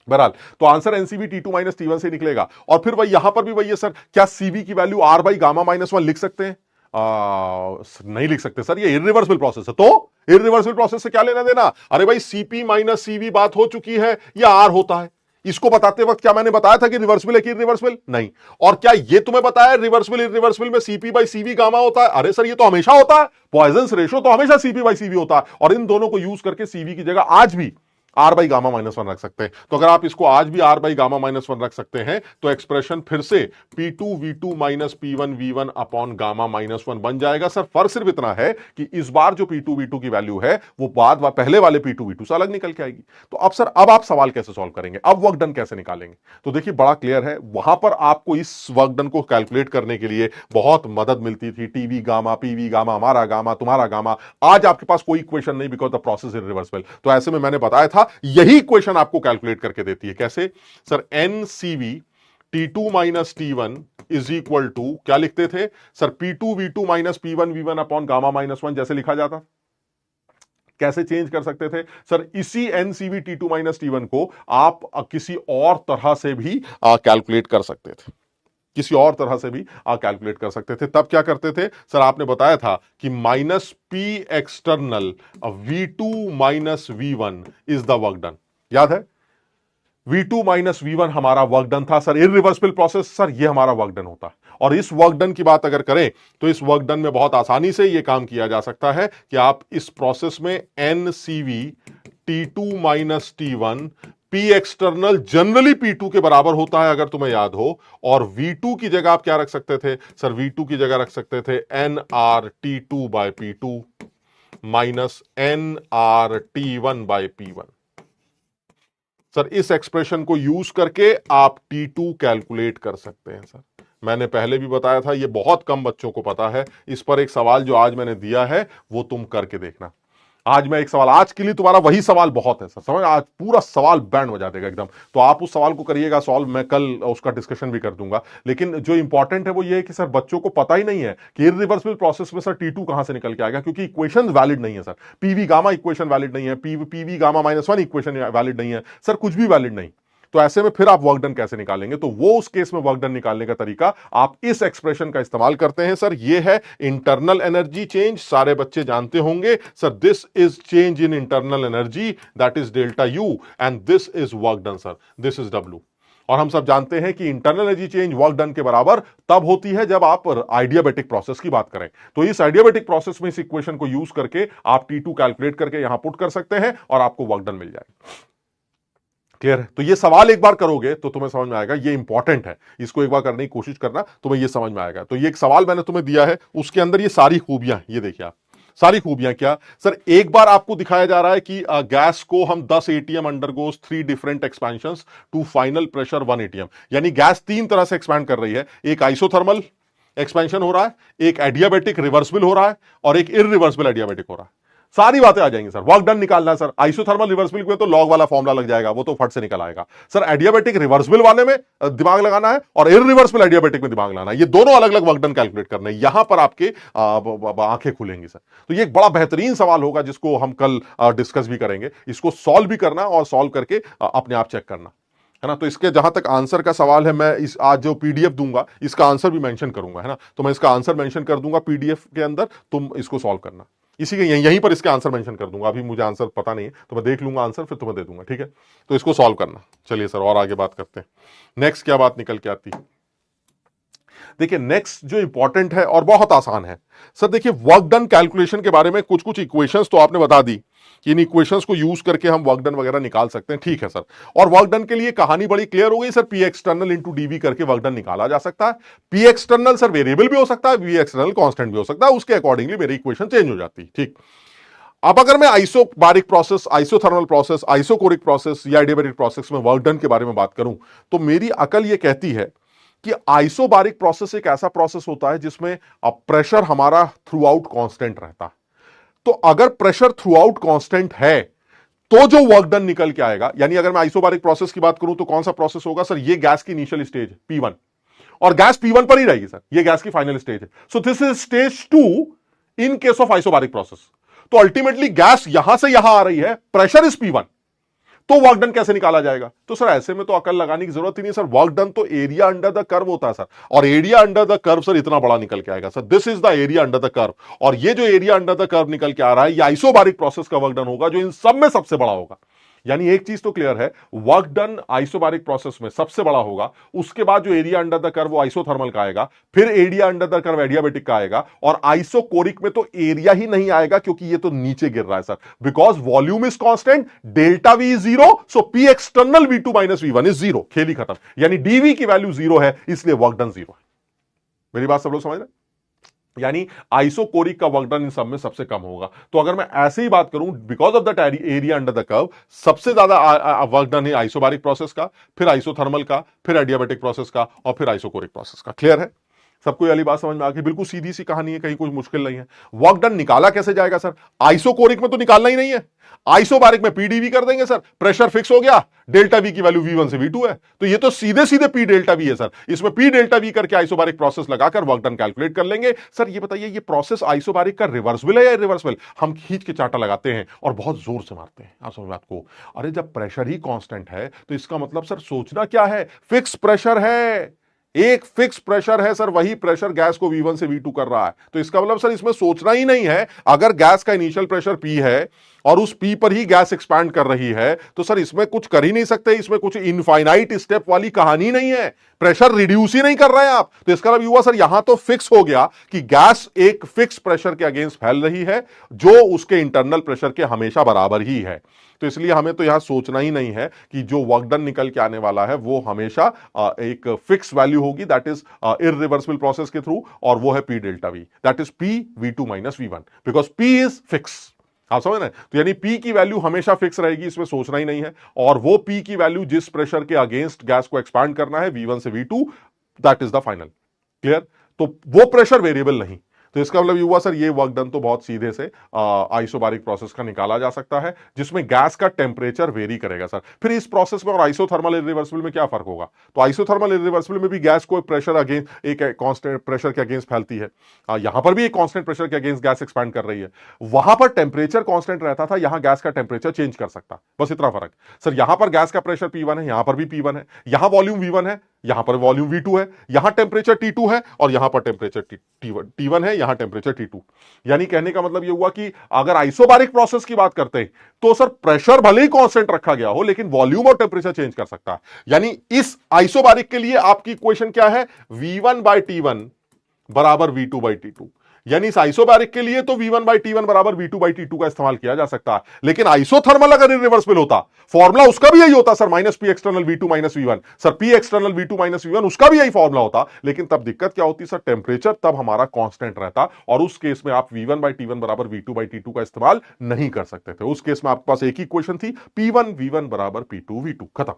बहरहाल तो answer NCV T2 minus T1 से निकलेगा। और फिर वही यहां पर भी वही है सर, क्या सीवी की value R by gamma minus 1 लिख सकते हैं? नहीं लिख सकते सर, ये इररिवर्सिबल प्रोसेस है। तो इररिवर्सिबल प्रोसेस से क्या लेना देना? अरे भाई सीपी माइनस सीवी बात हो चुकी है, या आर होता है। इसको बताते वक्त क्या मैंने बताया था कि रिवर्सिबल है कि इररिवर्सिबल? नहीं। और क्या ये तुम्हें बताया रिवर्सिबल इररिवर्सिबल में सीपी बाई सीवी गामा होता है? अरे सर ये तो हमेशा होता है, पॉइजन्स रेशियो तो हमेशा सीपी बाई सीवी होता है, और इन दोनों को यूज करके सीवी की जगह आज भी आर बाई गामा माइनस 1 रख सकते हैं। तो अगर आप इसको आज भी आर बाई गामा माइनस 1 रख सकते हैं तो एक्सप्रेशन फिर से P2V2 minus P1V1 upon gamma minus 1 बन जाएगा। सर फर्क सिर्फ इतना है कि इस बार जो P2V2 की वैल्यू है वो पहले वाले P2V2 से अलग निकल के आएगी। तो अब सर अब आप सवाल कैसे सॉल्व करेंगे, अब वर्क डन कैसे निकालेंगे? तो देखिए बड़ा क्लियर है, वहां पर आपको इस वर्क डन को कैलकुलेट करने के लिए बहुत मदद मिलती थी, टीवी गामा, पीवी गामा, हमारा गामा, तुम्हारा गामा। आज आपके पास कोई इक्वेशन नहीं, because the process is reversible. तो ऐसे में मैंने बताया था यही इक्वेशन आपको कैलकुलेट करके देती है। कैसे sir? N C V T2 minus T1 is equal to क्या लिखते थे sir? P2V2 minus P1V1 upon gamma minus 1 जैसे लिखा जाता। कैसे चेंज कर सकते थे सर? इसी एनसीवी T2 माइनस T1 को आप किसी और तरह से भी कैलकुलेट कर सकते थे, किसी और तरह से भी कैलकुलेट कर सकते थे। तब क्या करते थे सर? आपने बताया था कि minus P external V2 minus V1 is the work done, याद है? V2 माइनस V1 हमारा वर्क डन था सर, इररिवर्सिबल प्रोसेस सर, ये हमारा वर्क डन होता है। और इस वर्क डन की बात अगर करें तो इस वर्क डन में बहुत आसानी से यह काम किया जा सकता है कि आप इस प्रोसेस में NCV T2 minus T1 P external generally P2 के बराबर होता है अगर तुम्हें याद हो, और V2 की जगह आप क्या रख सकते थे सर? V2 की जगह रख सकते थे nRT2 by P2 minus nRT1 by P1। Sir इस एक्सप्रेशन को यूज करके आप T2 कैलकुलेट कर सकते हैं। सर मैंने पहले भी बताया था, ये बहुत कम बच्चों को पता है। इस पर एक सवाल जो आज मैंने दिया है वो तुम करके देखना। आज मैं एक सवाल, आज के लिए तुम्हारा वही सवाल बहुत है सर, समझ, आज पूरा सवाल बैंड बजा देगा एकदम। तो आप उस सवाल को करिएगा सॉल्व, मैं कल उसका डिस्कशन भी कर दूंगा। लेकिन जो इंपॉर्टेंट है वो ये है कि सर बच्चों को पता ही नहीं है कि इररिवर्सिबल प्रोसेस में सर T2 कहां से निकल के आएगा, क्योंकि इक्वेशन वैलिड नहीं है sir. PV gamma equation valid नहीं है, PV gamma minus 1 equation valid नहीं है सर, कुछ भी वैलिड नहीं। तो ऐसे में फिर आप वर्क डन कैसे निकालेंगे? तो वो उस केस में वर्क डन निकालने का तरीका आप इस एक्सप्रेशन का इस्तेमाल करते हैं सर। ये है इंटरनल एनर्जी चेंज, सारे बच्चे जानते होंगे sir. This is change in internal energy, that is delta U, and this is work done sir, this is W. और हम सब जानते हैं कि internal energy change work done के बराबर तब होती है जब आप आइडियाबैटिक प्रोसेस की बात करें। तो इस आइडियाबैटिक प्रोसेस में इस इक्वेशन को यूज करके आप T2 कैलकुलेट करके यहां पुट कर सकते हैं और आपको वर्क डन मिल जाएगा। क्लियर है? तो ये सवाल एक बार करोगे तो तुम्हें समझ में आएगा, ये इंपॉर्टेंट है, इसको एक बार करने की कोशिश करना, तुम्हें ये समझ में आएगा। तो ये एक सवाल मैंने तुम्हें दिया है, उसके अंदर ये सारी खूबियां, ये देखिए आप, सारी खूबियां क्या सर। एक बार आपको दिखाया जा रहा है कि गैस को हम 10 ATM undergoes 3 different expansions to final pressure 1 ATM, यानी गैस 3 तरह से एक्सपैंड कर रही है। एक आइसोथर्मल एक्सपेंशन हो रहा है, एक एडियाबैटिक रिवर्सिबल हो रहा है, और एक इररिवर्सिबल एडियाबैटिक हो रहा है। सारी बातें आ जाएंगी सर। वर्क डन निकालना है सर, आइसोथर्मल रिवर्सिबल में तो लॉग वाला फॉर्मूला लग जाएगा, वो तो फट से निकल आएगा सर। एडियाबैटिक रिवर्सिबल वाले में दिमाग लगाना है और इररिवर्सिबल एडियाबैटिक में दिमाग लगाना है। ये दोनों अलग अलग वर्क डन कैलकुलेट करना है, यहां पर आपके आंखें खुलेंगी सर। तो ये एक बड़ा बेहतरीन सवाल होगा जिसको हम कल डिस्कस भी करेंगे। इसको सॉल्व भी करना और सॉल्व करके अपने आप चेक करना है ना। तो इसके जहां तक आंसर का सवाल है, मैं इस आज जो पीडीएफ दूंगा इसका आंसर भी मेंशन करूंगा, है ना। तो मैं इसका आंसर मेंशन कर दूंगा पीडीएफ के अंदर, तुम इसको सॉल्व करना। इसी के यहीं पर इसके आंसर मेंशन कर दूंगा। अभी मुझे आंसर पता नहीं है तो मैं देख लूंगा आंसर, फिर तुम्हें दे दूंगा, ठीक है। तो इसको सॉल्व करना। चलिए सर और आगे बात करते हैं। नेक्स्ट क्या बात निकल के आती है? देखिए नेक्स्ट जो इंपॉर्टेंट है और बहुत आसान है सर। देखिए वर्क डन कैलकुलेशन के बारे में कुछ कुछ इक्वेशंस तो आपने बता दी कि इन इक्वेशंस को यूज करके हम वर्क डन वगैरह निकाल सकते हैं, ठीक है सर। और वर्क डन के लिए कहानी बड़ी क्लियर हो गई sir. P external into D V करके वर्क डन निकाला जा सकता है। पी एक्सटर्नल सर वेरिएबल भी हो सकता है, वी एक्सटर्नल कांस्टेंट भी हो सकता है, उसके अकॉर्डिंगली मेरी इक्वेशन चेंज हो जाती है, ठीक। अब अगर मैं isobaric process, isothermal process, isochoric process या एडियाबैटिक प्रोसेस में वर्क डन के बारे में बात करूं तो मेरी अकल यह कहती है कि आइसोबारिक प्रोसेस एक ऐसा प्रोसेस होता है जिसमें प्रेशर हमारा थ्रू आउट कांस्टेंट रहता है। तो अगर प्रेशर थ्रू आउट कांस्टेंट है तो जो वर्क डन निकल के आएगा, यानी अगर मैं आइसोबारिक प्रोसेस की बात करूं तो कौन सा प्रोसेस होगा सर? ये गैस की इनिशियल स्टेज P1 और गैस P1 पर ही रहेगी सर, ये गैस की फाइनल स्टेज है। सो this is stage 2 in case of isobaric process. तो अल्टीमेटली गैस यहां से यहां आ रही है, प्रेशर इज P1, तो वर्क डन कैसे निकाला जाएगा? तो सर ऐसे में तो अकल लगाने की जरूरत ही नहीं सर। वर्क डन तो एरिया अंडर द कर्व होता है सर, और area under the curve sir इतना बड़ा निकल के आएगा sir. This is the area under the curve, और ये जो एरिया अंडर द कर्व निकल के आ रहा है ये आइसोबारिक प्रोसेस का वर्क डन होगा जो इन सब में सबसे बड़ा होगा। यानी एक चीज तो क्लियर है, वर्क डन आइसोबारिक प्रोसेस में सबसे बड़ा होगा। उसके बाद जो एरिया अंडर द कर्व वो आइसोथर्मल का आएगा, फिर area under the curve adiabatic का आएगा, और आइसोकोरिक में तो एरिया ही नहीं आएगा क्योंकि ये तो नीचे गिर रहा है sir. Because volume is constant, delta we is zero, so P external V2 minus V1 is zero. खेल ही खत्म। यानी डीवी की वैल्यू जीरो है, इसलिए वर्क डन जीरो है। मेरी बात सब लोग समझ रहे? यानी आइसोकोरिक का वर्क डन इन सब में सबसे कम होगा। तो अगर मैं ऐसे ही बात करूं, because of that area under the curve सबसे ज्यादा वर्क डन है आइसोबारिक प्रोसेस का, फिर आइसोथर्मल का, फिर एडियाबैटिक प्रोसेस का, और फिर आइसोकोरिक प्रोसेस का। क्लियर है सबको? वाली बात समझ में आ गई? बिल्कुल सीधी सी कहानी है, कहीं कुछ मुश्किल नहीं है। वर्क डन निकाला कैसे जाएगा सर? आइसोकोरिक में तो निकालना ही नहीं है, आइसोबारिक में पीडीवी कर देंगे सर। प्रेशर फिक्स हो गया, डेल्टा वी की वैल्यू V1 से V2 है, तो ये तो सीधे सीधे पी डेल्टा वी है सर। इसमें पी डेल्टा वी करके आइसोबारिक प्रोसेस लगाकर वर्क डन कैलकुलेट कर लेंगे। सर ये बताइए, ये प्रोसेस आइसोबारिक का रिवर्सिबल है या इरिवर्सिबल? हम खींच के चांटा लगाते हैं और बहुत जोर से मारते हैं। आप समझ बात को? अरे जब प्रेशर ही कांस्टेंट है तो इसका मतलब सर सोचना क्या है? फिक्स प्रेशर है, एक फिक्स प्रेशर है सर, वही प्रेशर गैस को V1 से V2 कर रहा है। तो इसका मतलब सर इसमें सोचना ही नहीं है। अगर गैस का इनिशियल प्रेशर P है और उस P पर ही गैस एक्सपैंड कर रही है तो सर इसमें कुछ कर ही नहीं सकते। इसमें कुछ इनफाइनाइट स्टेप वाली कहानी नहीं है, प्रेशर रिड्यूस ही नहीं कर रहे हैं आप। तो इसका मतलब हुआ सर यहां तो फिक्स हो गया कि गैस एक फिक्स प्रेशर के अगेंस्ट फैल रही है जो उसके इंटरनल प्रेशर के हमेशा बराबर ही है। तो इसलिए हमें तो यहां सोचना ही नहीं है कि जो वर्क डन निकल के आने वाला है वो हमेशा एक फिक्स वैल्यू होगी, दैट इज इररिवर्सिबल प्रोसेस के थ्रू, और वो है P delta we, that is P V2 minus V1, because P is fix. आप समझ रहे हैं? तो यानी पी की वैल्यू हमेशा फिक्स रहेगी, इसमें सोचना ही नहीं है। और वो पी की वैल्यू जिस प्रेशर के अगेंस्ट गैस को एक्सपैंड करना है V1 से V2, that is the final. Clear? तो वो प्रेशर वेरिएबल नहीं, तो इसका मतलब ये हुआ सर, ये वर्क डन तो बहुत सीधे से आइसोबारिक प्रोसेस का निकाला जा सकता है, जिसमें गैस का टेम्परेचर वेरी करेगा सर। फिर इस प्रोसेस में और आइसोथर्मल इरिवर्सिबल में क्या फर्क होगा? तो आइसोथर्मल इरिवर्सिबल में भी गैस को प्रेशर अगेंस्ट एक कांस्टेंट प्रेशर के अगेंस्ट फैलती है, यहां पर भी एक कांस्टेंट प्रेशर के अगेंस्ट गैस एक्सपैंड कर रही है। वहां पर टेम्परेचर कांस्टेंट रहता था, यहां गैस का टेम्परेचर चेंज कर सकता, बस इतना फर्क सर। यहां पर गैस का प्रेशर P1 है, यहां पर भी P1 है, यहां वॉल्यूम V1 है, यहां पर वॉल्यूम V2 है, यहां टेम्परेचर T2 है और यहां पर टेम्परेचर T1 है, यहां टेम्परेचर T2। यानी कहने का मतलब यह हुआ कि अगर आइसोबारिक प्रोसेस की बात करते हैं तो सर प्रेशर भले ही कांस्टेंट रखा गया हो, लेकिन वॉल्यूम और टेम्परेचर चेंज कर सकता है। यानी इस आइसोबारिक के लिए आपकी इक्वेशन क्या है? V1/T1 बराबर V2/T2। यानी इस आइसोबारिक के लिए तो V1/T1 बराबर V2/T2 का इस्तेमाल किया जा सकता है, लेकिन आइसोथर्मल अगर इरिवर्सिबल होता, फॉर्मूला उसका भी यही होता sir, minus P external V2 minus V1। Sir P external V2 minus V1 उसका भी यही फॉर्मूला होता, लेकिन तब दिक्कत क्या होती सर? टेम्परेचर तब हमारा कांस्टेंट रहता और उस केस में आप V1/T1 बराबर V2/T2 का इस्तेमाल नहीं कर सकते थे। उस केस में आपके पास एक ही इक्वेशन थी, P1 V1 बराबर P2 V2, खत्म।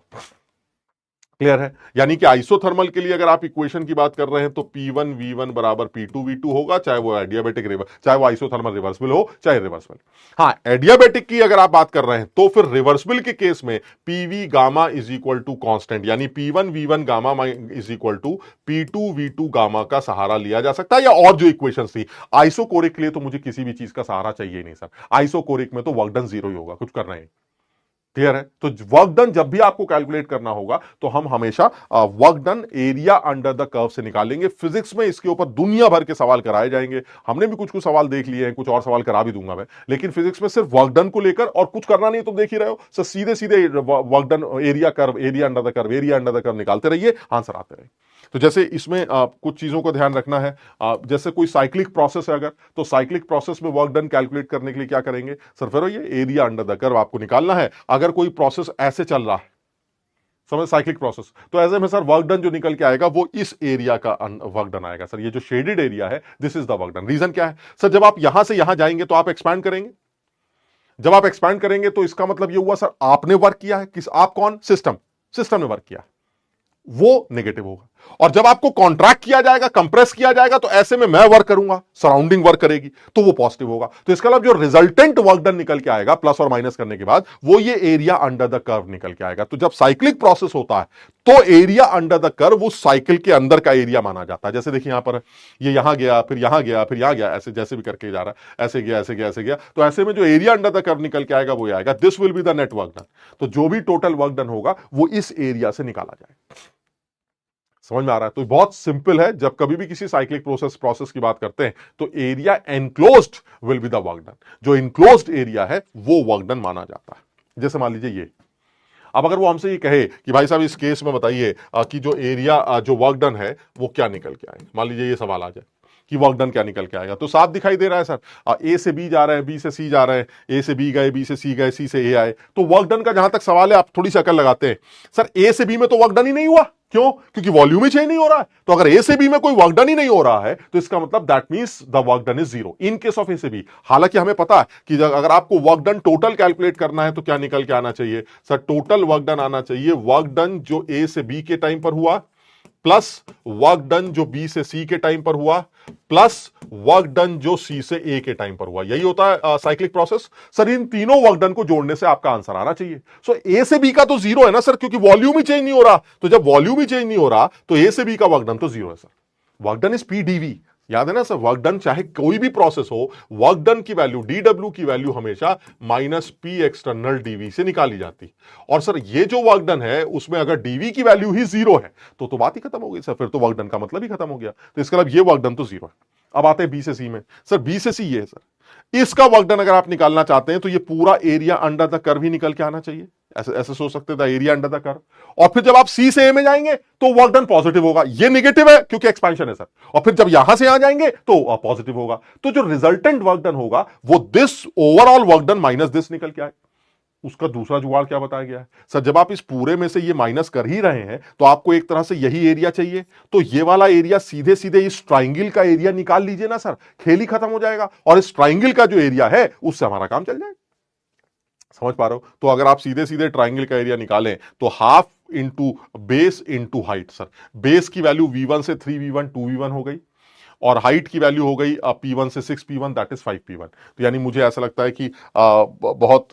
क्लियर है? यानी कि आइसोथर्मल के लिए अगर आप इक्वेशन की बात कर रहे हैं तो P1 V1 बराबर P2 V2 होगा, चाहे वो एडियाबेटिक चाहे वो आइसोथर्मल रिवर्सिबल हो चाहे रिवर्सिबल। हाँ, एडियाबेटिक की अगर आप बात कर रहे हैं तो फिर रिवर्सिबल के केस में PV gamma is equal to constant, यानी P1 V1 gamma is equal to P2 V2 gamma का सहारा लिया जा सकता है, या और जो इक्वेशन थी। आइसोकोरिक के लिए तो मुझे किसी भी चीज का सहारा चाहिए नहीं सर, आइसोकोरिक में तो वर्क डन 0 ही होगा, कुछ करना है। क्लियर है? तो वर्क डन जब भी आपको कैलकुलेट करना होगा तो हम हमेशा work done area under the curve से निकालेंगे। फिजिक्स में इसके ऊपर दुनिया भर के सवाल कराए जाएंगे, हमने भी कुछ कुछ सवाल देख लिए हैं, कुछ और सवाल करा भी दूंगा मैं, लेकिन फिजिक्स में सिर्फ वर्क डन को लेकर और कुछ करना नहीं, तो देख ही रहे हो सर, सीधे सीधे work done area curve, area under the curve, area under the curve निकालते रहिए, आंसर आते रहिए। तो जैसे इसमें कुछ चीजों को ध्यान रखना है, जैसे कोई साइक्लिक प्रोसेस है अगर, तो साइक्लिक प्रोसेस में वर्क डन कैलकुलेट करने के लिए क्या करेंगे सर? फिर ये एरिया अंडर द कर्व आपको निकालना है। अगर कोई प्रोसेस ऐसे चल रहा है, समझ, साइक्लिक प्रोसेस, तो ऐसे में सर वर्क डन जो निकल के आएगा वो इस एरिया का वर्क डन आएगा सर। ये जो शेडेड एरिया है, this is the work done. Reason क्या है सर? जब आप यहां से यहां जाएंगे तो आप एक्सपैंड करेंगे, जब आप एक्सपैंड करेंगे तो इसका मतलब ये हुआ सर आपने वर्क किया है, किस, आप कौन? सिस्टम ने वर्क किया, वो नेगेटिव होगा। और जब आपको कॉन्ट्रैक्ट किया जाएगा, कंप्रेस किया जाएगा, तो ऐसे में मैं वर्क करूंगा, सराउंडिंग वर्क करेगी, तो वो पॉजिटिव होगा। तो इसका मतलब जो रिजल्टेंट वर्क डन निकल के आएगा प्लस और माइनस करने के बाद, वो ये एरिया अंडर द कर्व निकल के आएगा। तो जब साइक्लिक प्रोसेस होता है तो एरिया अंडर द कर्व उस साइकिल के अंदर का एरिया माना जाता है। जैसे देखिए यहां पर ये यहां गया, फिर यहां गया, फिर यहां गया, ऐसे जैसे भी करके जा रहा है, ऐसे गया, ऐसे गया, ऐसे गया, तो ऐसे में जो एरिया अंडर द कर्व निकल के आएगा वो आएगा, this will be the net work done. तो जो भी टोटल वर्क डन होगा वो इस एरिया से निकाला जाएगा। समझ में आ रहा है? तो बहुत सिंपल है, जब कभी भी किसी साइक्लिक प्रोसेस की बात करते हैं तो area enclosed will be the work done. जो इनक्लोज्ड एरिया है वो वर्क डन माना जाता है। जैसे मान लीजिए ये, अब अगर वो हमसे ये कहे कि भाई साहब इस केस में बताइए कि जो एरिया जो वर्क डन है वो क्या निकल के आए, मान लीजिए ये सवाल आ जाए कि वर्क डन क्या निकल के आएगा, तो साफ दिखाई दे रहा है सर, ए से बी जा रहे हैं, बी से सी जा रहे हैं, ए से बी गए, बी से सी गए, सी से ए आए, तो वर्क डन का जहां तक सवाल है आप थोड़ी सी अकल लगाते हैं, सर ए से बी में तो वर्क डन ही नहीं हुआ, क्यों? क्योंकि वॉल्यूम ही चेंज नहीं हो रहा है। तो अगर ए से बी में कोई वर्क डन ही नहीं हो रहा है तो इसका मतलब that means the work done is 0 in case of A से बी। हालांकि हमें पता है कि अगर आपको वर्क डन टोटल कैलकुलेट करना है तो क्या निकल के आना चाहिए सर? टोटल वर्क डन आना चाहिए वर्क डन जो ए से बी के टाइम पर हुआ, प्लस वर्क डन जो बी से सी के टाइम पर हुआ, प्लस वर्क डन जो सी से ए के टाइम पर हुआ। यही होता है साइक्लिक प्रोसेस। सर इन तीनों वर्क डन को जोड़ने से आपका आंसर आना चाहिए। सो ए से बी का तो 0 है ना सर, क्योंकि वॉल्यूम ही चेंज नहीं हो रहा। तो जब वॉल्यूम ही चेंज नहीं हो रहा तो ए से बी का वर्क डन तो 0 है sir. Work done is PDV, याद है ना सर? वर्क डन चाहे कोई भी प्रोसेस हो, वर्क डन की वैल्यू डीडब्ल्यू की वैल्यू हमेशा माइनस पी एक्सटर्नल डीवी से निकाली जाती। और सर ये जो वर्क डन है उसमें अगर डीवी की वैल्यू ही 0 है तो बात ही खत्म हो गई सर, फिर तो वर्क डन का मतलब ही खत्म हो गया। तो इसका मतलब ये वर्क डन तो 0 है। अब आते हैं बी से सी में। सर बी से सी ये है सर, इसका वर्क डन अगर आप निकालना चाहते हैं तो ये पूरा एरिया अंडर द कर्व ही निकल के आना चाहिए। ऐसे ऐसे सोच सकते थे, एरिया अंडर द कर्व। और फिर जब आप सी से ए में जाएंगे तो वर्क डन पॉजिटिव होगा, ये नेगेटिव है क्योंकि एक्सपेंशन है सर। और फिर जब यहां से यहां जाएंगे तो पॉजिटिव होगा। तो जो रिजल्टेंट वर्क डन होगा वो this overall work done minus this निकल के आए। उसका दूसरा जुगाड़ क्या बताया गया है सर? जब आप इस पूरे में से ये माइनस कर ही रहे हैं तो आपको एक तरह से यही एरिया चाहिए, तो ये वाला एरिया सीधे सीधे इस ट्राइंगल का एरिया निकाल लीजिए ना सर, खेल ही खत्म हो जाएगा। और इस ट्राइंगल का जो एरिया है उससे हमारा काम चल जाएगा। समझ पा रहे हो? तो अगर आप सीधे सीधे ट्राइंगल का एरिया निकालें तो half into base into height. Sir base की वैल्यू v1 से 3v1 2v1 हो गई, और हाइट की वैल्यू हो गई P1 से 6P1, दैट इज 5P1। तो यानी मुझे ऐसा लगता है कि बहुत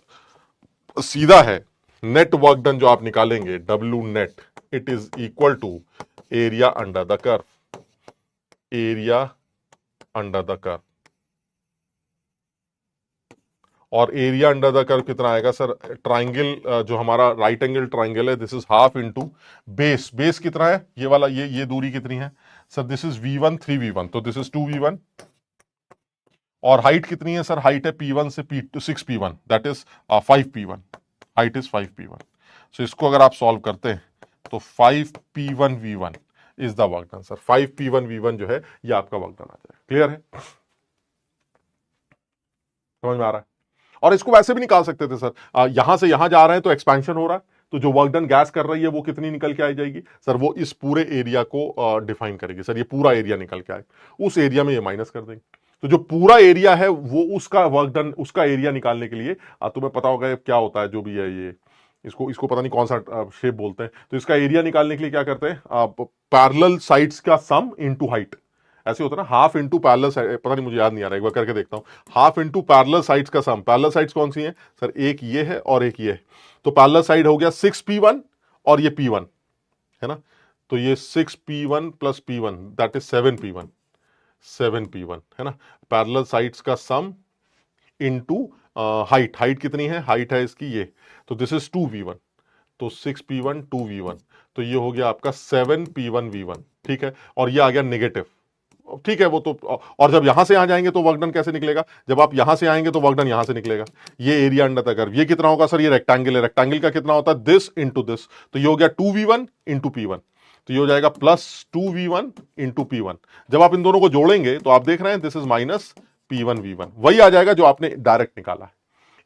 सीधा है। नेट वर्क डन जो आप निकालेंगे W net, it is equal to area under the curve, area under the curve. और एरिया अंडर द कर्व कितना आएगा सर? ट्राइंगल जो हमारा राइट एंगल ट्राइंगल है, this is half into base. Base कितना है? ये वाला, ये दूरी कितनी है sir? This is V1 3V1, तो दिस इज 2V1। और हाइट कितनी है सर? हाइट है P1 से 6P1, that is 5P1। Height is 5P1। सो इसको अगर आप सॉल्व करते हैं तो 5P1V1 is the work done sir. 5P1V1 जो है ये आपका वर्क डन आ जाएगा। क्लियर है? समझ में आ रहा है? और इसको वैसे भी निकाल सकते थे सर, यहां से यहां जा रहे हैं तो एक्सपेंशन हो रहा है, तो जो वर्क डन गैस कर रही है वो कितनी निकल के आ जाएगी सर? वो इस पूरे एरिया को डिफाइन करेगी सर। ये पूरा एरिया निकल के आए, उस एरिया में ये माइनस कर देंगे। तो जो पूरा एरिया है वो उसका वर्क डन, उसका एरिया निकालने के लिए तुम्हें पता होगा क्या होता है, जो भी है ये, इसको इसको पता नहीं कौन सा शेप बोलते हैं। तो इसका एरिया निकालने के लिए क्या करते हैं? पैरेलल साइड्स का सम इनटू हाइट, ऐसे होता है ना, हाफ इंटू पैरेलल साइड, पता नहीं मुझे याद नहीं आ रहा, एक बार करके देखता हूं। हाफ इंटू पैरेलल साइड्स का सम। पैरेलल साइड्स कौन सी हैं सर? एक ये है और एक ये है। तो पैरेलल साइड हो गया 6P1 और ये P1 है ना, तो ये 6P1 plus P1 that is 7P1, 7P1 है ना। पैरेलल साइड्स का सम इनटू हाइट, हाइट कितनी है? हाइट है इसकी ये, तो दिस इज 2V1, तो 6P1 2V1, तो ये हो गया आपका 7P1V1। ठीक है, और ये आ गया नेगेटिव। ठीक है वो तो, और जब यहां से यहां जाएंगे तो वर्क डन कैसे निकलेगा? जब आप यहां से आएंगे तो वर्क डन यहां से निकलेगा। ये एरिया अंडर द कर्व, ये कितना होगा सर? ये रेक्टेंगल है, रेक्टेंगल का कितना होता है? दिस इंटू दिस, तो ये हो गया 2V1 इंटू P1, तो ये हो जाएगा प्लस 2V1 इंटू P1। जब आप इन दोनों को जोड़ेंगे तो आप देख रहे हैं दिस इज माइनस P1V1, वही आ जाएगा जो आपने डायरेक्ट निकाला है।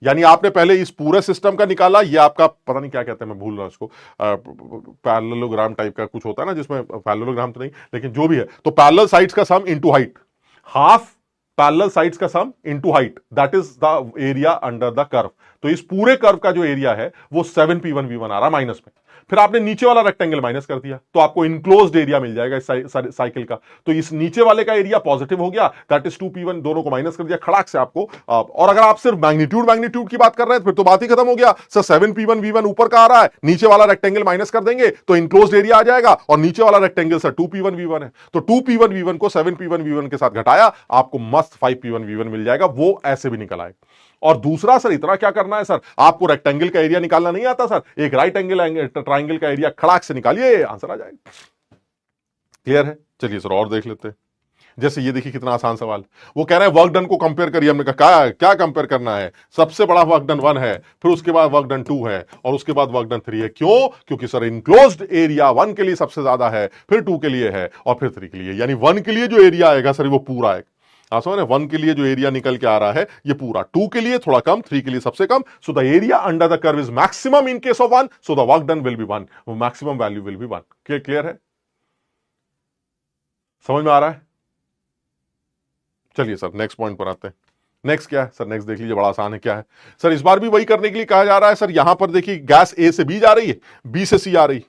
यानी आपने पहले इस पूरे सिस्टम का निकाला, ये आपका पता नहीं क्या कहते हैं, मैं भूल रहा हूं इसको, पैरेललोग्राम टाइप का कुछ होता है ना, जिसमें पैरेललोग्राम तो नहीं, लेकिन जो भी है, तो पैरेलल साइड्स का sum into height, half parallel sides का sum into height, that is the area under the curve. तो इस पूरे कर्व का जो एरिया है वो 7P1V1 आ रहा माइनस में। फिर आपने नीचे वाला रेक्टेंगल माइनस कर दिया तो आपको इनक्लोज्ड एरिया मिल जाएगा इस साइकिल का। तो इस नीचे वाले का एरिया पॉजिटिव हो गया, दैट इज 2P1, दोनों को माइनस कर दिया खड़ाक से आपको। और अगर आप सिर्फ मैग्नीट्यूड की बात कर रहे हैं तो फिर तो बात ही खत्म हो गया सर। 7P1V1 ऊपर का आ रहा है, नीचे वाला रेक्टेंगल माइनस कर देंगे तो इनक्लोज्ड एरिया आ जाएगा, और नीचे वाला रेक्टेंगल सर 2P1V1 है, तो 2P1V1 को 7P1V1 के साथ घटाया, आपको मस्त 5P1V1 मिल जाएगा। वो ऐसे भी निकल आए। और दूसरा सर, इतना क्या करना है सर? आपको रेक्टेंगल का एरिया निकालना नहीं आता सर, एक राइट एंगल ट्राइंगल का एरिया खड़ाक से निकालिए, आंसर आ जाएगा। क्लियर है? चलिए सर और देख लेते हैं। जैसे ये देखिए कितना आसान सवाल, वो कह रहा है वर्क डन को कंपेयर करिए। हमने कहा क्या कंपेयर करना है? सबसे बड़ा वर्क डन 1 है, फिर उसके बाद वर्क डन 2 है, और उसके बाद वर्क डन 3 है। क्यों? क्योंकि सर इनक्लोज्ड एरिया 1 के लिए सबसे ज्यादा है, फिर 2 के लिए है, और फिर 3 के लिए। यानी 1 के लिए जो एरिया आएगा सर वो पूरा है। आप समझ रहे हैं? 1 के लिए जो एरिया निकल के आ रहा है ये पूरा, 2 के लिए थोड़ा कम, 3 के लिए सबसे कम। So the area under the curve is maximum in case of 1, so the work done will be 1, maximum value will be 1। Clear है? समझ में आ रहा है? चलिए सर नेक्स्ट पॉइंट पर आते हैं। नेक्स्ट क्या है सर? नेक्स्ट देख लीजिए, बड़ा आसान है। क्या है सर? इस बार भी वही करने के लिए कहा जा रहा है सर। यहां पर देखिए गैस ए से बी जा रही है, बी से सी आ रही,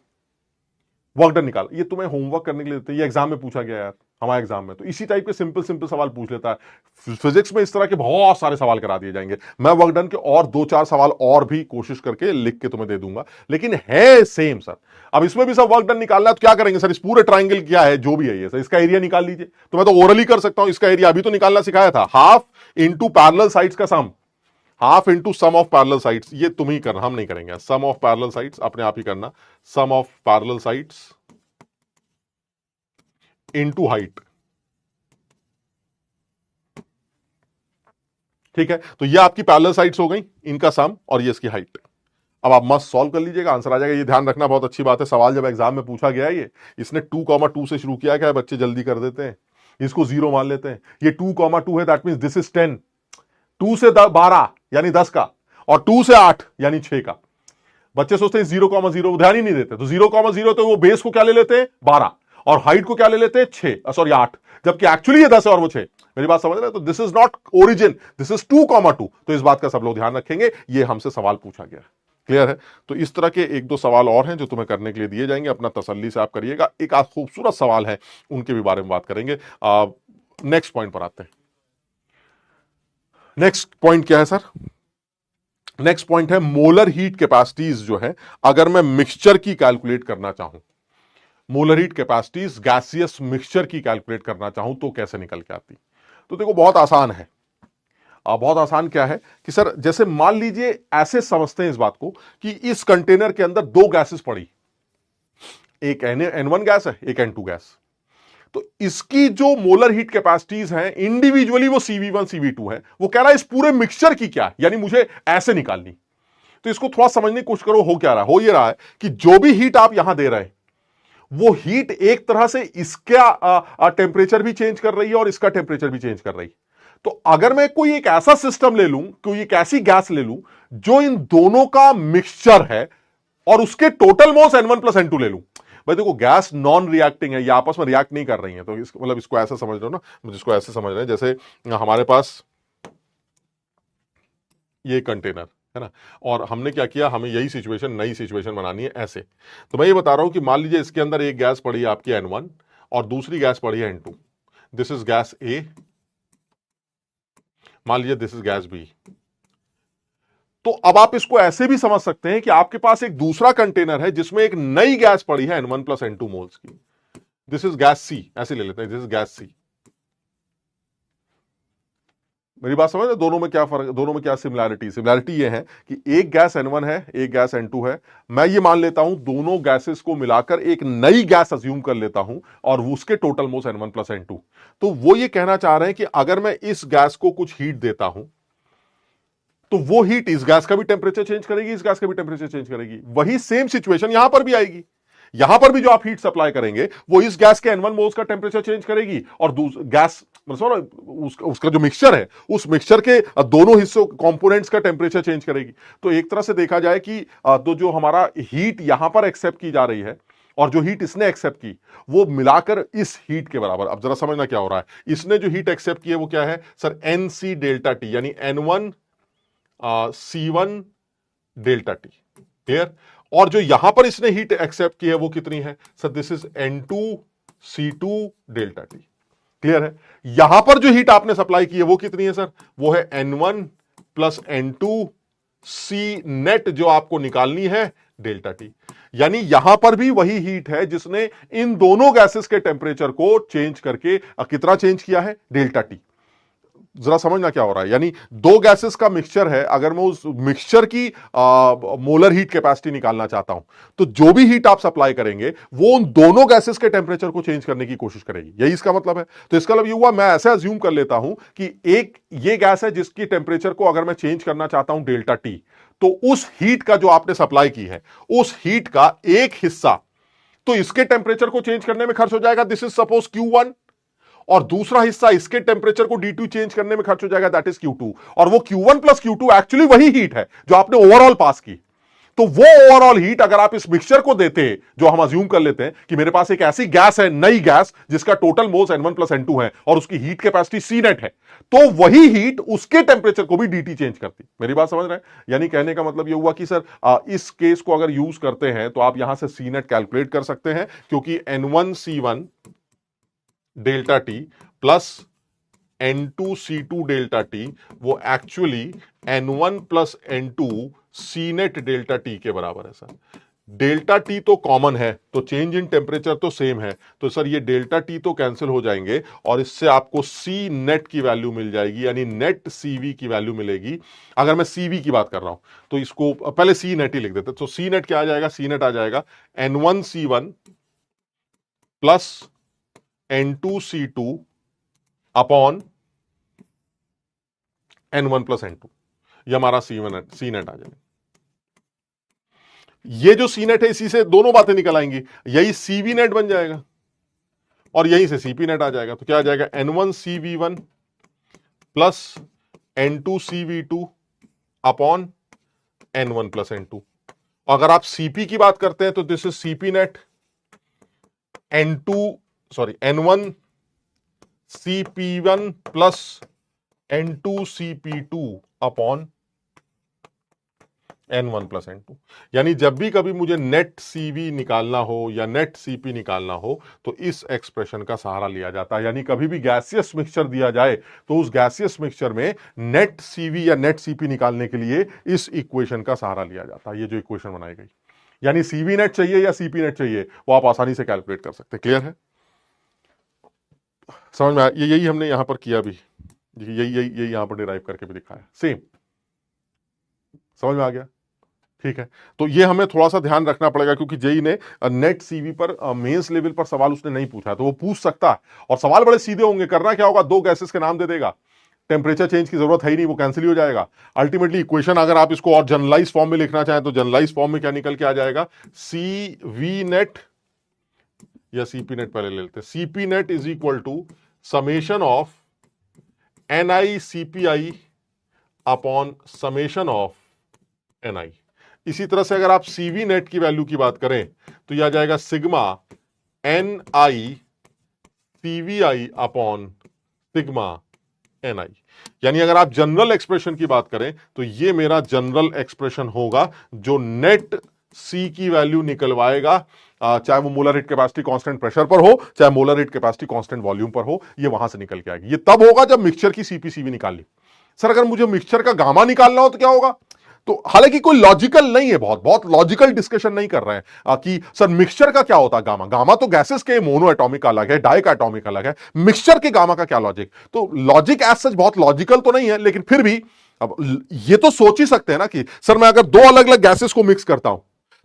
वर्क डन निकाल। ये तुम्हें होमवर्क करने के लिए देते हैं, ये एग्जाम में पूछा गया यार, हमारे एग्जाम में। तो इसी टाइप के सिंपल सिंपल सवाल पूछ लेता है। फिजिक्स में इस तरह के बहुत सारे सवाल करा दिए जाएंगे। मैं वर्क डन के और 2-4 सवाल और भी कोशिश करके लिख के तुम्हें दे दूंगा, लेकिन है सेम सर। अब इसमें भी सब वर्क डन निकालना है तो क्या करेंगे सर? इस पूरे ट्राइंगल क्या है जो भी है ये सर, इसका एरिया निकाल लीजिए। तो मैं तो ओरली कर सकता हूं, इसका एरिया अभी तो निकालना सिखाया था, हाफ इंटू पैरेलल साइड्स का sum, half into sum of parallel sides. ये तुम ही करना, हम नहीं करेंगे। सम ऑफ पैरेलल साइड्स अपने आप ही करना, sum of parallel sides into height. ठीक है, तो ये आपकी पैरेलल साइड्स हो गई, इनका सम, और ये इसकी हाइट। अब आप मस्त सॉल्व कर लीजिएगा, आंसर आ जाएगा। ये ध्यान रखना, बहुत अच्छी बात है, सवाल जब एग्जाम में पूछा गया है ये, इसने 2,2 से शुरू किया, क्या बच्चे जल्दी कर देते हैं, इसको 0 मान लेते हैं। ये 2,2 है, दैट मींस दिस इज 10। 2 से 12 यानी 10 का, और 2 से 8 यानी 6 का। बच्चे सोचते हैं 0,0, ध्यान ही नहीं देते। तो 0,0 तो वो बेस को क्या ले लेते हैं? 12, और हाइट को क्या ले लेते हैं? 6, सॉरी 8, जबकि एक्चुअली ये 10 है और वो 6। मेरी बात समझ रहे हैं? तो this is not origin, this is 2,2। तो इस बात का सब लोग ध्यान रखेंगे, ये हमसे सवाल पूछा गया। क्लियर है? तो इस तरह के 1-2 सवाल और हैं जो तुम्हें करने के लिए दिए जाएंगे, अपना तसल्ली से आप करिएगा। एक आज खूबसूरत सवाल है, उनके भी बारे में बात करेंगे। नेक्स्ट पॉइंट पर आते हैं। नेक्स्ट पॉइंट क्या है सर? नेक्स्ट पॉइंट है मोलर हीट कैपेसिटीज जो है, अगर मैं मिक्सचर की कैलकुलेट करना चाहूं, molar heat capacities gaseous mixture की कैलकुलेट करना चाहूं तो कैसे निकल के आती? तो देखो बहुत आसान है। बहुत आसान क्या है कि सर जैसे मान लीजिए ऐसे समझते हैं इस बात को कि इस कंटेनर के अंदर दो गैसेस पड़ी, एक N1 गैस है, एक N2 गैस। तो इसकी जो मोलर हीट कैपेसिटीज हैं इंडिविजुअली वो CV1 CV2 है। वो कह रहा है इस पूरे मिक्सचर की क्या, यानी मुझे ऐसे निकालनी। तो इसको थोड़ा समझने की कोशिश करो। हो क्या रहा है? हो ये रहा है कि जो भी हीट आप यहां दे रहे हैं वो हीट एक तरह से इसका टेम्परेचर भी चेंज कर रही है और इसका टेम्परेचर भी चेंज कर रही है। तो अगर मैं कोई एक ऐसा सिस्टम ले लूं, कोई एक ऐसी गैस ले लूं जो इन दोनों का मिक्सचर है और उसके total moles N1 plus N2 ले लूं। भाई देखो गैस नॉन रिएक्टिंग है, ये आपस में रिएक्ट नहीं कर रही है। तो मतलब इसको ऐसा समझ लो ना, जिसको ऐसे समझ रहे हैं जैसे हमारे पास ये कंटेनर है ना, और हमने क्या किया, हमें यही सिचुएशन, नई सिचुएशन बनानी है ऐसे। तो मैं ये बता रहा हूं कि मान लीजिए इसके अंदर एक गैस पड़ी है आपकी N1 और दूसरी गैस पड़ी है N2। This is gas A, मान लीजिए दिस इज गैस B। तो अब आप इसको ऐसे भी समझ सकते हैं कि आपके पास एक दूसरा कंटेनर है जिसमें एक नई गैस पड़ी है N1 प्लस N2 मोल्स की। दिस इज गैस C, ऐसे ले लेते हैं, दिस इज गैस C। मेरी बात समझ रहे? दोनों में क्या फर्क, दोनों में क्या सिमिलैरिटी? सिमिलैरिटी ये है कि एक गैस N1 है, एक गैस N2 है। मैं ये मान लेता हूं दोनों गैसेस को मिलाकर एक नई गैस अज्यूम कर लेता हूं और उसके total moles N1 plus N2। तो वो ये कहना चाह रहे हैं कि अगर मैं इस गैस को कुछ हीट देता हूं तो वो हीट इस गैस का भी टेंपरेचर चेंज करेगी, इस गैस का भी टेंपरेचर चेंज करेगी। वही सेम सिचुएशन यहां पर भी आएगी। यहां पर भी जो आप हीट सप्लाई करेंगे वो इस गैस के N1 मोल्स का टेंपरेचर चेंज करेगी और गैस उसका जो मिक्सचर है उस मिक्सचर के दोनों हिस्सों कंपोनेंट्स का टेंपरेचर चेंज करेगी। तो एक तरह से देखा जाए कि तो जो हमारा हीट यहां पर एक्सेप्ट की जा रही है और जो हीट इसने एक्सेप्ट की वो मिलाकर इस हीट के बराबर। अब जरा समझना क्या हो रहा है। इसने जो हीट एक्सेप्ट की है वो क्या है सर? NC डेल्टा टी, यानी N1 C1 delta T. Clear? और जो यहां पर इसने हीट एक्सेप्ट की है वो कितनी है sir? This is N2 C2 delta T. Clear है? यहां पर जो हीट आपने सप्लाई की है वो कितनी है सर? वो है N1 plus N2 C net, जो आपको निकालनी है डेल्टा टी। यानी यहां पर भी वही हीट है जिसने इन दोनों गैसेस के टेंपरेचर को चेंज करके कितना चेंज किया है? Delta T. जरा समझना क्या हो रहा है। यानी दो गैसेस का मिक्सचर है, अगर मैं उस मिक्सचर की मोलर हीट कैपेसिटी निकालना चाहता हूं तो जो भी हीट आप सप्लाई करेंगे वो उन दोनों गैसेस के टेंपरेचर को चेंज करने की कोशिश करेगी। यही इसका मतलब है। तो इसका मतलब ये हुआ, मैं ऐसा अज्यूम कर लेता हूं कि एक ये गैस है जिसकी टेंपरेचर को अगर मैं चेंज करना चाहता हूं डेल्टा टी, तो उस हीट का जो आपने सप्लाई की है उस हीट का एक हिस्सा तो इसके टेंपरेचर को चेंज करने में खर्च हो जाएगा, दिस इज सपोज Q1, और दूसरा हिस्सा इसके टेंपरेचर को D2 चेंज करने में खर्च हो जाएगा, दैट इज Q2। और वो Q1 प्लस Q2 एक्चुअली वही हीट है जो आपने ओवरऑल पास की। तो वो ओवरऑल हीट अगर आप इस मिक्सचर को देते हैं, जो हम अज्यूम कर लेते हैं कि मेरे पास एक ऐसी गैस है, नई गैस, जिसका total moles N1 plus N2 है और उसकी हीट कैपेसिटी C नेट है, तो वही हीट उसके टेंपरेचर को भी DT चेंज करती। मेरी बात समझ रहे हैं? यानी कहने का मतलब यह हुआ कि सर इस केस को अगर यूज करते हैं तो आप यहां से C नेट कैलकुलेट कर सकते हैं, क्योंकि N1 C1 delta T plus N2 C2 delta T वो actually N1 plus N2 C net delta T के बराबर है सर। डेल्टा टी तो कॉमन है, तो चेंज इन टेम्परेचर तो सेम है, तो सर ये डेल्टा टी तो कैंसिल हो जाएंगे और इससे आपको C नेट की वैल्यू मिल जाएगी, यानी नेट CV की वैल्यू मिलेगी। अगर मैं CV की बात कर रहा हूं तो इसको पहले C नेट ही लिख देते। तो C नेट क्या आ जाएगा? C नेट आ जाएगा N1 C1 plus N2 C2 upon N1 plus N2, ये हमारा C नेट आ जाएगा। ये जो C नेट है इसी से दोनों बातें निकल आएंगी, यही CV नेट बन जाएगा और यहीं से CP नेट आ जाएगा। तो क्या आ जाएगा? N1 CV1 plus N2 CV2 upon N1 plus N2। अगर आप CP की बात करते हैं तो this is CP net N1 CP1 plus N2 CP2 upon N1 plus N2। यानी जब भी कभी मुझे नेट सीवी निकालना हो या नेट सीपी निकालना हो तो इस एक्सप्रेशन का सहारा लिया जाता है। यानी कभी भी गैसियस मिक्सचर दिया जाए तो उस गैसियस मिक्सचर में नेट सीवी या नेट सीपी निकालने के लिए इस इक्वेशन का सहारा लिया जाता है। ये जो इक्वेशन बनाई गई, यानी सीवी नेट चाहिए या सीपी नेट चाहिए, वो आप आसानी से कैलकुलेट कर सकते हैं। क्लियर है? समझ में आया? यही हमने यहां पर किया भी, यही यहां पर डिराइव करके भी दिखाया, सेम। समझ में आ गया? ठीक है। तो ये हमें थोड़ा सा ध्यान रखना पड़ेगा, क्योंकि जेई ने नेट सीवी पर मेंस लेवल पर सवाल उसने नहीं पूछा है, तो वो पूछ सकता है और सवाल बड़े सीधे होंगे। करना क्या होगा, दो गैसेस के नाम दे देगा, टेम्परेचर चेंज की जरूरत है ही नहीं, वो कैंसिल हो जाएगा। अल्टीमेटली इक्वेशन अगर आप इसको और जनरलाइज फॉर्म में लिखना चाहें तो जनरलाइज फॉर्म में क्या निकल के आ जाएगा, सी वी नेट या सीपी नेट पहले ले लेते हैं। CP net is equal to summation of N I CP I upon summation of N I. इसी तरह से अगर आप सीवी नेट की वैल्यू की बात करें तो यह आ जाएगा सिग्मा एन आई सीवी आई अपॉन सिग्मा एन आई। यानी अगर आप जनरल एक्सप्रेशन की बात करें तो यह मेरा जनरल एक्सप्रेशन होगा जो नेट सी की वैल्यू निकलवाएगा, चाहे वो molar heat capacity constant pressure पर हो, चाहे molar heat capacity constant volume पर हो, ये वहां से निकल के आएगी। ये तब होगा जब मिक्सचर की सीपीसीवी निकाल ली। सर अगर मुझे मिक्सचर का गामा निकालना हो तो क्या होगा? तो हालांकि कोई लॉजिकल नहीं है, बहुत लॉजिकल डिस्कशन नहीं कर रहे हैं कि सर मिक्सचर का क्या होता है गामा। गामा तो गैसेस के मोनो एटॉमिक अलग है, डाई का एटॉमिक अलग है, मिक्सचर के गामा का क्या लॉजिक? तो लॉजिक एज सच बहुत लॉजिकल तो नहीं है, लेकिन फिर भी अब ये तो सोच ही सकते हैं ना कि सर मैं अगर दो अलग अलग गैसेस को मिक्स करता हूं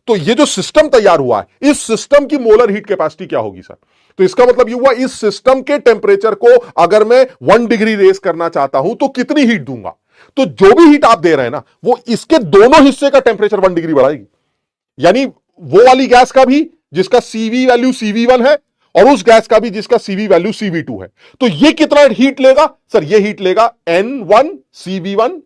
तो ये जो सिस्टम तैयार हुआ है, इस सिस्टम की मोलर हीट कैपेसिटी क्या होगी सर? तो इसका मतलब ये हुआ इस सिस्टम के टेम्परेचर को अगर मैं 1 डिग्री रेस करना चाहता हूं तो कितनी हीट दूंगा? तो जो भी हीट आप दे रहे हैं ना, वो इसके दोनों हिस्से का टेम्परेचर 1 डिग्री बढ़ाएगी। यानी वो वाली गैस का भी जिसका सीवी वैल्यू CV1 है और उस गैस का भी जिसका सीवी वैल्यू CV2 है। तो ये कितना हीट लेगा सर? ये हीट लेगा N1 CV1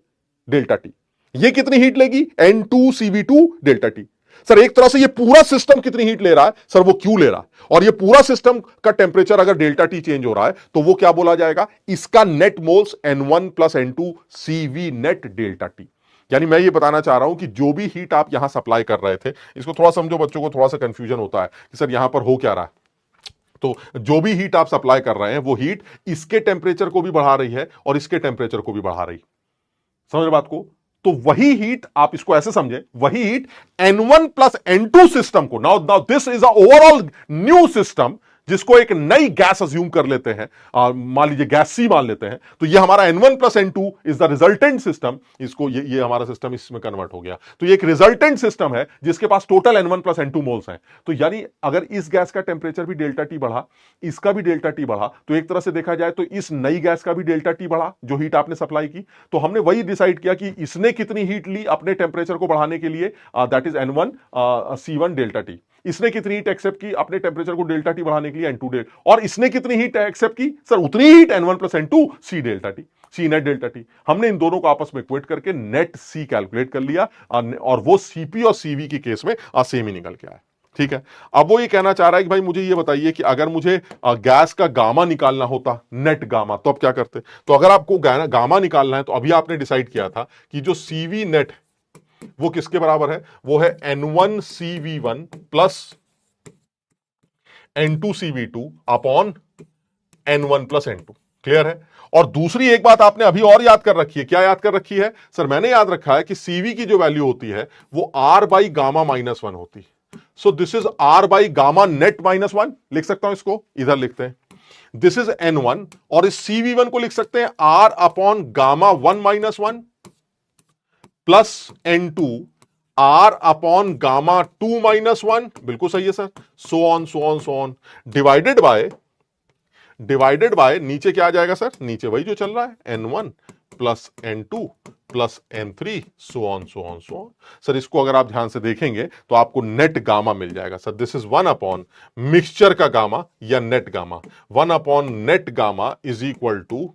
डेल्टा टी। ये कितनी हीट लेगी? N2 CV2 delta T. Sir एक तरह से ये पूरा सिस्टम कितनी हीट ले रहा है सर? वो क्यू ले रहा है। और ये पूरा सिस्टम का टेम्परेचर अगर डेल्टा टी चेंज हो रहा है तो वो क्या बोला जाएगा? इसका net moles N1 plus N2 CV net delta T. यानी मैं ये बताना चाह रहा हूं कि जो भी हीट आप यहां सप्लाई कर रहे थे, इसको थोड़ा समझो, बच्चों को थोड़ा सा कंफ्यूजन होता है कि सर यहां पर हो क्या रहा है। तो जो भी हीट आप सप्लाई कर रहे हैं वो हीट इसके टेम्परेचर को भी बढ़ा रही है और इसके टेम्परेचर को भी बढ़ा रही। समझ बात को? तो वही हीट, आप इसको ऐसे समझे, वही heat N1 plus N2 system को, now this is a overall new system जिसको एक नई गैस अज्यूम कर लेते हैं, मान लीजिए गैस सी मान लेते हैं, तो ये हमारा N1 plus N2 is the resultant system. इसको ये हमारा सिस्टम इसमें कन्वर्ट हो गया, तो ये एक रिजल्टेंट सिस्टम है जिसके पास total N1 plus N2 moles हैं। तो यानी अगर इस गैस का टेम्परेचर भी डेल्टा टी बढ़ा, इसका भी डेल्टा टी बढ़ा, तो एक तरह से देखा जाए तो इस नई गैस का भी डेल्टा टी बढ़ा जो हीट आपने सप्लाई की। तो हमने वही डिसाइड किया कि इसने कितनी हीट ली अपने टेम्परेचर को बढ़ाने के लिए, that is N1 C1 delta T. इसने कितनी हीट एक्सेप्ट की अपने टेम्परेचर को डेल्टा टी बढ़ाने के लिए N2 डेल्टा, और इसने कितनी हीट एक्सेप्ट की सर? उतनी heat N1 plus N2 C delta T, C net delta T. हमने इन दोनों को आपस में इक्वेट करके नेट सी कैलकुलेट कर लिया और वो सीपी और सीवी के केस में सेम ही निकल के आया। ठीक है। अब वो ये कहना चाह रहा है कि भाई मुझे ये बताइए कि अगर मुझे गैस का गामा निकालना होता, नेट गामा, तो अब क्या करते? तो अगर आपको गामा निकालना है तो अभी आपने डिसाइड किया था कि जो सीवी नेट वो किसके बराबर है? वो है N1 CV1 plus N2 CV2 upon N1 plus N2। Clear है? और दूसरी एक बात आपने अभी और याद कर रखी है। क्या याद कर रखी है सर? मैंने याद रखा है कि CV की जो वैल्यू होती है वो R बाई गामा -1 होती है। सो this is R by gamma net -1। लिख सकता हूं इसको, इधर लिखते हैं, दिस इज N1, और इस CV1 को लिख सकते हैं R upon gamma 1 -1 plus N2 R upon gamma 2 -1। बिल्कुल सही है sir. So on divided by नीचे क्या आ जाएगा सर? नीचे वही जो चल रहा है, N1 plus N2 plus N3 so on. Sir इसको अगर आप ध्यान से देखेंगे तो आपको नेट गामा मिल जाएगा sir. This is 1 upon mixture का गामा या net gamma. 1 upon net gamma is equal to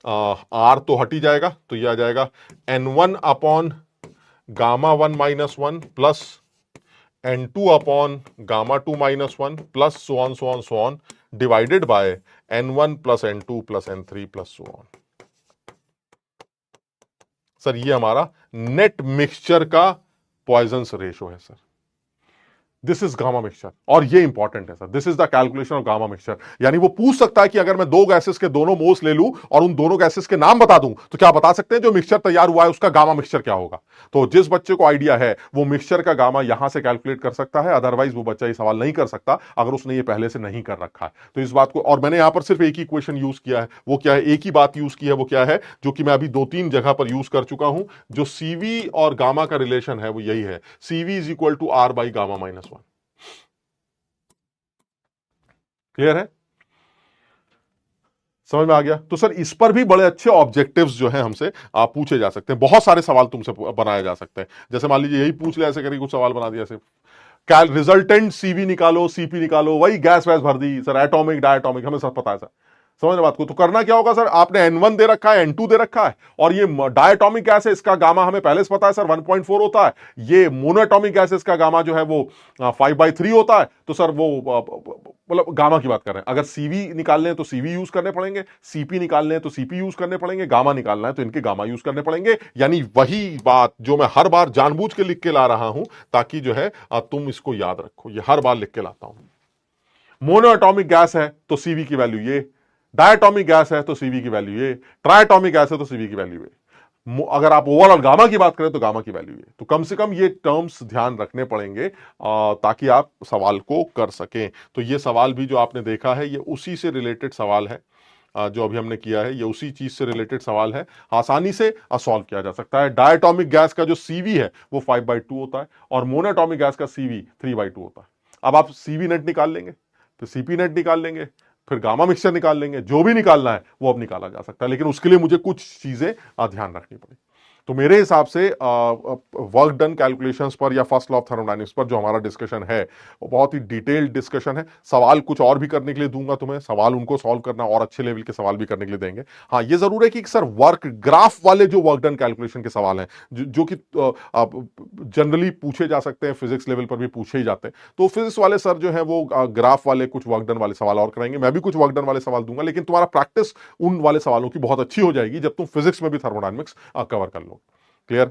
R तो हट ही जाएगा, तो यह आ जाएगा N1 upon gamma 1 -1 plus N2 upon gamma 2 -1 plus so on divided by N1 plus N2 plus N3 plus so on. Sir ये हमारा net mixture का poisons ratio है sir. This is gamma mixture, और ये इंपॉर्टेंट है sir. This is the calculation of gamma mixture. यानी वो पूछ सकता है कि अगर मैं दो गैसेस के दोनों मोल्स ले लूं और उन दोनों गैसेस के नाम बता दूं, तो क्या बता सकते हैं जो मिक्सचर तैयार हुआ है उसका गामा मिक्सचर क्या होगा? तो जिस बच्चे को आइडिया है वो मिक्सचर का गामा यहां से कैलकुलेट कर सकता है, अदरवाइज वो बच्चा ये सवाल नहीं कर सकता अगर उसने ये पहले से नहीं कर रखा है। तो इस बात को, और मैंने यहां पर सिर्फ एक ही इक्वेशन यूज किया है, वो क्या है, एक ही बात यूज की है, वो क्या है, जो कि मैं अभी 2-3 जगह पर यूज कर चुका हूं। जो सीवी और गामा का रिलेशन है वो यही है, C V is equal to R by gamma minus 1। Clear है? समझ में आ गया? तो सर इस पर भी बड़े अच्छे ऑब्जेक्टिव्स जो हैं हमसे आप पूछे जा सकते हैं, बहुत सारे सवाल तुमसे बनाए जा सकते हैं। जैसे मान लीजिए यही पूछ लिया, ऐसे करके कुछ सवाल बना दिया, ऐसे क्या रिजल्टेंट सीवी निकालो, सीपी निकालो, वही गैस वैस भर दी सर, एटॉमिक डायटॉमिक हमें सब पता है सर। समझ रहे बात को? तो करना क्या होगा सर, आपने N1 दे रखा है, N2 दे रखा है, और ये डायटॉमिक गैस है, इसका गामा हमें पहले से पता है सर 1.4 होता है। ये मोनोएटॉमिक गैस है, इसका गामा जो है वो 5/3 होता है। तो सर वो मतलब गामा की बात कर रहे हैं। अगर सीवी निकालने हैं तो सीवी यूज करने पड़ेंगे, सीपी निकालने हैं तो सीपी यूज करने पड़ेंगे, गामा निकालना है तो इनके गामा यूज करने पड़ेंगे। यानी वही बात जो मैं हर बार जानबूझ के लिख के ला रहा हूं, ताकि जो है तुम इसको याद रखो, ये हर बार लिख के लाता हूं। मोनोएटॉमिक गैस है तो सीवी की वैल्यू ये, डायटॉमिक गैस है तो सीवी की वैल्यू ये, ट्राइटॉमिक गैस है तो सीवी की वैल्यू ये। अगर आप ओवरऑल गामा की बात करें तो गामा की वैल्यू ये। तो कम से कम ये टर्म्स ध्यान रखने पड़ेंगे ताकि आप सवाल को कर सकें। तो ये सवाल भी जो आपने देखा है ये उसी से रिलेटेड सवाल है, जो अभी हमने किया है ये उसी चीज से रिलेटेड सवाल है, आसानी से सॉल्व किया जा सकता है। डायटॉमिक गैस का जो सीवी है वो 5/2 होता है, और मोनोएटॉमिक गैस का सीवी 3/2 होता है। अब आप सीवी नेट निकाल लेंगे, तो सीपी नेट निकाल लेंगे, फिर गामा मिक्सचर निकाल लेंगे, जो भी निकालना है वो अब निकाला जा सकता है। लेकिन उसके लिए मुझे कुछ चीजें ध्यान रखनी पड़ेगी। तो मेरे हिसाब से वर्क डन कैलकुलेशंस पर या फर्स्ट लॉ ऑफ थर्मोडायनेमिक्स पर जो हमारा डिस्कशन है वो बहुत ही डिटेल्ड डिस्कशन है। सवाल कुछ और भी करने के लिए दूंगा तुम्हें, सवाल उनको सॉल्व करना और अच्छे लेवल के सवाल भी करने के लिए देंगे। हाँ, ये जरूर है कि सर वर्क ग्राफ वाले जो वर्क डन कैलकुलेशन के सवाल हैं जो कि जनरली पूछे जा सकते हैं, फिजिक्स लेवल पर भी पूछे ही जाते हैं, तो फिजिक्स वाले सर जो है वो ग्राफ वाले कुछ वर्क डन वाले सवाल और कराएंगे। मैं भी कुछ वर्क डन वाले सवाल दूंगा, लेकिन तुम्हारा प्रैक्टिस उन वाले सवालों की बहुत अच्छी हो जाएगी जब तुम फिजिक्स में भी थर्मोडायनेमिक्स कवर कर लो। क्लियर?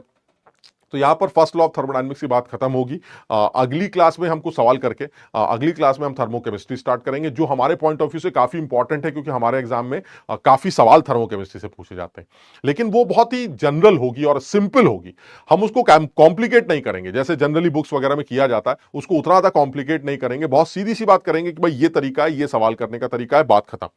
तो यहां पर फर्स्ट लॉ ऑफ थर्मोडायनेमिक्स की बात खत्म होगी। अगली क्लास में हम कुछ सवाल करके अगली क्लास में हम थर्मोकेमिस्ट्री स्टार्ट करेंगे, जो हमारे पॉइंट ऑफ व्यू से काफी इंपॉर्टेंट है, क्योंकि हमारे एग्जाम में काफी सवाल थर्मोकेमिस्ट्री से पूछे जाते हैं। लेकिन वो बहुत ही जनरल होगी और सिंपल होगी। हम उसको कॉम्प्लिकेट नहीं करेंगे जैसे जनरली बुक्स वगैरह में किया जाता है, उसको उतना ज्यादा कॉम्प्लिकेट नहीं करेंगे। बहुत सीधी सी बात करेंगे कि भाई ये तरीका है, ये सवाल करने का तरीका है, बात खत्म।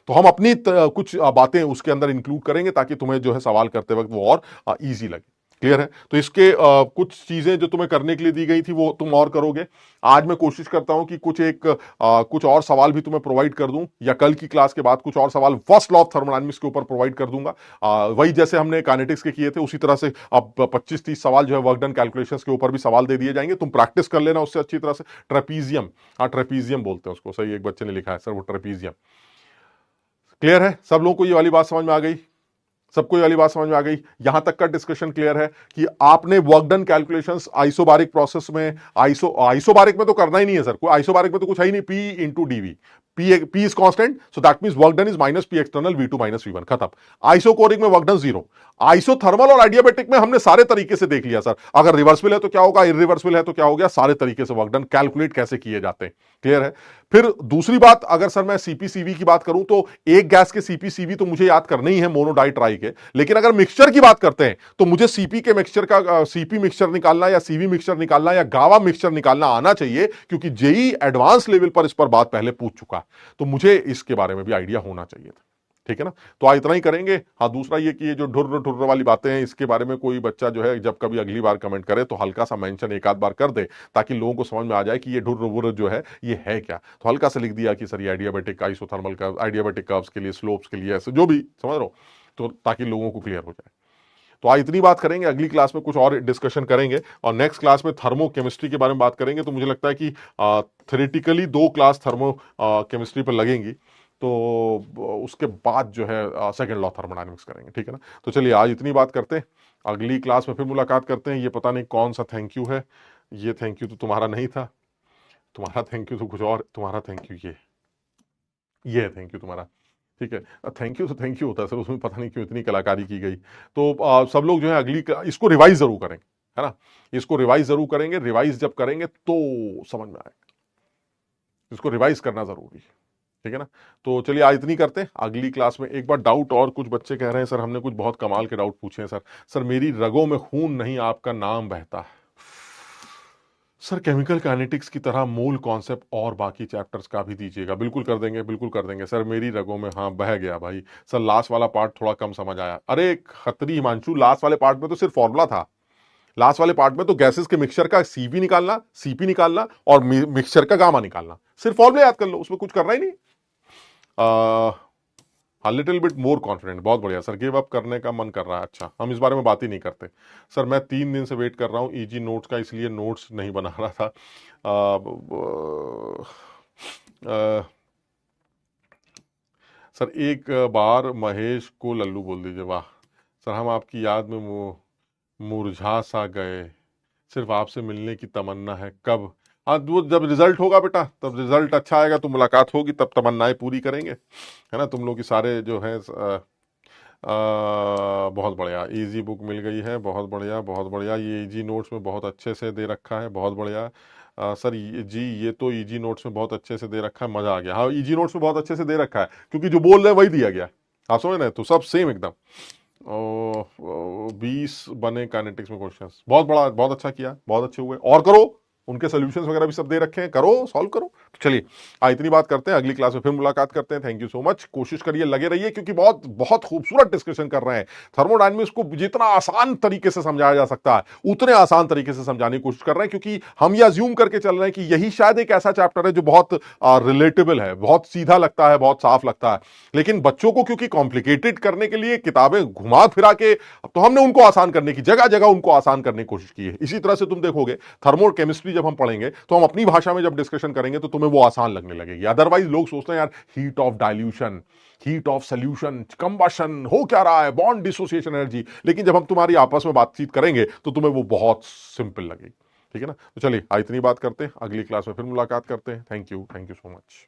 तो हम अपनी कुछ बातें उसके अंदर इंक्लूड करेंगे ताकि तुम्हें जो है सवाल करते वक्त वो और ईजी लगे। क्लियर है? तो इसके कुछ चीजें जो तुम्हें करने के लिए दी गई थी वो तुम और करोगे। आज मैं कोशिश करता हूं कि कुछ और सवाल भी तुम्हें प्रोवाइड कर दूं, या कल की क्लास के बाद कुछ और सवाल फर्स्ट लॉ ऑफ थर्मोडायनेमिक्स के ऊपर प्रोवाइड कर दूंगा। वही जैसे हमने काइनेटिक्स के किए थे उसी तरह से अब 25-30 सवाल जो है वर्क डन कैलकुलेशंस के ऊपर भी सवाल दे दिए जाएंगे। तुम प्रैक्टिस कर लेना उससे अच्छी तरह से। ट्रेपीजियम, ट्रेपीजियम बोलते हैं उसको, सही एक बच्चे ने लिखा है सर वो ट्रेपीजियम। क्लियर है? सब लोगों को ये वाली बात समझ में आ गई? सबको ये वाली बात समझ में आ गई? यहां तक का डिस्कशन क्लियर है कि आपने work done calculations isobaric process में, आइसोबारिक में तो करना ही नहीं है सर, कोई आइसोबारिक में तो कुछ है ही नहीं। P into D V, P is constant, so that means work done is minus P external V2 minus V1, खत्म। आइसोकोरिक में वर्क डन 0। आइसोथर्मल और आइडियाबैटिक में हमने सारे तरीके से देख लिया सर, अगर रिवर्सिबल है तो क्या होगा, इरिवर्सिबल है तो क्या हो गया, सारे तरीके से वर्क डन कैलकुलेट कैसे किए जाते हैं। क्लियर है? फिर दूसरी बात, अगर सर मैं सीपीसीवी की बात करूं तो एक गैस के सीपीसीवी तो मुझे याद करने ही है, मोनो डाई ट्राई के। लेकिन अगर मिक्सचर की बात करते हैं तो मुझे सीपी के मिक्सचर का सीपी मिक्सचर निकालना या सीवी मिक्सचर निकालना या गावा मिक्सचर निकालना आना चाहिए, क्योंकि जेई एडवांस लेवल पर इस पर बात पहले पूछ चुका है, तो मुझे इसके बारे में भी आइडिया होना चाहिए था। ठीक है ना? तो आज इतना ही करेंगे। हाँ, दूसरा ये कि ये जो ढुर्र ढुर्र वाली बातें हैं, इसके बारे में कोई बच्चा जो है जब कभी अगली बार कमेंट करे तो हल्का सा मेंशन एक आध बार कर दे, ताकि लोगों को समझ में आ जाए कि ये ढुर्र वुर्र जो है ये है क्या। तो हल्का सा लिख दिया कि सर ये आइडियाबैटिक आइसोथर्मल कर्व, आइडियाबैटिक कर्व्स के लिए, स्लोप्स के लिए, ऐसे जो भी समझ रहे हो, तो ताकि लोगों को क्लियर हो जाए। तो आज इतनी बात करेंगे, अगली क्लास में कुछ और डिस्कशन करेंगे, और नेक्स्ट क्लास में थर्मो केमिस्ट्री के बारे में बात करेंगे। तो मुझे लगता है कि थ्योरेटिकली 2 क्लास थर्मो केमिस्ट्री पर लगेंगी, तो उसके बाद जो है सेकंड लॉ थर्मोडायनेमिक्स करेंगे। ठीक है ना? तो चलिए आज इतनी बात करते हैं, अगली क्लास में फिर मुलाकात करते हैं। ये पता नहीं कौन सा थैंक यू है, ये थैंक यू तो तुम्हारा नहीं था, तुम्हारा थैंक यू तो कुछ और, तुम्हारा थैंक यू ये है थैंक यू तुम्हारा। ठीक है, थैंक यू तो थैंक यू होता है सर, उसमें पता नहीं क्यों इतनी कलाकारी की गई। तो सब लोग जो है अगली इसको रिवाइज जरूर करें। है ना। इसको रिवाइज जरूर करेंगे, रिवाइज जब करेंगे तो समझ में आएगा, इसको रिवाइज करना जरूरी है, ठीक है ना। तो चलिए आज इतनी करते हैं, अगली क्लास में एक बार डाउट और कुछ बच्चे कह रहे हैं सर हमने कुछ बहुत कमाल के डाउट पूछे हैं सर। सर मेरी रगों में खून नहीं आपका नाम बहता है। सर केमिकल काइनेटिक्स की तरह मूल कॉन्सेप्ट और बाकी चैप्टर्स का भी दीजिएगा। बिल्कुल कर देंगे, बिल्कुल कर देंगे सर। मेरी रगों में, हाँ बह गया भाई। सर लास्ट वाला पार्ट थोड़ा कम समझ आया। अरे खत्री हिमांशु, लास्ट वाले पार्ट में तो सिर्फ फॉर्मूला था। लास्ट वाले पार्ट में तो गैसेस के मिक्सचर का सीवी निकालना, सीपी निकालना और मिक्सचर का गामा निकालना, सिर्फ फॉर्मूला याद कर लो, उसमें कुछ करना ही नहीं। हाँ लिटिल बिट मोर कॉन्फिडेंट, बहुत बढ़िया सर। गिव अप करने का मन कर रहा है, अच्छा हम इस बारे में बात ही नहीं करते सर। मैं 3 दिन से वेट कर रहा हूँ ईजी नोट्स का, इसलिए नोट्स नहीं बना रहा था। सर एक बार महेश को लल्लू बोल दीजिए। वाह सर, हम आपकी याद में मुरझा सा गए, सिर्फ आपसे मिलने की तमन्ना है। कब? हाँ वो जब रिजल्ट होगा बेटा, तब रिजल्ट अच्छा आएगा तो मुलाकात होगी, तब तमन्नाएं पूरी करेंगे, है ना। तुम लोग की सारे जो है बहुत बढ़िया इजी बुक मिल गई है, बहुत बढ़िया बहुत बढ़िया। ये इजी नोट्स में बहुत अच्छे से दे रखा है, बहुत बढ़िया। सर ये तो इजी नोट्स में बहुत अच्छे से दे रखा है, मजा आ गया। हाँ इजी नोट्स में बहुत अच्छे से दे रखा है, क्योंकि जो बोल रहे हैं वही दिया गया। आप समझ रहे हैं, तो सब सेम एकदम। 20 बने काइनेटिक्स में क्वेश्चंस, बहुत बड़ा, बहुत अच्छा किया, बहुत अच्छे हुए। और करो, उनके सोल्यूशंस वगैरह भी सब दे रखे हैं, करो सॉल्व करो। तो चलिए इतनी बात करते हैं, अगली क्लास में फिर मुलाकात करते हैं। Thank you so much. कोशिश करिए लगे रहिए, क्योंकि बहुत बहुत खूबसूरत डिस्कशन कर रहे हैं। थर्मोडायनामिक्स को जितना आसान तरीके से समझाया जा सकता है उतने आसान तरीके से समझाने की कोशिश कर रहे हैं, क्योंकि हम ये अज्यूम करके चल रहे हैं कि यही शायद एक ऐसा चैप्टर है जो बहुत रिलेटेबल है, बहुत सीधा लगता है, बहुत साफ लगता है। लेकिन बच्चों को क्योंकि कॉम्प्लिकेटेड करने के लिए किताबें घुमा फिरा के, तो हमने उनको आसान करने की जगह जगह उनको आसान करने की कोशिश की है। इसी तरह से तुम देखोगे थर्मो केमिस्ट्री जब हम पढ़ेंगे तो हम अपनी भाषा में जब डिस्कशन करेंगे तो तुम्हें वो आसान लगने लगेगी। अदरवाइज लोग सोचते हैं यार heat of dilution, heat of solution, combustion हो क्या रहा है, बॉन्ड डिसोसिएशन एनर्जी। लेकिन जब हम तुम्हारी आपस में बातचीत करेंगे तो तुम्हें वो बहुत सिंपल लगेगी, ठीक है ना। तो चलिए इतनी बात करते हैं, अगली क्लास में फिर मुलाकात करते हैं। Thank you so much.